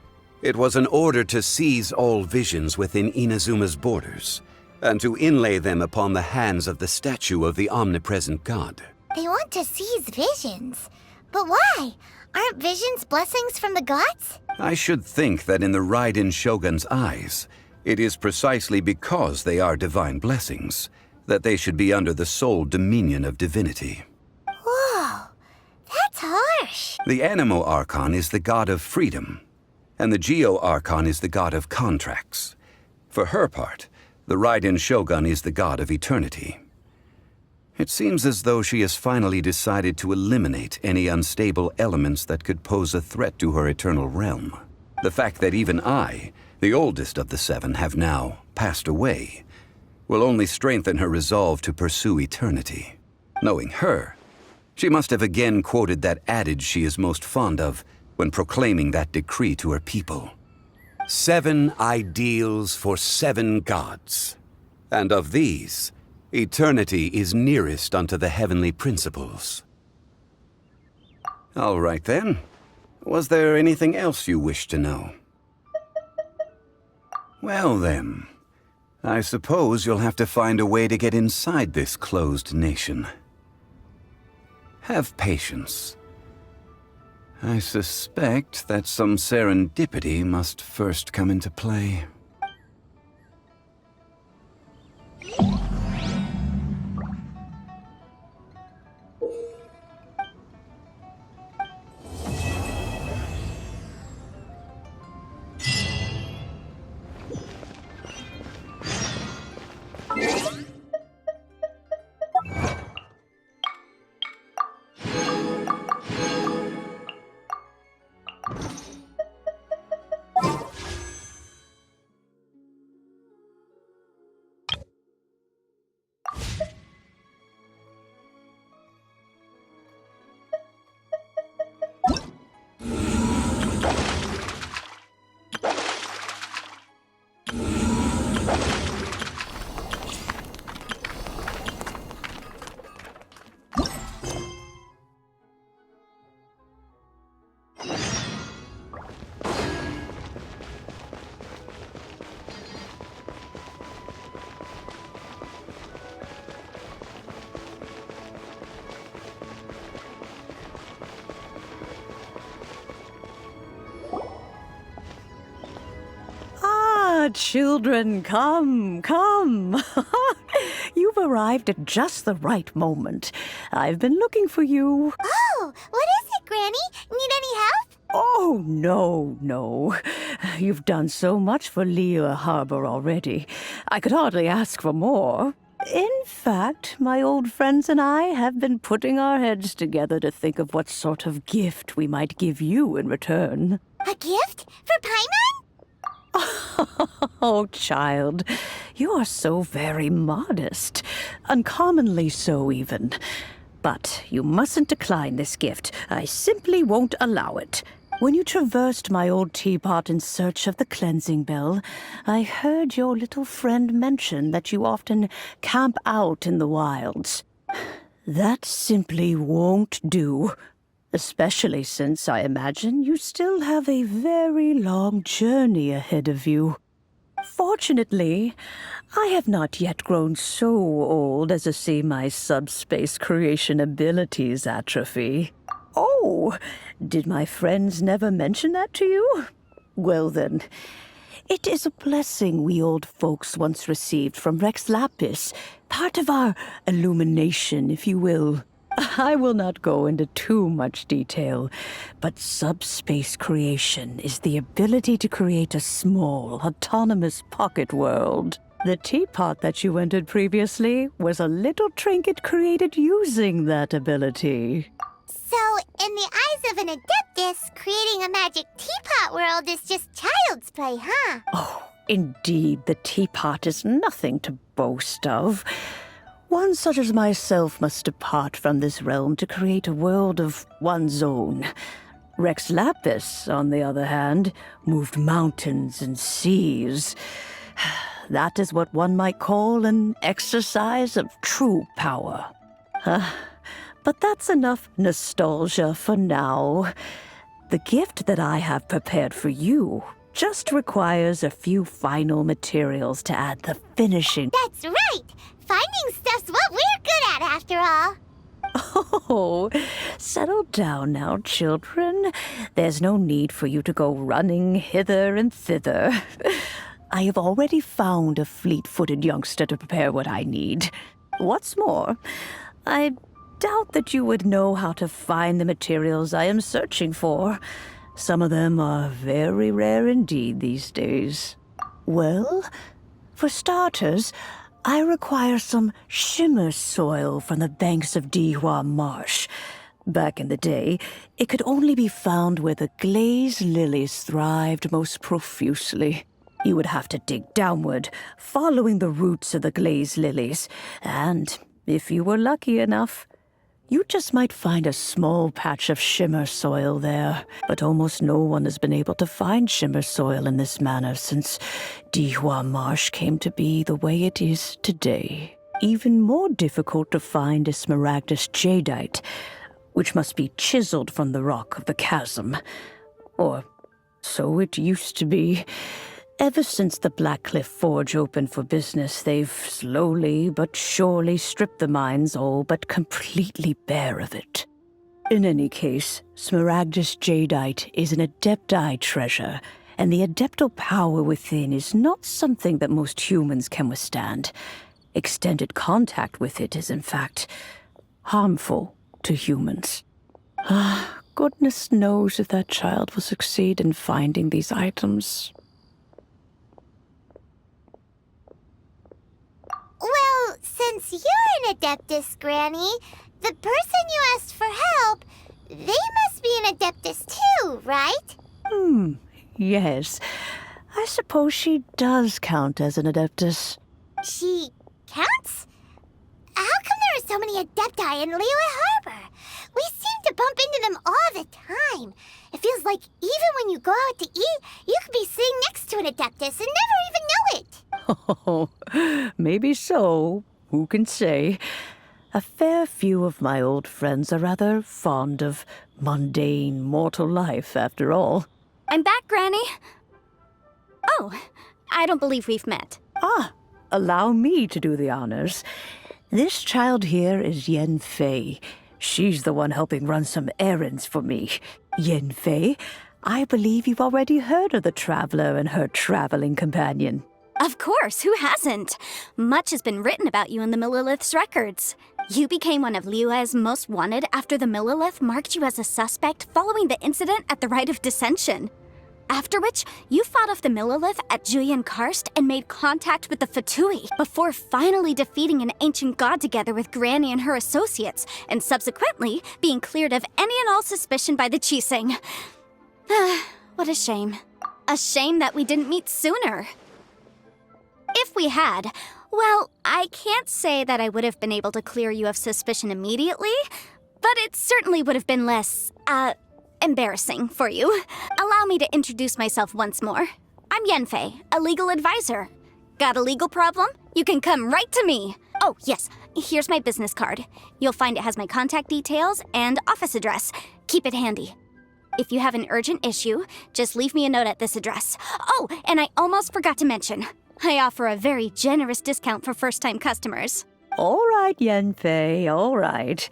It was an order to seize all visions within Inazuma's borders, and to inlay them upon the hands of the statue of the omnipresent god. They want to seize visions. But why? Aren't visions blessings from the gods? I should think that in the Raiden Shogun's eyes, it is precisely because they are divine blessings that they should be under the sole dominion of divinity. Whoa, that's harsh. The Animo Archon is the god of freedom, and the Geo Archon is the god of contracts. For her part, the Raiden Shogun is the god of eternity. It seems as though she has finally decided to eliminate any unstable elements that could pose a threat to her eternal realm. The fact that even I, the oldest of the seven, have now passed away, will only strengthen her resolve to pursue eternity. Knowing her, she must have again quoted that adage she is most fond of when proclaiming that decree to her people. 7 ideals for 7 gods, and of these, eternity is nearest unto the heavenly principles. All right then. Was there anything else you wish to know? Well then, I suppose you'll have to find a way to get inside this closed nation. Have patience. I suspect that some serendipity must first come into play. children, come, come. You've arrived at just the right moment. I've been looking for you. Oh, what is it, Granny? Need any help? Oh, no. You've done so much for Liyue Harbor already. I could hardly ask for more. In fact, my old friends and I have been putting our heads together to think of what sort of gift we might give you in return. A gift? For Paimon? Oh, child, you are so very modest. Uncommonly so, even. But you mustn't decline this gift. I simply won't allow it. When you traversed my old teapot in search of the cleansing bell, I heard your little friend mention that you often camp out in the wilds. That simply won't do, especially since I imagine you still have a very long journey ahead of you. Fortunately, I have not yet grown so old as to see my subspace creation abilities atrophy. Oh, did my friends never mention that to you? Well then, it is a blessing we old folks once received from Rex Lapis, part of our illumination, if you will. I will not go into too much detail, but subspace creation is the ability to create a small, autonomous pocket world. The teapot that you entered previously was a little trinket created using that ability. So, in the eyes of an Adeptus, creating a magic teapot world is just child's play, huh? Oh, indeed, the teapot is nothing to boast of. One such as myself must depart from this realm to create a world of one's own. Rex Lapis, on the other hand, moved mountains and seas. That is what one might call an exercise of true power. But that's enough nostalgia for now. The gift that I have prepared for you just requires a few final materials to add the finishing. That's right! Finding stuff's what we're good at, after all. Oh, settle down now, children. There's no need for you to go running hither and thither. I have already found a fleet-footed youngster to prepare what I need. What's more, I doubt that you would know how to find the materials I am searching for. Some of them are very rare indeed these days. Well, for starters, I require some shimmer soil from the banks of Dihua Marsh. Back in the day, it could only be found where the glaze lilies thrived most profusely. You would have to dig downward, following the roots of the glaze lilies, and if you were lucky enough, you just might find a small patch of shimmer soil there. But almost no one has been able to find shimmer soil in this manner since Dihua Marsh came to be the way it is today. Even more difficult to find is smaragdus jadeite, which must be chiseled from the rock of the chasm. Or so it used to be. Ever since the Blackcliff Forge opened for business, they've slowly but surely stripped the mines all but completely bare of it. In any case, smaragdus jadeite is an adepti treasure, and the adeptal power within is not something that most humans can withstand. Extended contact with it is, in fact, harmful to humans. Goodness knows if that child will succeed in finding these items. Well, since you're an Adeptus, Granny, the person you asked for help, they must be an Adeptus too, right? Yes. I suppose she does count as an Adeptus. She counts? How come there are so many Adepti in Liyue Harbor? We seem to bump into them all the time. It feels like even when you go out to eat, you could be sitting next to an Adeptus and never even know it. Oh, maybe so. Who can say? A fair few of my old friends are rather fond of mundane mortal life, after all. I'm back, Granny. Oh, I don't believe we've met. Allow me to do the honors. This child here is Yen Fei. She's the one helping run some errands for me. Yen Fei, I believe you've already heard of the traveler and her traveling companion. Of course, who hasn't? Much has been written about you in the Millilith's records. You became one of Liyue's most wanted after the Millilith marked you as a suspect following the incident at the Rite of Dissension. After which, you fought off the Millilith at Julian Karst and made contact with the Fatui, before finally defeating an ancient god together with Granny and her associates, and subsequently being cleared of any and all suspicion by the Qixing. What a shame. A shame that we didn't meet sooner. If we had, well, I can't say that I would have been able to clear you of suspicion immediately, but it certainly would have been less, embarrassing for you. Allow me to introduce myself once more. I'm Yanfei, a legal advisor. Got a legal problem? You can come right to me. Oh, yes, here's my business card. You'll find it has my contact details and office address. Keep it handy. If you have an urgent issue, just leave me a note at this address. Oh, and I almost forgot to mention, I offer a very generous discount for first-time customers. All right, Yanfei, all right.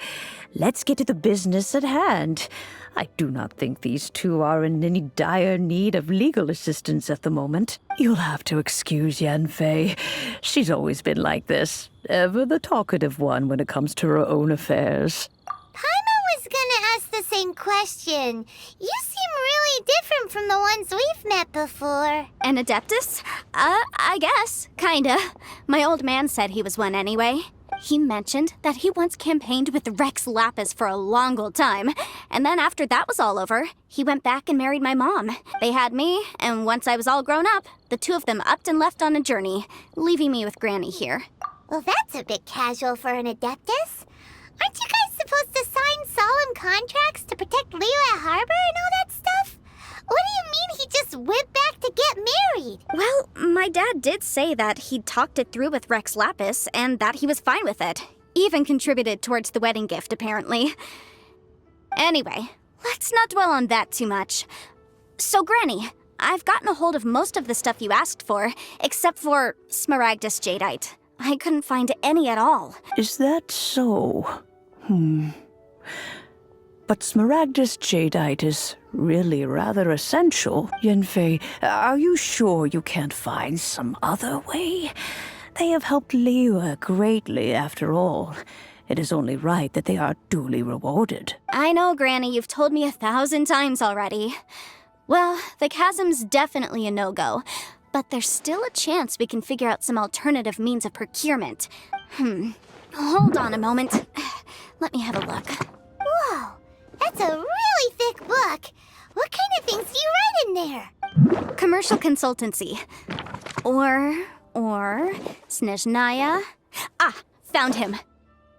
Let's get to the business at hand. I do not think these two are in any dire need of legal assistance at the moment. You'll have to excuse Yanfei. She's always been like this, ever the talkative one when it comes to her own affairs. Paimon was gonna ask the same question. You seem really different from the ones we've met before. An Adeptus? I guess. Kinda. My old man said he was one anyway. He mentioned that he once campaigned with Rex Lapis for a long old time, and then after that was all over, he went back and married my mom. They had me, and once I was all grown up, the two of them upped and left on a journey, leaving me with Granny here. Well, that's a bit casual for an Adeptus. Aren't you guys supposed to sign solemn contracts to protect Liyue Harbor and all that stuff? What do you mean he just went back to get married? Well, my dad did say that he'd talked it through with Rex Lapis and that he was fine with it. Even contributed towards the wedding gift, apparently. Anyway, let's not dwell on that too much. So, Granny, I've gotten a hold of most of the stuff you asked for, except for Smaragdus Jadeite. I couldn't find any at all. Is that so? But Smaragdus Jadeite is really rather essential. Yanfei, are you sure you can't find some other way? They have helped Liyue greatly, after all. It is only right that they are duly rewarded. I know, Granny, you've told me 1,000 times already. Well, the chasm's definitely a no-go, but there's still a chance we can figure out some alternative means of procurement. Hold on a moment. Let me have a look. Whoa, that's a really thick book. What kind of things do you write in there? Commercial consultancy. Or Snezhnaya. Ah, found him.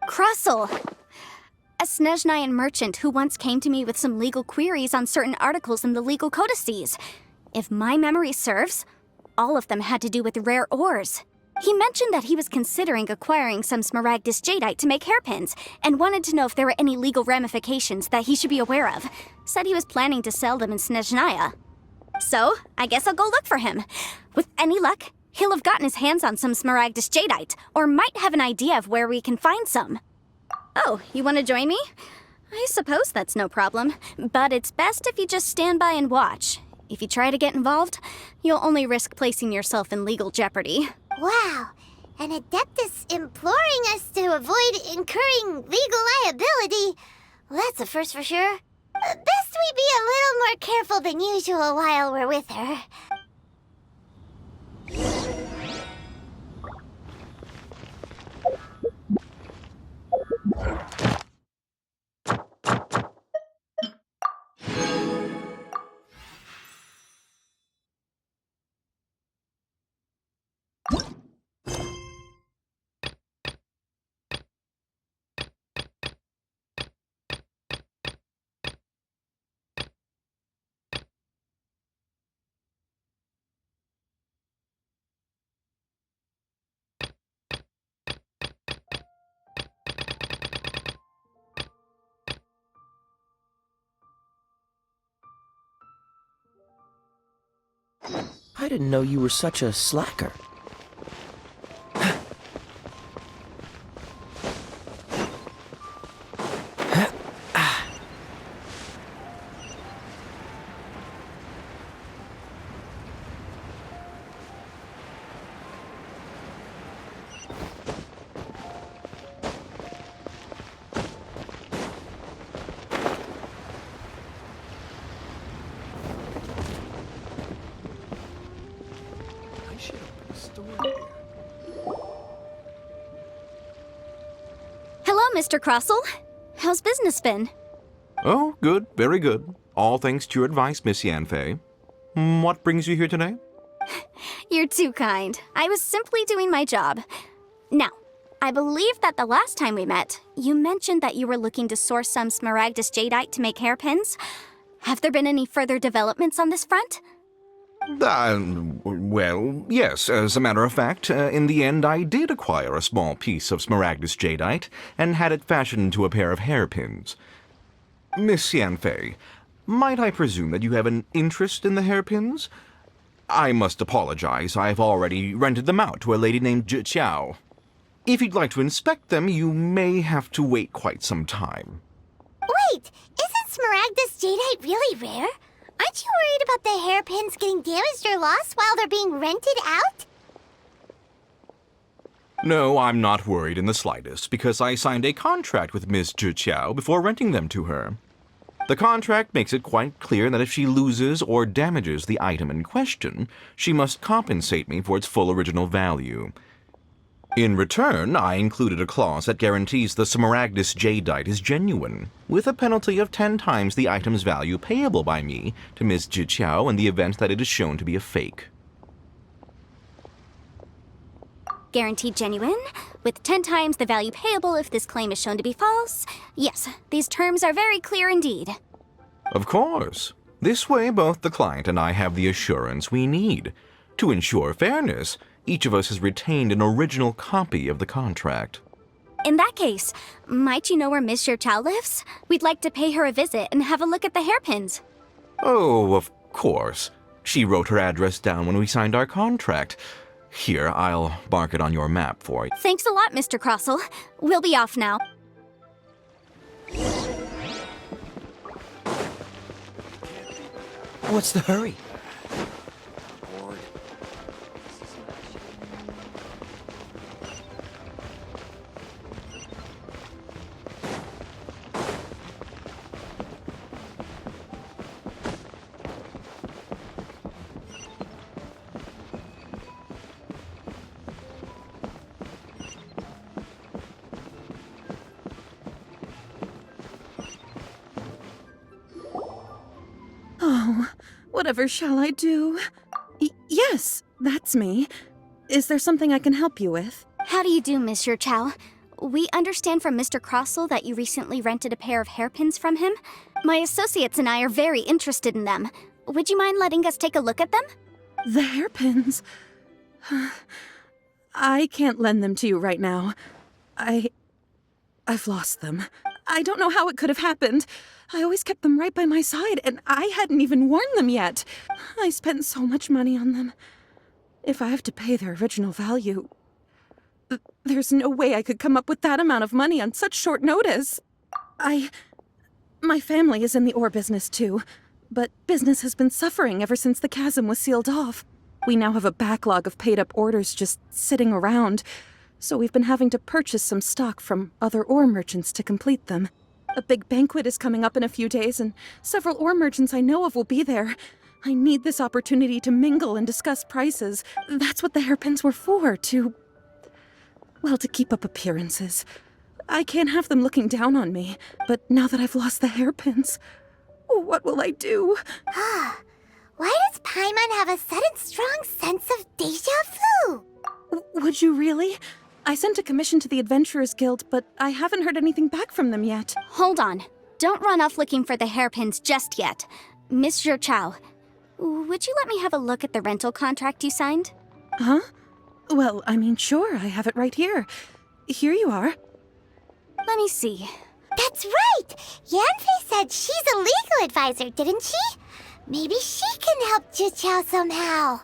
Krusel. A Snezhnayan merchant who once came to me with some legal queries on certain articles in the legal codices. If my memory serves, all of them had to do with rare ores. He mentioned that he was considering acquiring some Smaragdus Jadeite to make hairpins, and wanted to know if there were any legal ramifications that he should be aware of. Said he was planning to sell them in Snezhnaya. So, I guess I'll go look for him. With any luck, he'll have gotten his hands on some Smaragdus Jadeite, or might have an idea of where we can find some. Oh, you want to join me? I suppose that's no problem, but it's best if you just stand by and watch. If you try to get involved, you'll only risk placing yourself in legal jeopardy. Wow, an Adeptus imploring us to avoid incurring legal liability. Well, that's a first for sure. Best we be a little more careful than usual while we're with her. I didn't know you were such a slacker. Mr. Crossell. How's business been? Oh, good, very good. All thanks to your advice, Miss Yanfei. What brings you here today? You're too kind. I was simply doing my job. Now, I believe that the last time we met, you mentioned that you were looking to source some smaragdus jadeite to make hairpins. Have there been any further developments on this front? Well, yes. As a matter of fact, in the end, I did acquire a small piece of smaragdus jadeite and had it fashioned into a pair of hairpins. Miss Yanfei, might I presume that you have an interest in the hairpins? I must apologize. I've already rented them out to a lady named Zhi Qiao. If you'd like to inspect them, you may have to wait quite some time. Wait, isn't smaragdus jadeite really rare? Aren't you worried about the hairpins getting damaged or lost while they're being rented out? No, I'm not worried in the slightest, because I signed a contract with Miss Zhi Qiao before renting them to her. The contract makes it quite clear that if she loses or damages the item in question, she must compensate me for its full original value. In return, I included a clause that guarantees the smaragdus jadeite is genuine, with a penalty of 10 times the item's value payable by me to Miss Zhi Qiao in the event that it is shown to be a fake. Guaranteed genuine, with 10 times the value payable if this claim is shown to be false. Yes, these terms are very clear indeed. Of course. This way, both the client and I have the assurance we need. To ensure fairness, each of us has retained an original copy of the contract. In that case, might you know where Miss Zhi Qiao lives? We'd like to pay her a visit and have a look at the hairpins. Oh, of course. She wrote her address down when we signed our contract. Here, I'll mark it on your map for you. Thanks a lot, Mr. Crossell. We'll be off now. What's the hurry? Oh, whatever shall I do? Yes, that's me. Is there something I can help you with? How do you do, Miss Zhi Qiao? We understand from Mr. Crossell that you recently rented a pair of hairpins from him. My associates and I are very interested in them. Would you mind letting us take a look at them? The hairpins? I can't lend them to you right now. I've lost them. I don't know how it could have happened. I always kept them right by my side, and I hadn't even worn them yet. I spent so much money on them. If I have to pay their original value, there's no way I could come up with that amount of money on such short notice. My family is in the ore business too, but business has been suffering ever since the chasm was sealed off. We now have a backlog of paid-up orders just sitting around, so we've been having to purchase some stock from other ore merchants to complete them. A big banquet is coming up in a few days, and several ore merchants I know of will be there. I need this opportunity to mingle and discuss prices. That's what the hairpins were for, to keep up appearances. I can't have them looking down on me, but now that I've lost the hairpins, what will I do? Why does Paimon have a sudden strong sense of déjà vu? Would you really? I sent a commission to the Adventurers Guild, but I haven't heard anything back from them yet. Hold on. Don't run off looking for the hairpins just yet. Miss Zhi Qiao, would you let me have a look at the rental contract you signed? Huh? Well, I mean, sure, I have it right here. Here you are. Let me see. That's right! Yanfei said she's a legal advisor, didn't she? Maybe she can help Zhi Qiao somehow.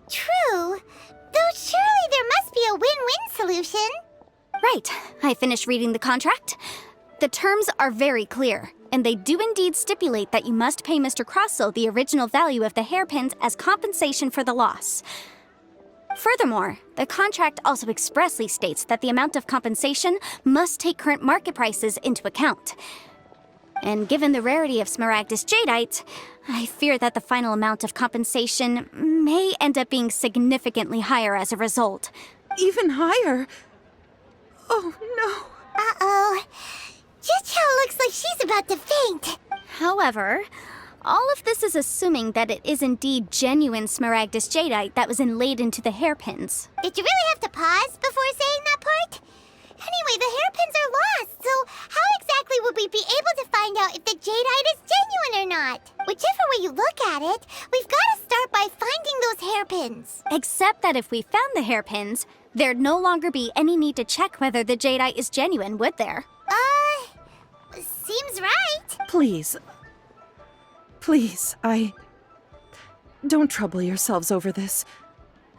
True. Though surely there must be a win-win solution. Right. I finished reading the contract. The terms are very clear, and they do indeed stipulate that you must pay Mr. Crossell the original value of the hairpins as compensation for the loss. Furthermore, the contract also expressly states that the amount of compensation must take current market prices into account. And given the rarity of smaragdus jadeite, I fear that the final amount of compensation may end up being significantly higher as a result. Even higher? Oh, no. Uh-oh. Juchao looks like she's about to faint. However, all of this is assuming that it is indeed genuine Smaragdus jadeite that was inlaid into the hairpins. Did you really have to pause before saying that part? Anyway, the hairpins are lost, so how exactly would we be able to find out if the jadeite is genuine or not? Whichever way you look at it, we've got to start by finding those hairpins. Except that if we found the hairpins, there'd no longer be any need to check whether the jadeite is genuine, would there? Seems right. Please. Please, Don't trouble yourselves over this.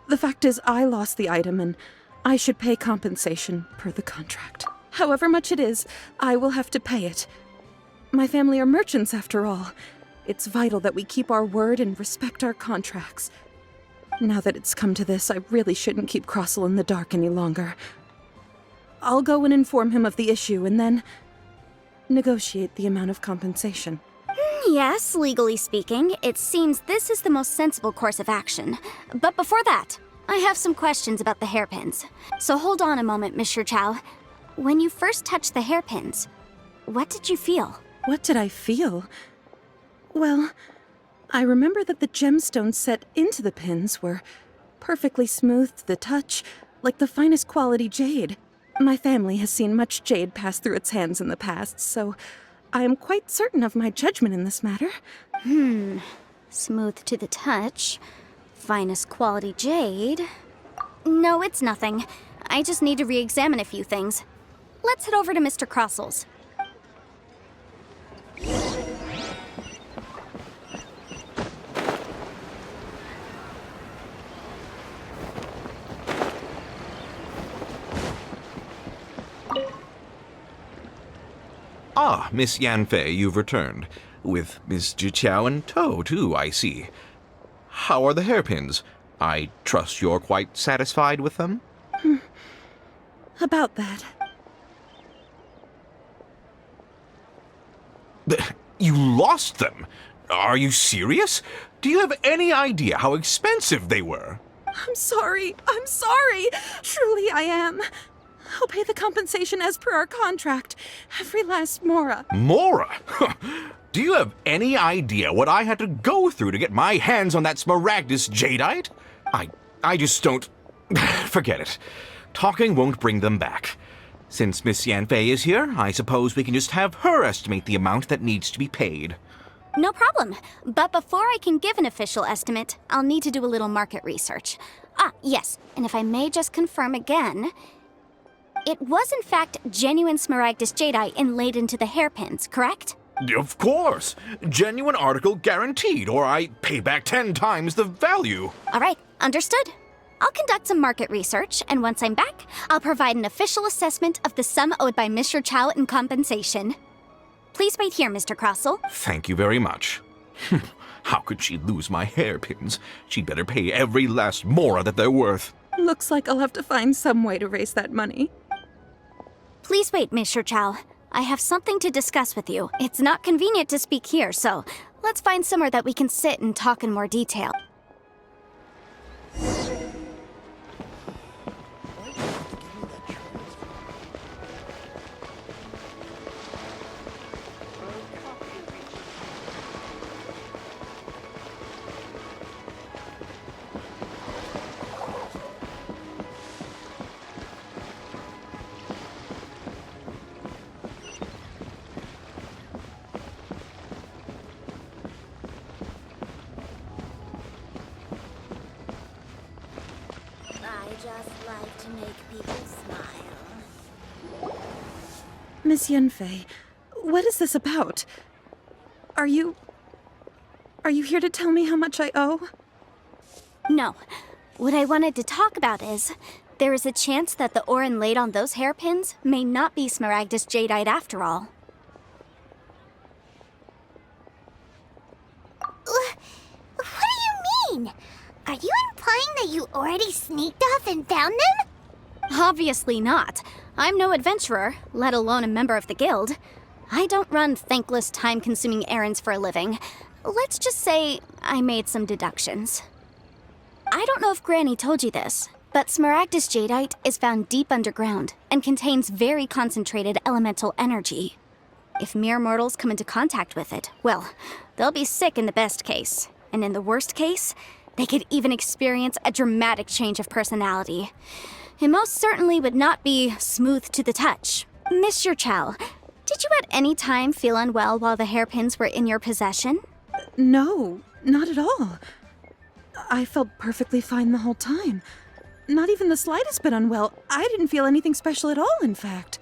The fact is, I lost the item and I should pay compensation per the contract. However much it is, I will have to pay it. My family are merchants, after all. It's vital that we keep our word and respect our contracts. Now that it's come to this, I really shouldn't keep Crossel in the dark any longer. I'll go and inform him of the issue and then negotiate the amount of compensation. Yes, legally speaking, it seems this is the most sensible course of action. But before that, I have some questions about the hairpins. So hold on a moment, Mr. Chow. When you first touched the hairpins, what did you feel? What did I feel? Well, I remember that the gemstones set into the pins were perfectly smooth to the touch, like the finest quality jade. My family has seen much jade pass through its hands in the past, so I am quite certain of my judgment in this matter. Smooth to the touch. Finest quality jade. No, it's nothing. I just need to re-examine a few things. Let's head over to Mr. Crossel's. Ah, Miss Yanfei, you've returned. With Miss Jiqiao in tow, too, I see. How are the hairpins? I trust you're quite satisfied with them? About that. You lost them? Are you serious? Do you have any idea how expensive they were? I'm sorry. Truly I am. I'll pay the compensation as per our contract. Every last mora. Mora? Do you have any idea what I had to go through to get my hands on that Smaragdus jadeite? I just don't... Forget it. Talking won't bring them back. Since Miss Yanfei is here, I suppose we can just have her estimate the amount that needs to be paid. No problem. But before I can give an official estimate, I'll need to do a little market research. Ah, yes, and if I may just confirm again, it was in fact genuine Smaragdus jadeite inlaid into the hairpins, correct? Of course! Genuine article guaranteed, or I pay back 10 times the value. All right, understood. I'll conduct some market research, and once I'm back, I'll provide an official assessment of the sum owed by Mr. Chow in compensation. Please wait here, Mr. Crossel. Thank you very much. How could she lose my hairpins? She'd better pay every last mora that they're worth. Looks like I'll have to find some way to raise that money. Please wait, Mr. Chow. I have something to discuss with you. It's not convenient to speak here, so let's find somewhere that we can sit and talk in more detail. Just like to make people smile. Miss Yanfei, what is this about? Are you here to tell me how much I owe? No. What I wanted to talk about is, there is a chance that the ore inlaid on those hairpins may not be Smaragdus jadeite after all. What do you mean? Are you implying that you already sneaked off and found them? Obviously not. I'm no adventurer, let alone a member of the guild. I don't run thankless, time-consuming errands for a living. Let's just say I made some deductions. I don't know if Granny told you this, But Smaragdus jadeite is found deep underground and contains very concentrated elemental energy. If mere mortals come into contact with it, well, they'll be sick in the best case. And in the worst case, they could even experience a dramatic change of personality. It most certainly would not be smooth to the touch. Monsieur Chow, did you at any time feel unwell while the hairpins were in your possession? No, not at all. I felt perfectly fine the whole time. Not even the slightest bit unwell. I didn't feel anything special at all, in fact.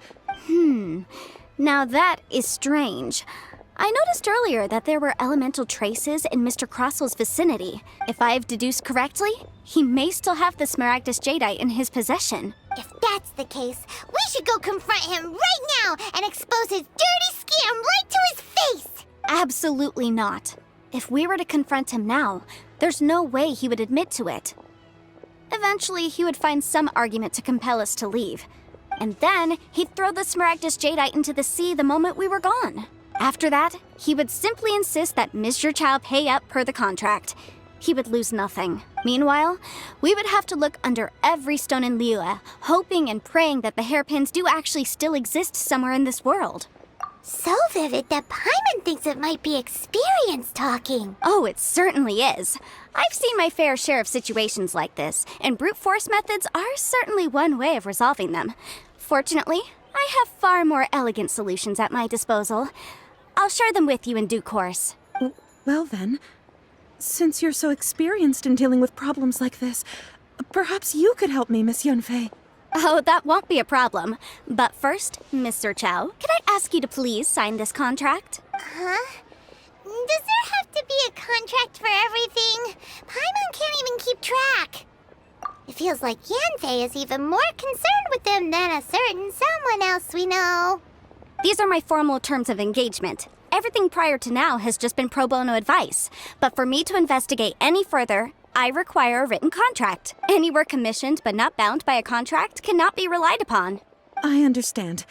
Now that is strange. I noticed earlier that there were elemental traces in Mr. Crossel's vicinity. If I've deduced correctly, he may still have the Smaragdus jadeite in his possession. If that's the case, we should go confront him right now and expose his dirty scam right to his face! Absolutely not. If we were to confront him now, there's no way he would admit to it. Eventually, he would find some argument to compel us to leave. And then, he'd throw the Smaragdus jadeite into the sea the moment we were gone. After that, he would simply insist that Mr. Chow pay up per the contract. He would lose nothing. Meanwhile, we would have to look under every stone in Liyue, hoping and praying that the hairpins do actually still exist somewhere in this world. So vivid that Paimon thinks it might be experience talking. Oh, it certainly is. I've seen my fair share of situations like this, and brute force methods are certainly one way of resolving them. Fortunately, I have far more elegant solutions at my disposal. I'll share them with you in due course. Well then, since you're so experienced in dealing with problems like this, perhaps you could help me, Miss Yunfei. Oh, that won't be a problem. But first, Mr. Chow, could I ask you to please sign this contract? Huh? Does there have to be a contract for everything? Paimon can't even keep track. It feels like Yanfei is even more concerned with them than a certain someone else we know. These are my formal terms of engagement. Everything prior to now has just been pro bono advice. But for me to investigate any further, I require a written contract. Any work commissioned but not bound by a contract cannot be relied upon. I understand.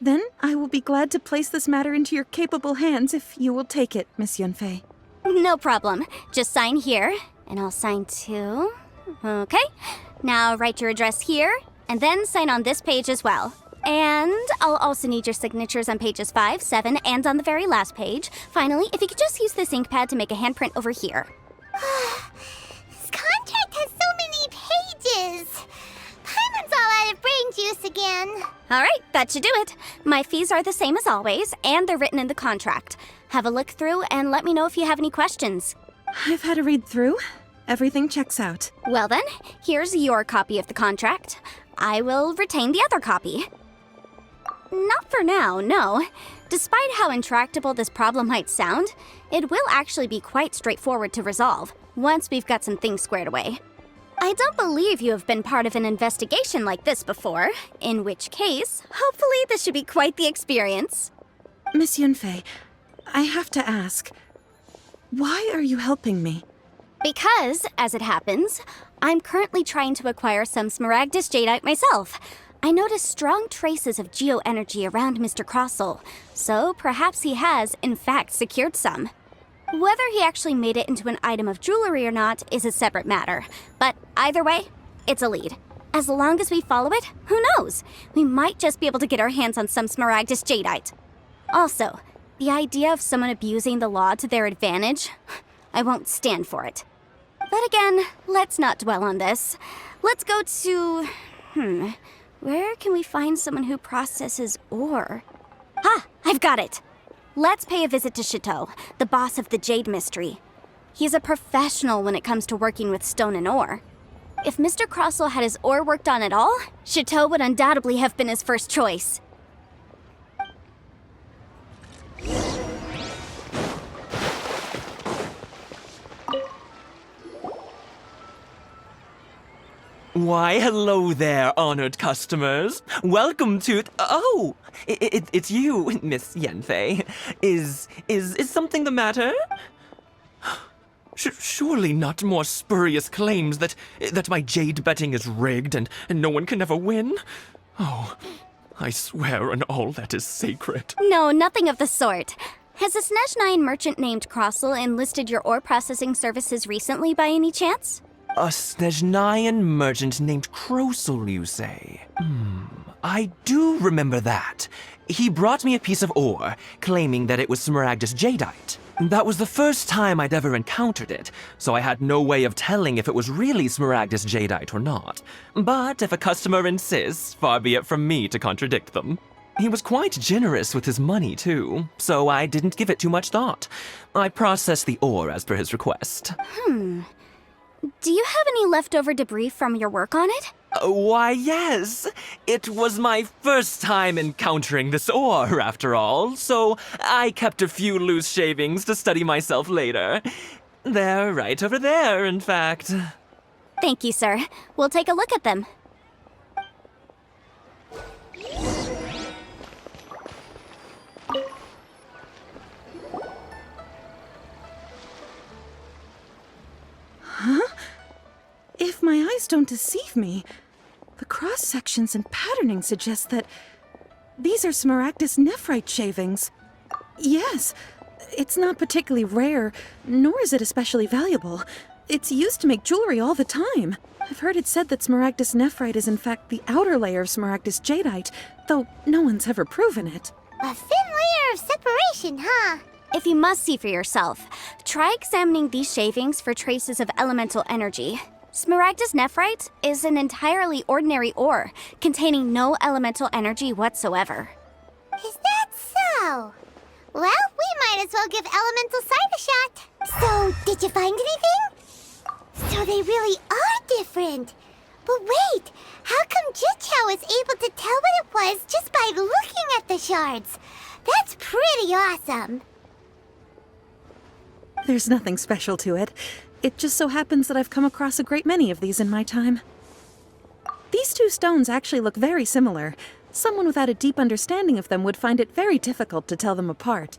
Then I will be glad to place this matter into your capable hands if you will take it, Miss Yunfei. No problem. Just sign here, and I'll sign too. Okay. Now write your address here, and then sign on this page as well. And I'll also need your signatures on pages 5, 7, and on the very last page. Finally, if you could just use this ink pad to make a handprint over here. This contract has so many pages. Paimon's all out of brain juice again. All right, that should do it. My fees are the same as always, and they're written in the contract. Have a look through and let me know if you have any questions. I've had a read through. Everything checks out. Well then, here's your copy of the contract. I will retain the other copy. Not for now, no. Despite how intractable this problem might sound, it will actually be quite straightforward to resolve, once we've got some things squared away. I don't believe you have been part of an investigation like this before, in which case, hopefully this should be quite the experience. Miss Yunfei, I have to ask, why are you helping me? Because, as it happens, I'm currently trying to acquire some Smaragdus jadeite myself. I noticed strong traces of geo-energy around Mr. Crossel, so perhaps he has, in fact, secured some. Whether he actually made it into an item of jewelry or not is a separate matter, but either way, it's a lead. As long as we follow it, who knows? We might just be able to get our hands on some Smaragdus jadeite. Also, the idea of someone abusing the law to their advantage, I won't stand for it. But again, let's not dwell on this. Let's go to... where can we find someone who processes ore? Ah, I've got it! Let's pay a visit to Chateau, the boss of the Jade Mystery. He's a professional when it comes to working with stone and ore. If Mr. Crossel had his ore worked on at all, Chateau would undoubtedly have been his first choice. Why, hello there, honored customers. Welcome to... Oh, it's you, Miss Yanfei. Is something the matter? Surely not more spurious claims that my jade betting is rigged and no one can ever win? Oh, I swear on all that is sacred. No, nothing of the sort. Has a Snezhnine merchant named Crossel enlisted your ore processing services recently by any chance? A Snezhnayan merchant named Krosel, you say? I do remember that. He brought me a piece of ore, claiming that it was Smaragdus jadeite. That was the first time I'd ever encountered it, so I had no way of telling if it was really Smaragdus jadeite or not. But if a customer insists, far be it from me to contradict them. He was quite generous with his money, too, so I didn't give it too much thought. I processed the ore as per his request. Do you have any leftover debris from your work on it? Why, yes. It was my first time encountering this ore, after all, so I kept a few loose shavings to study myself later. They're right over there, in fact. Thank you, sir. We'll take a look at them. Huh? If my eyes don't deceive me, the cross-sections and patterning suggest that these are Smaragdus nephrite shavings. Yes, it's not particularly rare, nor is it especially valuable. It's used to make jewelry all the time. I've heard it said that Smaragdus nephrite is in fact the outer layer of Smaragdus jadeite, though no one's ever proven it. A thin layer of separation, huh? If you must see for yourself, try examining these shavings for traces of elemental energy. Smaragdus nephrite is an entirely ordinary ore, containing no elemental energy whatsoever. Is that so? Well, we might as well give elemental sight a shot. So, did you find anything? So they really are different. But wait, how come Jichao was able to tell what it was just by looking at the shards? That's pretty awesome. There's nothing special to it. It just so happens that I've come across a great many of these in my time. These two stones actually look very similar. Someone without a deep understanding of them would find it very difficult to tell them apart.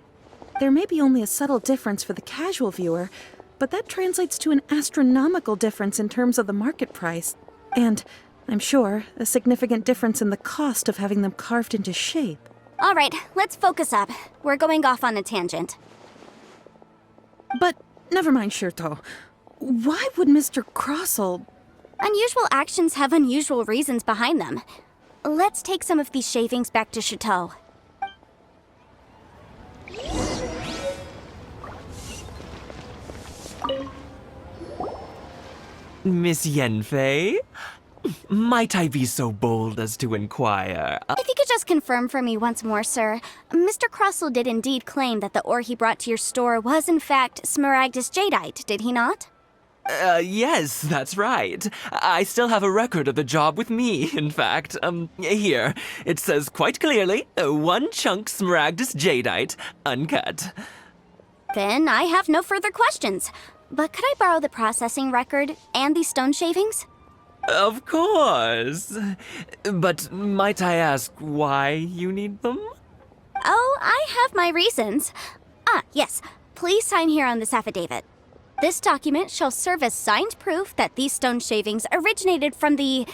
There may be only a subtle difference for the casual viewer, but that translates to an astronomical difference in terms of the market price. And, I'm sure, a significant difference in the cost of having them carved into shape. All right, let's focus up. We're going off on a tangent. But never mind, Shirto. Why would Mr. Krosel... Unusual actions have unusual reasons behind them. Let's take some of these shavings back to Chateau. Miss Yanfei? Might I be so bold as to inquire? If you could just confirm for me once more, sir. Mr. Krosel did indeed claim that the ore he brought to your store was in fact Smaragdus jadeite, did he not? Yes, that's right. I still have a record of the job with me, in fact. Here. It says quite clearly, 1 chunk Smaragdus jadeite, uncut. Then I have no further questions. But could I borrow the processing record and these stone shavings? Of course. But might I ask why you need them? Oh, I have my reasons. Yes. Please sign here on this affidavit. This document shall serve as signed proof that these stone shavings originated from the,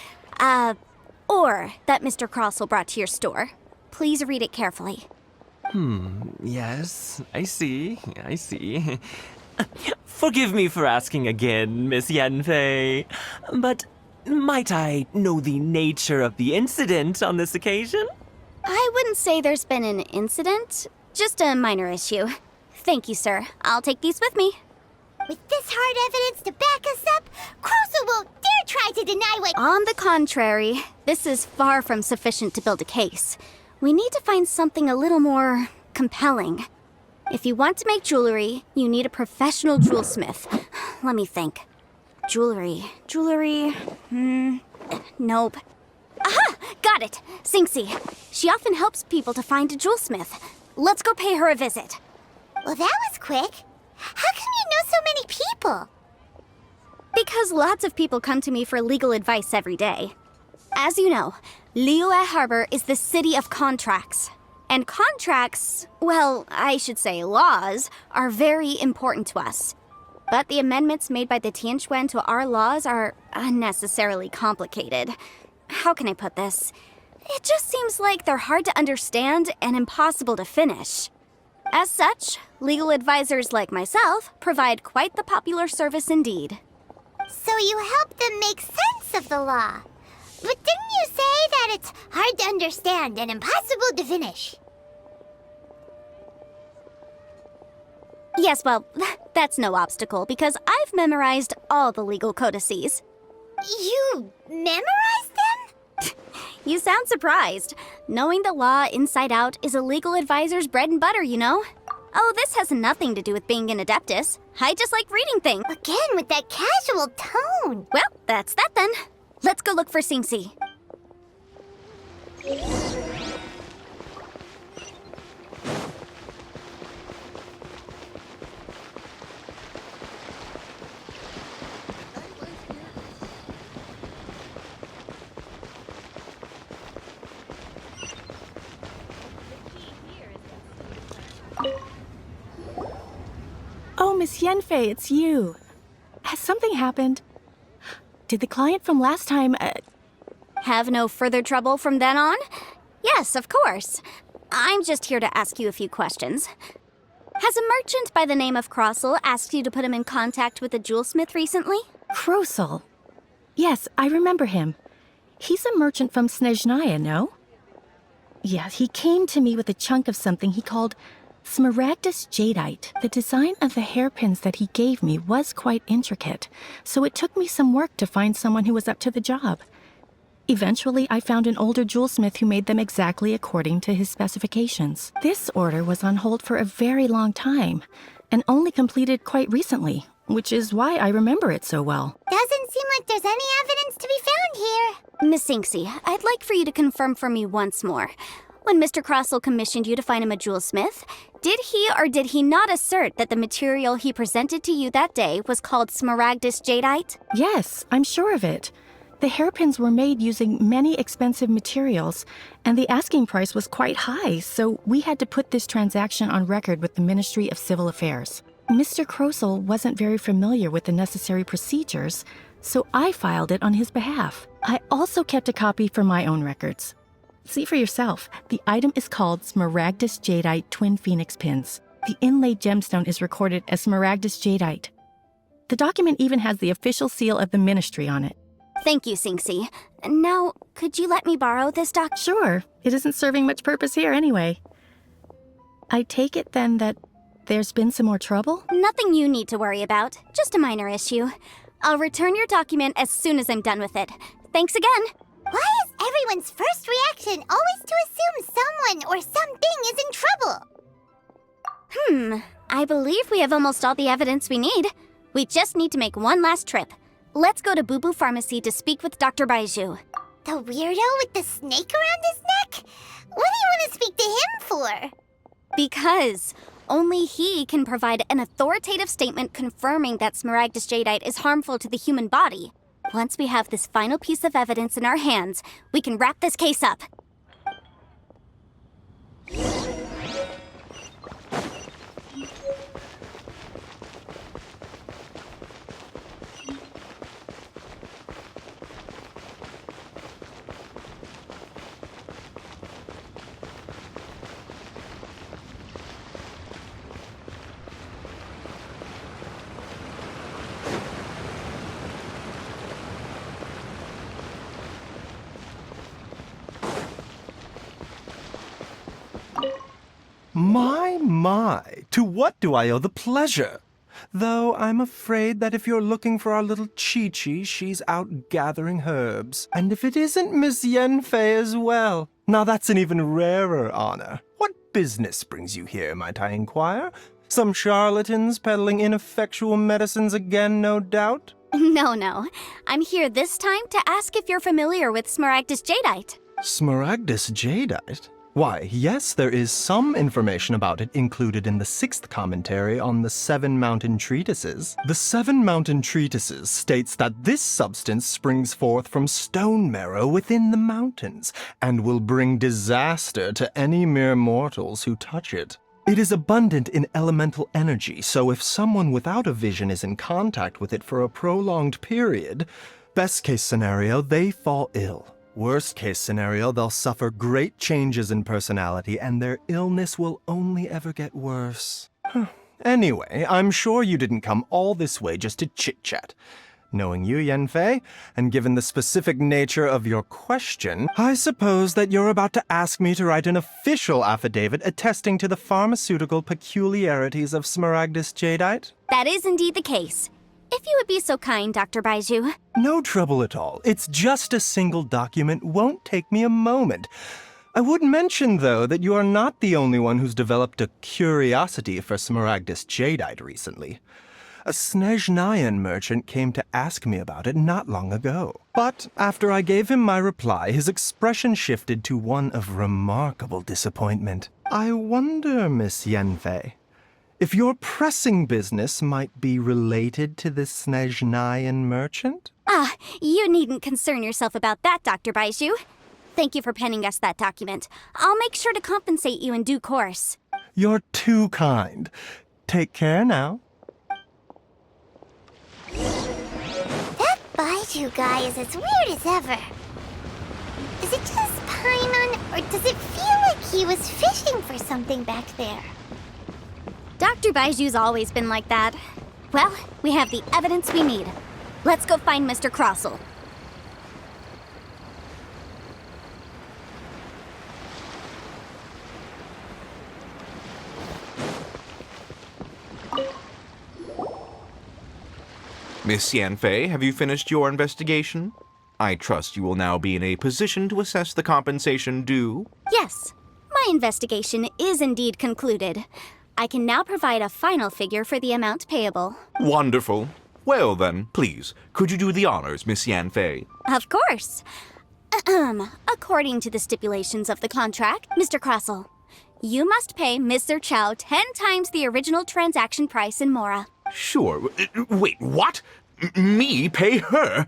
ore that Mr. Krosel brought to your store. Please read it carefully. Yes, I see. Forgive me for asking again, Miss Yanfei, but might I know the nature of the incident on this occasion? I wouldn't say there's been an incident, just a minor issue. Thank you, sir. I'll take these with me. With this hard evidence to back us up, Krosel won't dare try to deny what— On the contrary, this is far from sufficient to build a case. We need to find something a little more compelling. If you want to make jewelry, you need a professional jewelsmith. Let me think. Jewelry. Nope. Aha! Got it! Singxi. She often helps people to find a jewelsmith. Let's go pay her a visit. Well, that was quick. How come you know so many people? Because lots of people come to me for legal advice every day. As you know, Liyue Harbor is the city of contracts. And contracts, well, I should say laws, are very important to us. But the amendments made by the Tianquan to our laws are unnecessarily complicated. How can I put this? It just seems like they're hard to understand and impossible to finish. As such, legal advisors like myself provide quite the popular service indeed. So you help them make sense of the law. But didn't you say that it's hard to understand and impossible to finish? Yes, well, that's no obstacle because I've memorized all the legal codices. You memorized them? You sound surprised. Knowing the law inside out is a legal advisor's bread and butter, you know? Oh, this has nothing to do with being an adeptus. I just like reading things. Again, with that casual tone. Well, that's that then. Let's go look for Singsi. Oh, Miss Yenfei, it's you. Has something happened? Did the client from last time, Have no further trouble from then on? Yes, of course. I'm just here to ask you a few questions. Has a merchant by the name of Crossel asked you to put him in contact with a jewelsmith recently? Crossel? Yes, I remember him. He's a merchant from Snezhnaya, no? Yeah, he came to me with a chunk of something he called Smaragdus Jadeite. The design of the hairpins that he gave me was quite intricate, so it took me some work to find someone who was up to the job. Eventually, I found an older jewelsmith who made them exactly according to his specifications. This order was on hold for a very long time, and only completed quite recently, which is why I remember it so well. Doesn't seem like there's any evidence to be found here. Miss Singsi, I'd like for you to confirm for me once more. When Mr. Crossel commissioned you to find him a jewelsmith, did he or did he not assert that the material he presented to you that day was called Smaragdus Jadeite? Yes, I'm sure of it. The hairpins were made using many expensive materials, and the asking price was quite high, so we had to put this transaction on record with the Ministry of Civil Affairs. Mr. Crossel wasn't very familiar with the necessary procedures, so I filed it on his behalf. I also kept a copy for my own records. See for yourself, the item is called Smaragdus Jadeite Twin Phoenix Pins. The inlaid gemstone is recorded as Smaragdus Jadeite. The document even has the official seal of the ministry on it. Thank you, Singsi. Now, could you let me borrow this document? Sure, it isn't serving much purpose here anyway. I take it then that there's been some more trouble? Nothing you need to worry about, just a minor issue. I'll return your document as soon as I'm done with it. Thanks again. Why is everyone's first reaction always to assume someone or something is in trouble? I believe we have almost all the evidence we need. We just need to make one last trip. Let's go to Boo Boo Pharmacy to speak with Dr. Baiju. The weirdo with the snake around his neck? What do you want to speak to him for? Because only he can provide an authoritative statement confirming that Smaragdus Jadeite is harmful to the human body. Once we have this final piece of evidence in our hands, we can wrap this case up. My, to what do I owe the pleasure? Though I'm afraid that if you're looking for our little Chi-Chi, she's out gathering herbs. And if it isn't Miss Yenfei as well, now that's an even rarer honor. What business brings you here, might I inquire? Some charlatans peddling ineffectual medicines again, no doubt? No. I'm here this time to ask if you're familiar with Smaragdus Jadeite. Smaragdus Jadeite? Why, yes, there is some information about it included in the 6th commentary on the 7 Mountain Treatises. The 7 Mountain Treatises states that this substance springs forth from stone marrow within the mountains, and will bring disaster to any mere mortals who touch it. It is abundant in elemental energy, so if someone without a vision is in contact with it for a prolonged period, best case scenario, they fall ill. Worst case scenario, they'll suffer great changes in personality and their illness will only ever get worse. Anyway, I'm sure you didn't come all this way just to chit-chat. Knowing you, Yanfei, and given the specific nature of your question, I suppose that you're about to ask me to write an official affidavit attesting to the pharmaceutical peculiarities of Smaragdus jadeite? That is indeed the case. If you would be so kind, Dr. Baiju. No trouble at all. It's just a single document. Won't take me a moment. I would mention, though, that you are not the only one who's developed a curiosity for Smaragdus jadeite recently. A Snezhnayan merchant came to ask me about it not long ago. But after I gave him my reply, his expression shifted to one of remarkable disappointment. I wonder, Miss Yanfei, if your pressing business might be related to this Snezhnayan merchant? Ah, you needn't concern yourself about that, Dr. Baiju. Thank you for penning us that document. I'll make sure to compensate you in due course. You're too kind. Take care now. That Baiju guy is as weird as ever. Is it just Paimon, or does it feel like he was fishing for something back there? Dr. Baiju's always been like that. Well, we have the evidence we need. Let's go find Mr. Crossell. Miss Yanfei, have you finished your investigation? I trust you will now be in a position to assess the compensation due. Yes, my investigation is indeed concluded. I can now provide a final figure for the amount payable. Wonderful. Well then, please, could you do the honors, Miss Yanfei? Of course. According to the stipulations of the contract, Mr. Crossell, you must pay Mr. Chow 10 times the original transaction price in Mora. Sure. Wait, what? Me pay her?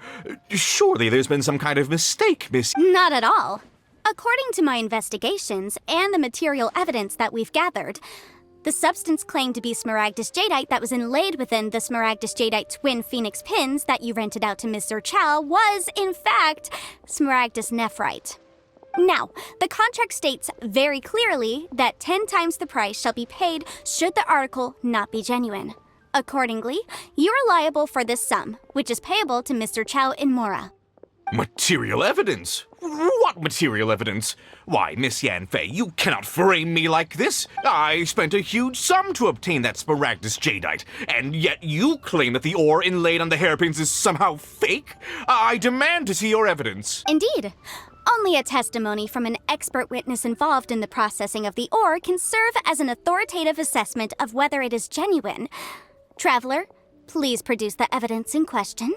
Surely there's been some kind of mistake, Miss... Not at all. According to my investigations and the material evidence that we've gathered, the substance claimed to be Smaragdus jadeite that was inlaid within the Smaragdus jadeite twin phoenix pins that you rented out to Mr. Chow was, in fact, Smaragdus nephrite. Now, the contract states very clearly that 10 times the price shall be paid should the article not be genuine. Accordingly, you are liable for this sum, which is payable to Mr. Chow in Mora. Material evidence? What material evidence? Why, Miss Yanfei, you cannot frame me like this. I spent a huge sum to obtain that Smaragdus jadeite, and yet you claim that the ore inlaid on the hairpins is somehow fake? I demand to see your evidence. Indeed. Only a testimony from an expert witness involved in the processing of the ore can serve as an authoritative assessment of whether it is genuine. Traveler, please produce the evidence in question.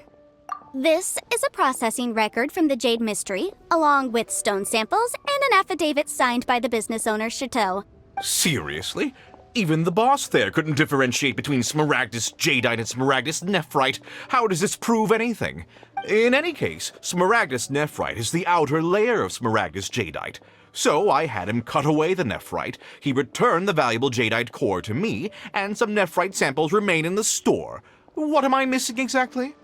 This is a processing record from the Jade Mystery, along with stone samples and an affidavit signed by the business owner, Chateau. Seriously? Even the boss there couldn't differentiate between Smaragdus jadeite and Smaragdus nephrite. How does this prove anything? In any case, Smaragdus nephrite is the outer layer of Smaragdus jadeite. So I had him cut away the nephrite, he returned the valuable jadeite core to me, and some nephrite samples remain in the store. What am I missing exactly?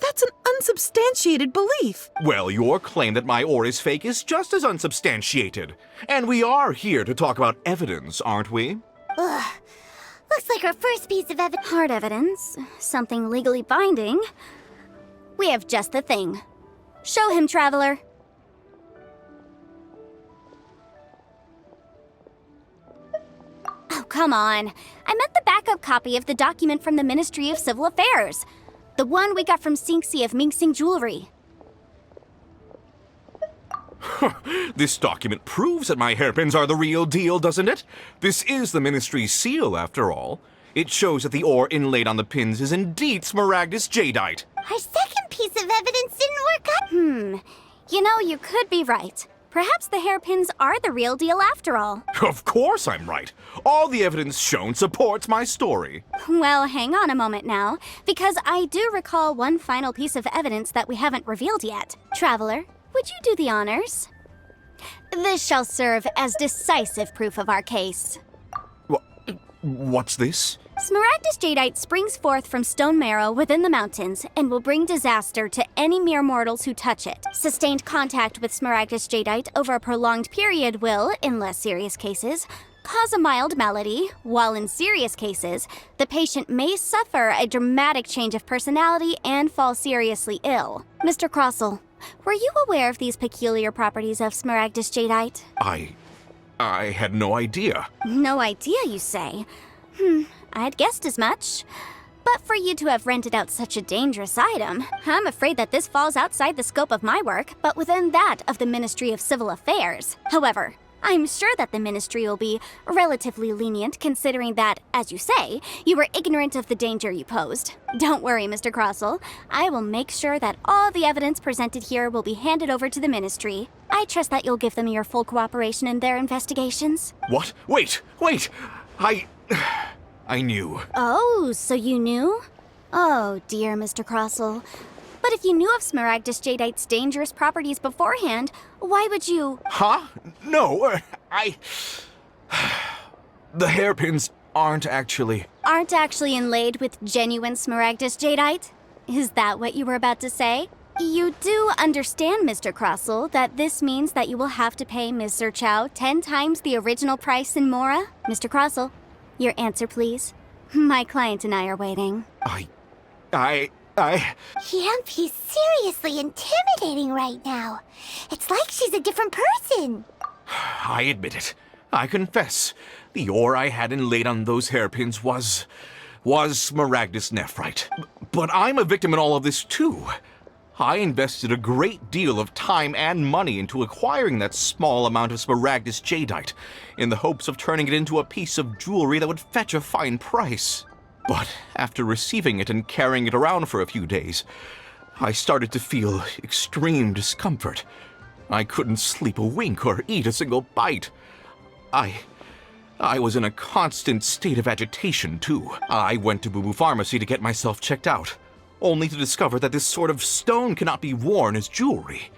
That's an unsubstantiated belief. Well, your claim that my ore is fake is just as unsubstantiated. And we are here to talk about evidence, aren't we? Ugh. Looks like our first piece of evidence. Hard evidence. Something legally binding. We have just the thing. Show him, Traveler. Oh, come on. I meant the backup copy of the document from the Ministry of Civil Affairs. The one we got from Xingxi of Mingxing Jewelry. This document proves that my hairpins are the real deal, doesn't it? This is the Ministry's seal, after all. It shows that the ore inlaid on the pins is indeed Smaragdus jadeite. Our second piece of evidence didn't work out. You know, you could be right. Perhaps the hairpins are the real deal after all. Of course I'm right. All the evidence shown supports my story. Well, hang on a moment now, because I do recall one final piece of evidence that we haven't revealed yet. Traveler, would you do the honors? This shall serve as decisive proof of our case. What's this? Smaragdus jadeite springs forth from stone marrow within the mountains and will bring disaster to any mere mortals who touch it. Sustained contact with Smaragdus jadeite over a prolonged period will, in less serious cases, cause a mild malady, while in serious cases, the patient may suffer a dramatic change of personality and fall seriously ill. Mr. Crossell, were you aware of these peculiar properties of Smaragdus jadeite? I had no idea. No idea, you say? I'd guessed as much. But for you to have rented out such a dangerous item, I'm afraid that this falls outside the scope of my work, but within that of the Ministry of Civil Affairs. However, I'm sure that the Ministry will be relatively lenient considering that, as you say, you were ignorant of the danger you posed. Don't worry, Mr. Crossell. I will make sure that all the evidence presented here will be handed over to the Ministry. I trust that you'll give them your full cooperation in their investigations. What? Wait! I knew. Oh, so you knew? Oh, dear, Mr. Crossell. But if you knew of Smaragdus jadeite's dangerous properties beforehand, why would you— Huh? No, The hairpins aren't actually inlaid with genuine Smaragdus jadeite? Is that what you were about to say? You do understand, Mr. Crossell, that this means that you will have to pay Ms. Zerchow 10 times the original price in Mora? Mr. Crossell, your answer, please. My client and I are waiting. Yemp, he's seriously intimidating right now. It's like she's a different person. I admit it. I confess. The ore I had inlaid on those hairpins was Smaragdus nephrite. But I'm a victim in all of this too. I invested a great deal of time and money into acquiring that small amount of Smaragdus jadeite, in the hopes of turning it into a piece of jewelry that would fetch a fine price. But after receiving it and carrying it around for a few days, I started to feel extreme discomfort. I couldn't sleep a wink or eat a single bite. I was in a constant state of agitation, too. I went to Boo Boo Pharmacy to get myself checked out, only to discover that this sort of stone cannot be worn as jewelry.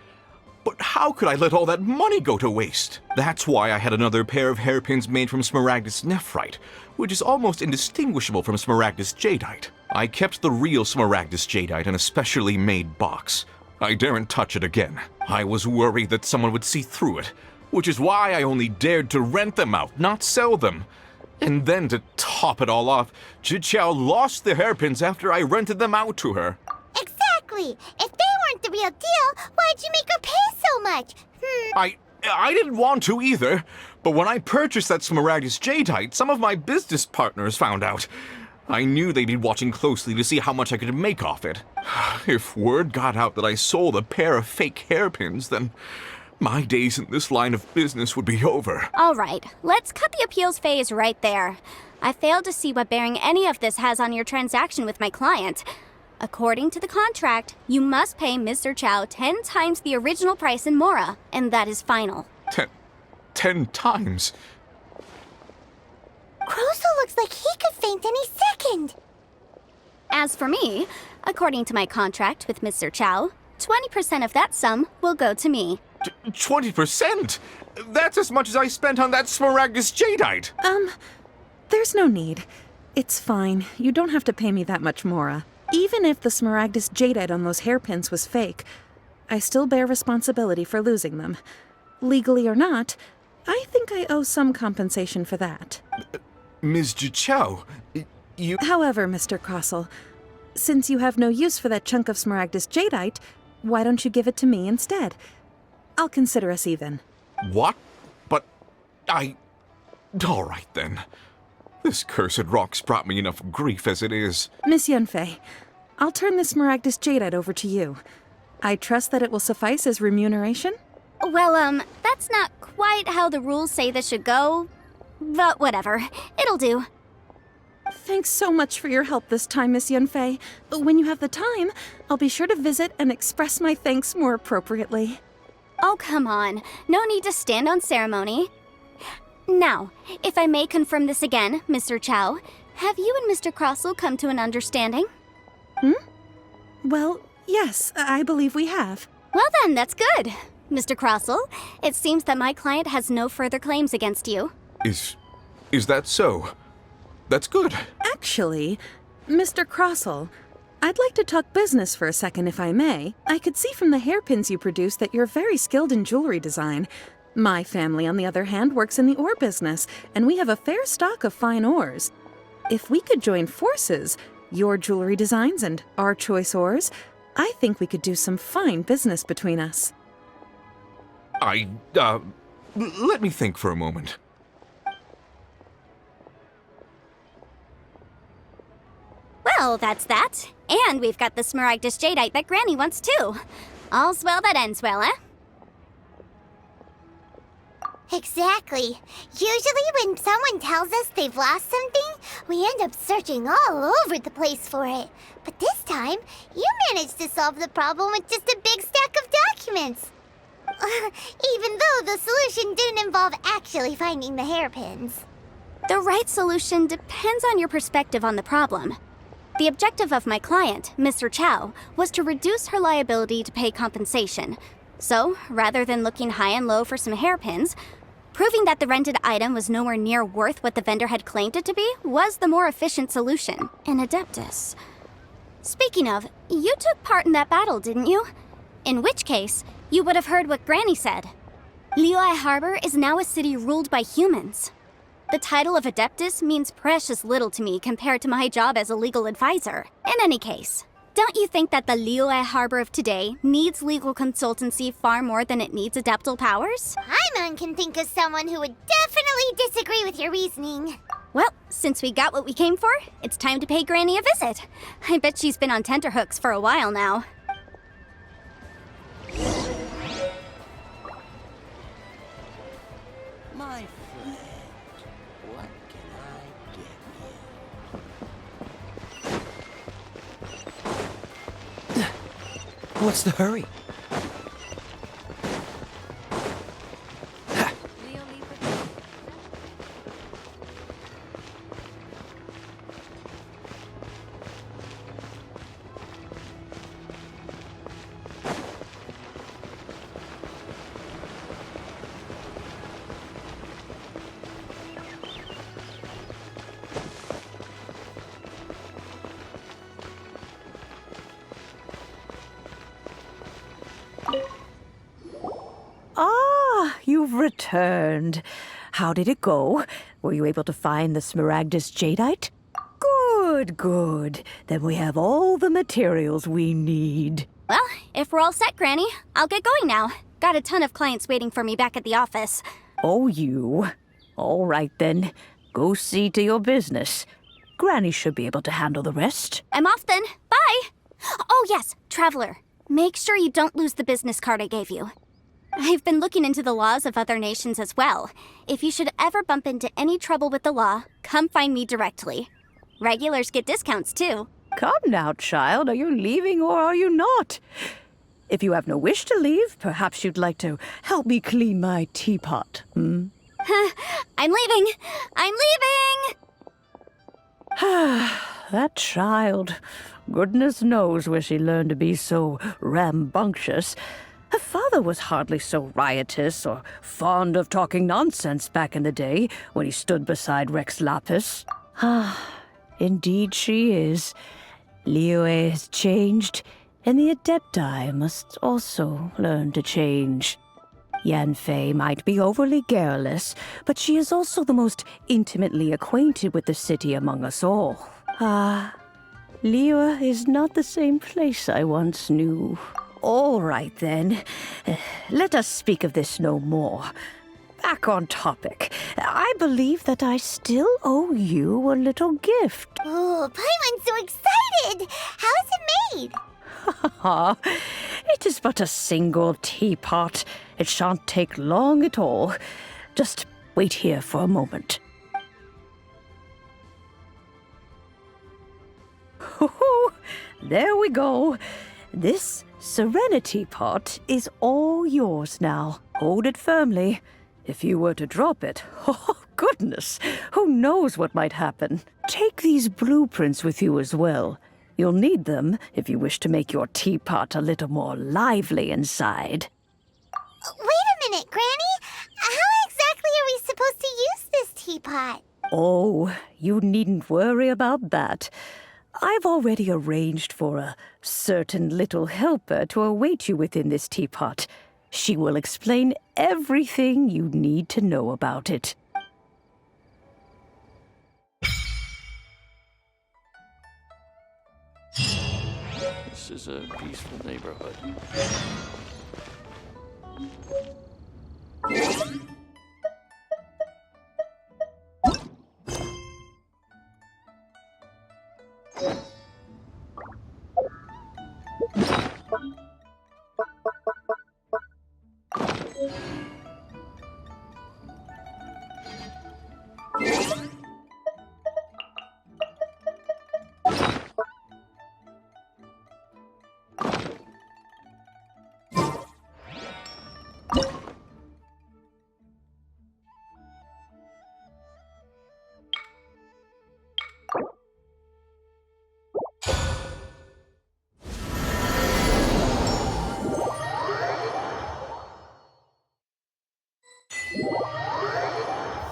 But how could I let all that money go to waste? That's why I had another pair of hairpins made from Smaragdus nephrite, which is almost indistinguishable from Smaragdus jadeite. I kept the real Smaragdus jadeite in a specially made box. I daren't touch it again. I was worried that someone would see through it, which is why I only dared to rent them out, not sell them. And then to top it all off, Zhiqiao lost the hairpins after I rented them out to her. Exactly. If they weren't the real deal, why'd you make her pay so much? I didn't want to either, but when I purchased that Smaragdus jadeite, some of my business partners found out. I knew they'd be watching closely to see how much I could make off it. If word got out that I sold a pair of fake hairpins, then my days in this line of business would be over. All right, let's cut the appeals phase right there. I failed to see what bearing any of this has on your transaction with my client. According to the contract, you must pay Ms. Zerchow 10 times the original price in Mora, and that is final. 10 times? Crossell looks like he could faint any second. As for me, according to my contract with Ms. Zerchow, 20% of that sum will go to me. 20%? That's as much as I spent on that Smaragdus jadeite. There's no need. It's fine. You don't have to pay me that much, Mora. Even if the Smaragdus jadeite on those hairpins was fake, I still bear responsibility for losing them. Legally or not, I think I owe some compensation for that. Ms. Zhiqiao, you— However, Mr. Crossell, since you have no use for that chunk of Smaragdus jadeite, why don't you give it to me instead? I'll consider us even. What? But all right then. This cursed rock's brought me enough grief as it is. Miss Yunfei, I'll turn this Smaragdus jadeite over to you. I trust that it will suffice as remuneration? Well, that's not quite how the rules say this should go. But whatever, it'll do. Thanks so much for your help this time, Miss Yunfei. When you have the time, I'll be sure to visit and express my thanks more appropriately. Oh, come on. No need to stand on ceremony. Now, if I may confirm this again, Mr. Chow, have you and Mr. Crossell come to an understanding? Well, yes, I believe we have. Well then, that's good. Mr. Crossell, it seems that my client has no further claims against you. Is that so? That's good. Actually, Mr. Crossell, I'd like to talk business for a second if I may. I could see from the hairpins you produced that you're very skilled in jewelry design. My family, on the other hand, works in the ore business, and we have a fair stock of fine ores. If we could join forces, your jewelry designs and our choice ores, I think we could do some fine business between us. Let me think for a moment. Well, that's that. And we've got the Smaragdus Jadeite that Granny wants too. All's well that ends well, eh? Exactly. Usually when someone tells us they've lost something, we end up searching all over the place for it. But this time, you managed to solve the problem with just a big stack of documents. Even though the solution didn't involve actually finding the hairpins. The right solution depends on your perspective on the problem. The objective of my client, Mr. Chow, was to reduce her liability to pay compensation. So, rather than looking high and low for some hairpins, proving that the rented item was nowhere near worth what the vendor had claimed it to be was the more efficient solution. An Adeptus. Speaking of, you took part in that battle, didn't you? In which case, you would have heard what Granny said. Liyue Harbor is now a city ruled by humans. The title of Adeptus means precious little to me compared to my job as a legal advisor. In any case, don't you think that the Liyue Harbor of today needs legal consultancy far more than it needs adeptal powers? Paimon can think of someone who would definitely disagree with your reasoning. Well, since we got what we came for, it's time to pay Granny a visit. I bet she's been on tenterhooks for a while now. My friend, what can I get you? What's the hurry? Ah, you've returned. How did it go? Were you able to find the Smaragdus Jadeite? Good, good. Then we have all the materials we need. Well, if we're all set, Granny, I'll get going now. Got a ton of clients waiting for me back at the office. Oh, you. All right, then. Go see to your business. Granny should be able to handle the rest. I'm off then. Bye! Oh, yes, Traveler. Make sure you don't lose the business card I gave you. I've been looking into the laws of other nations as well. If you should ever bump into any trouble with the law, come find me directly. Regulars get discounts, too. Come now, child. Are you leaving or are you not? If you have no wish to leave, perhaps you'd like to help me clean my teapot, hmm? I'm leaving! I'm leaving! That child. Goodness knows where she learned to be so rambunctious. Her father was hardly so riotous or fond of talking nonsense back in the day when he stood beside Rex Lapis. Ah, indeed she is. Liyue has changed, and the Adepti must also learn to change. Yanfei might be overly garrulous, but she is also the most intimately acquainted with the city among us all. Ah, Liyue is not the same place I once knew. All right, then. Let us speak of this no more. Back on topic. I believe that I still owe you a little gift. Oh, Paimon's so excited! How is it made? It is but a single teapot. It shan't take long at all. Just wait here for a moment. There we go. This Serenity pot is all yours now. Hold it firmly. If you were to drop it, oh goodness, who knows what might happen. Take these blueprints with you as well. You'll need them if you wish to make your teapot a little more lively inside. Wait a minute, Granny. How exactly are we supposed to use this teapot? Oh, you needn't worry about that. I've already arranged for a certain little helper to await you within this teapot. She will explain everything you need to know about it. This is a peaceful neighborhood.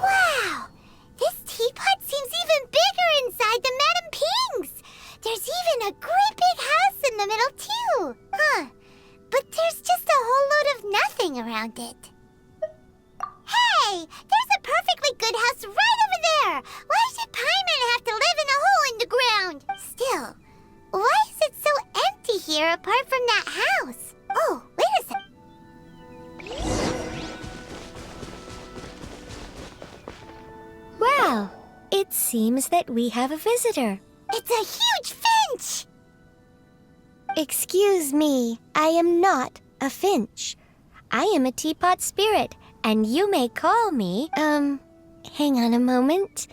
Wow! This teapot seems even bigger inside than Madame Ping's! There's even a great big house in the middle, too! Huh. But there's just a whole load of nothing around it. Hey! There's a perfectly good house right over there! Why should Paimon have to live in a hole in the ground? Still, why is it so empty here apart from that house? Oh, wait a sec. Well, it seems that we have a visitor. It's a huge finch! Excuse me, I am not a finch. I am a teapot spirit, and you may call me, hang on a moment.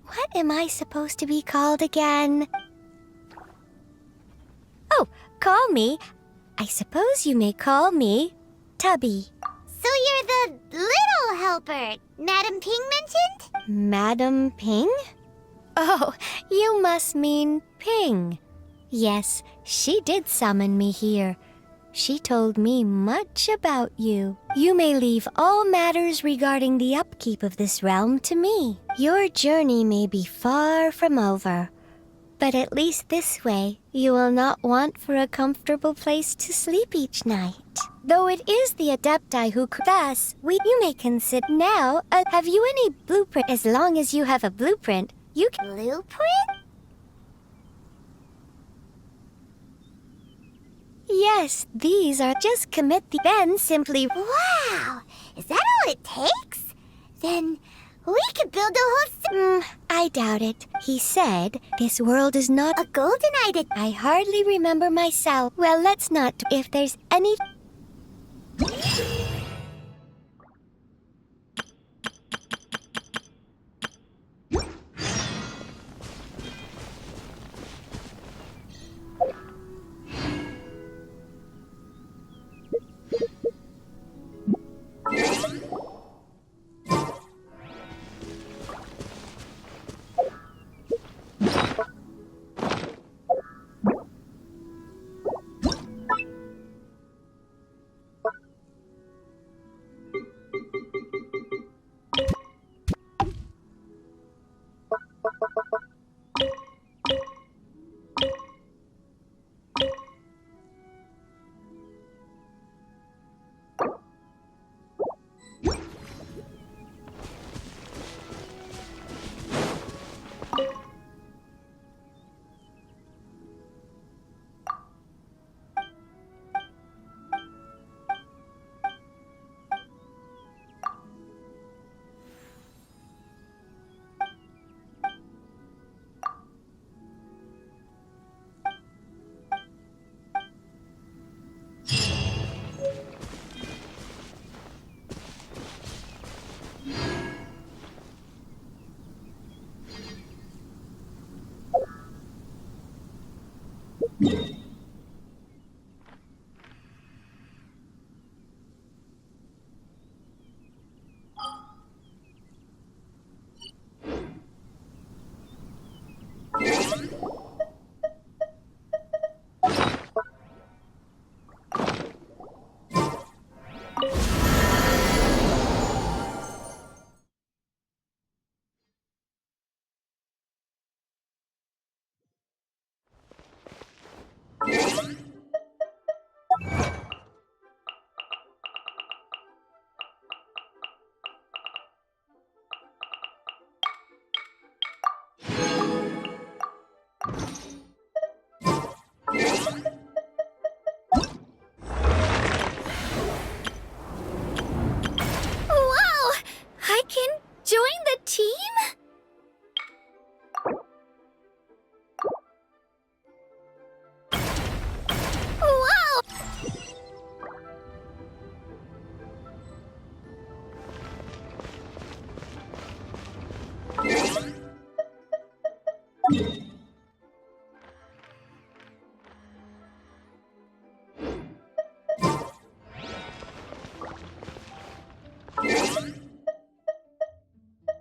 What am I supposed to be called again? Oh, call me. I suppose you may call me Tubby. So you're the little helper Madame Ping mentioned? Madam Ping? Oh, you must mean Ping. Yes, she did summon me here. She told me much about you. You may leave all matters regarding the upkeep of this realm to me. Your journey may be far from over, but at least this way you will not want for a comfortable place to sleep each night. Though it is the Adepti who thus, you may consider now, have you any blueprint? As long as you have a blueprint, you can... Blueprint? Yes, these are just commit the then simply... Wow! Is that all it takes? Then we could build a whole... I doubt it. He said this world is not... A golden idol. I hardly remember myself. Well, let's not... If there's any... Join the team? Wow!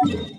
You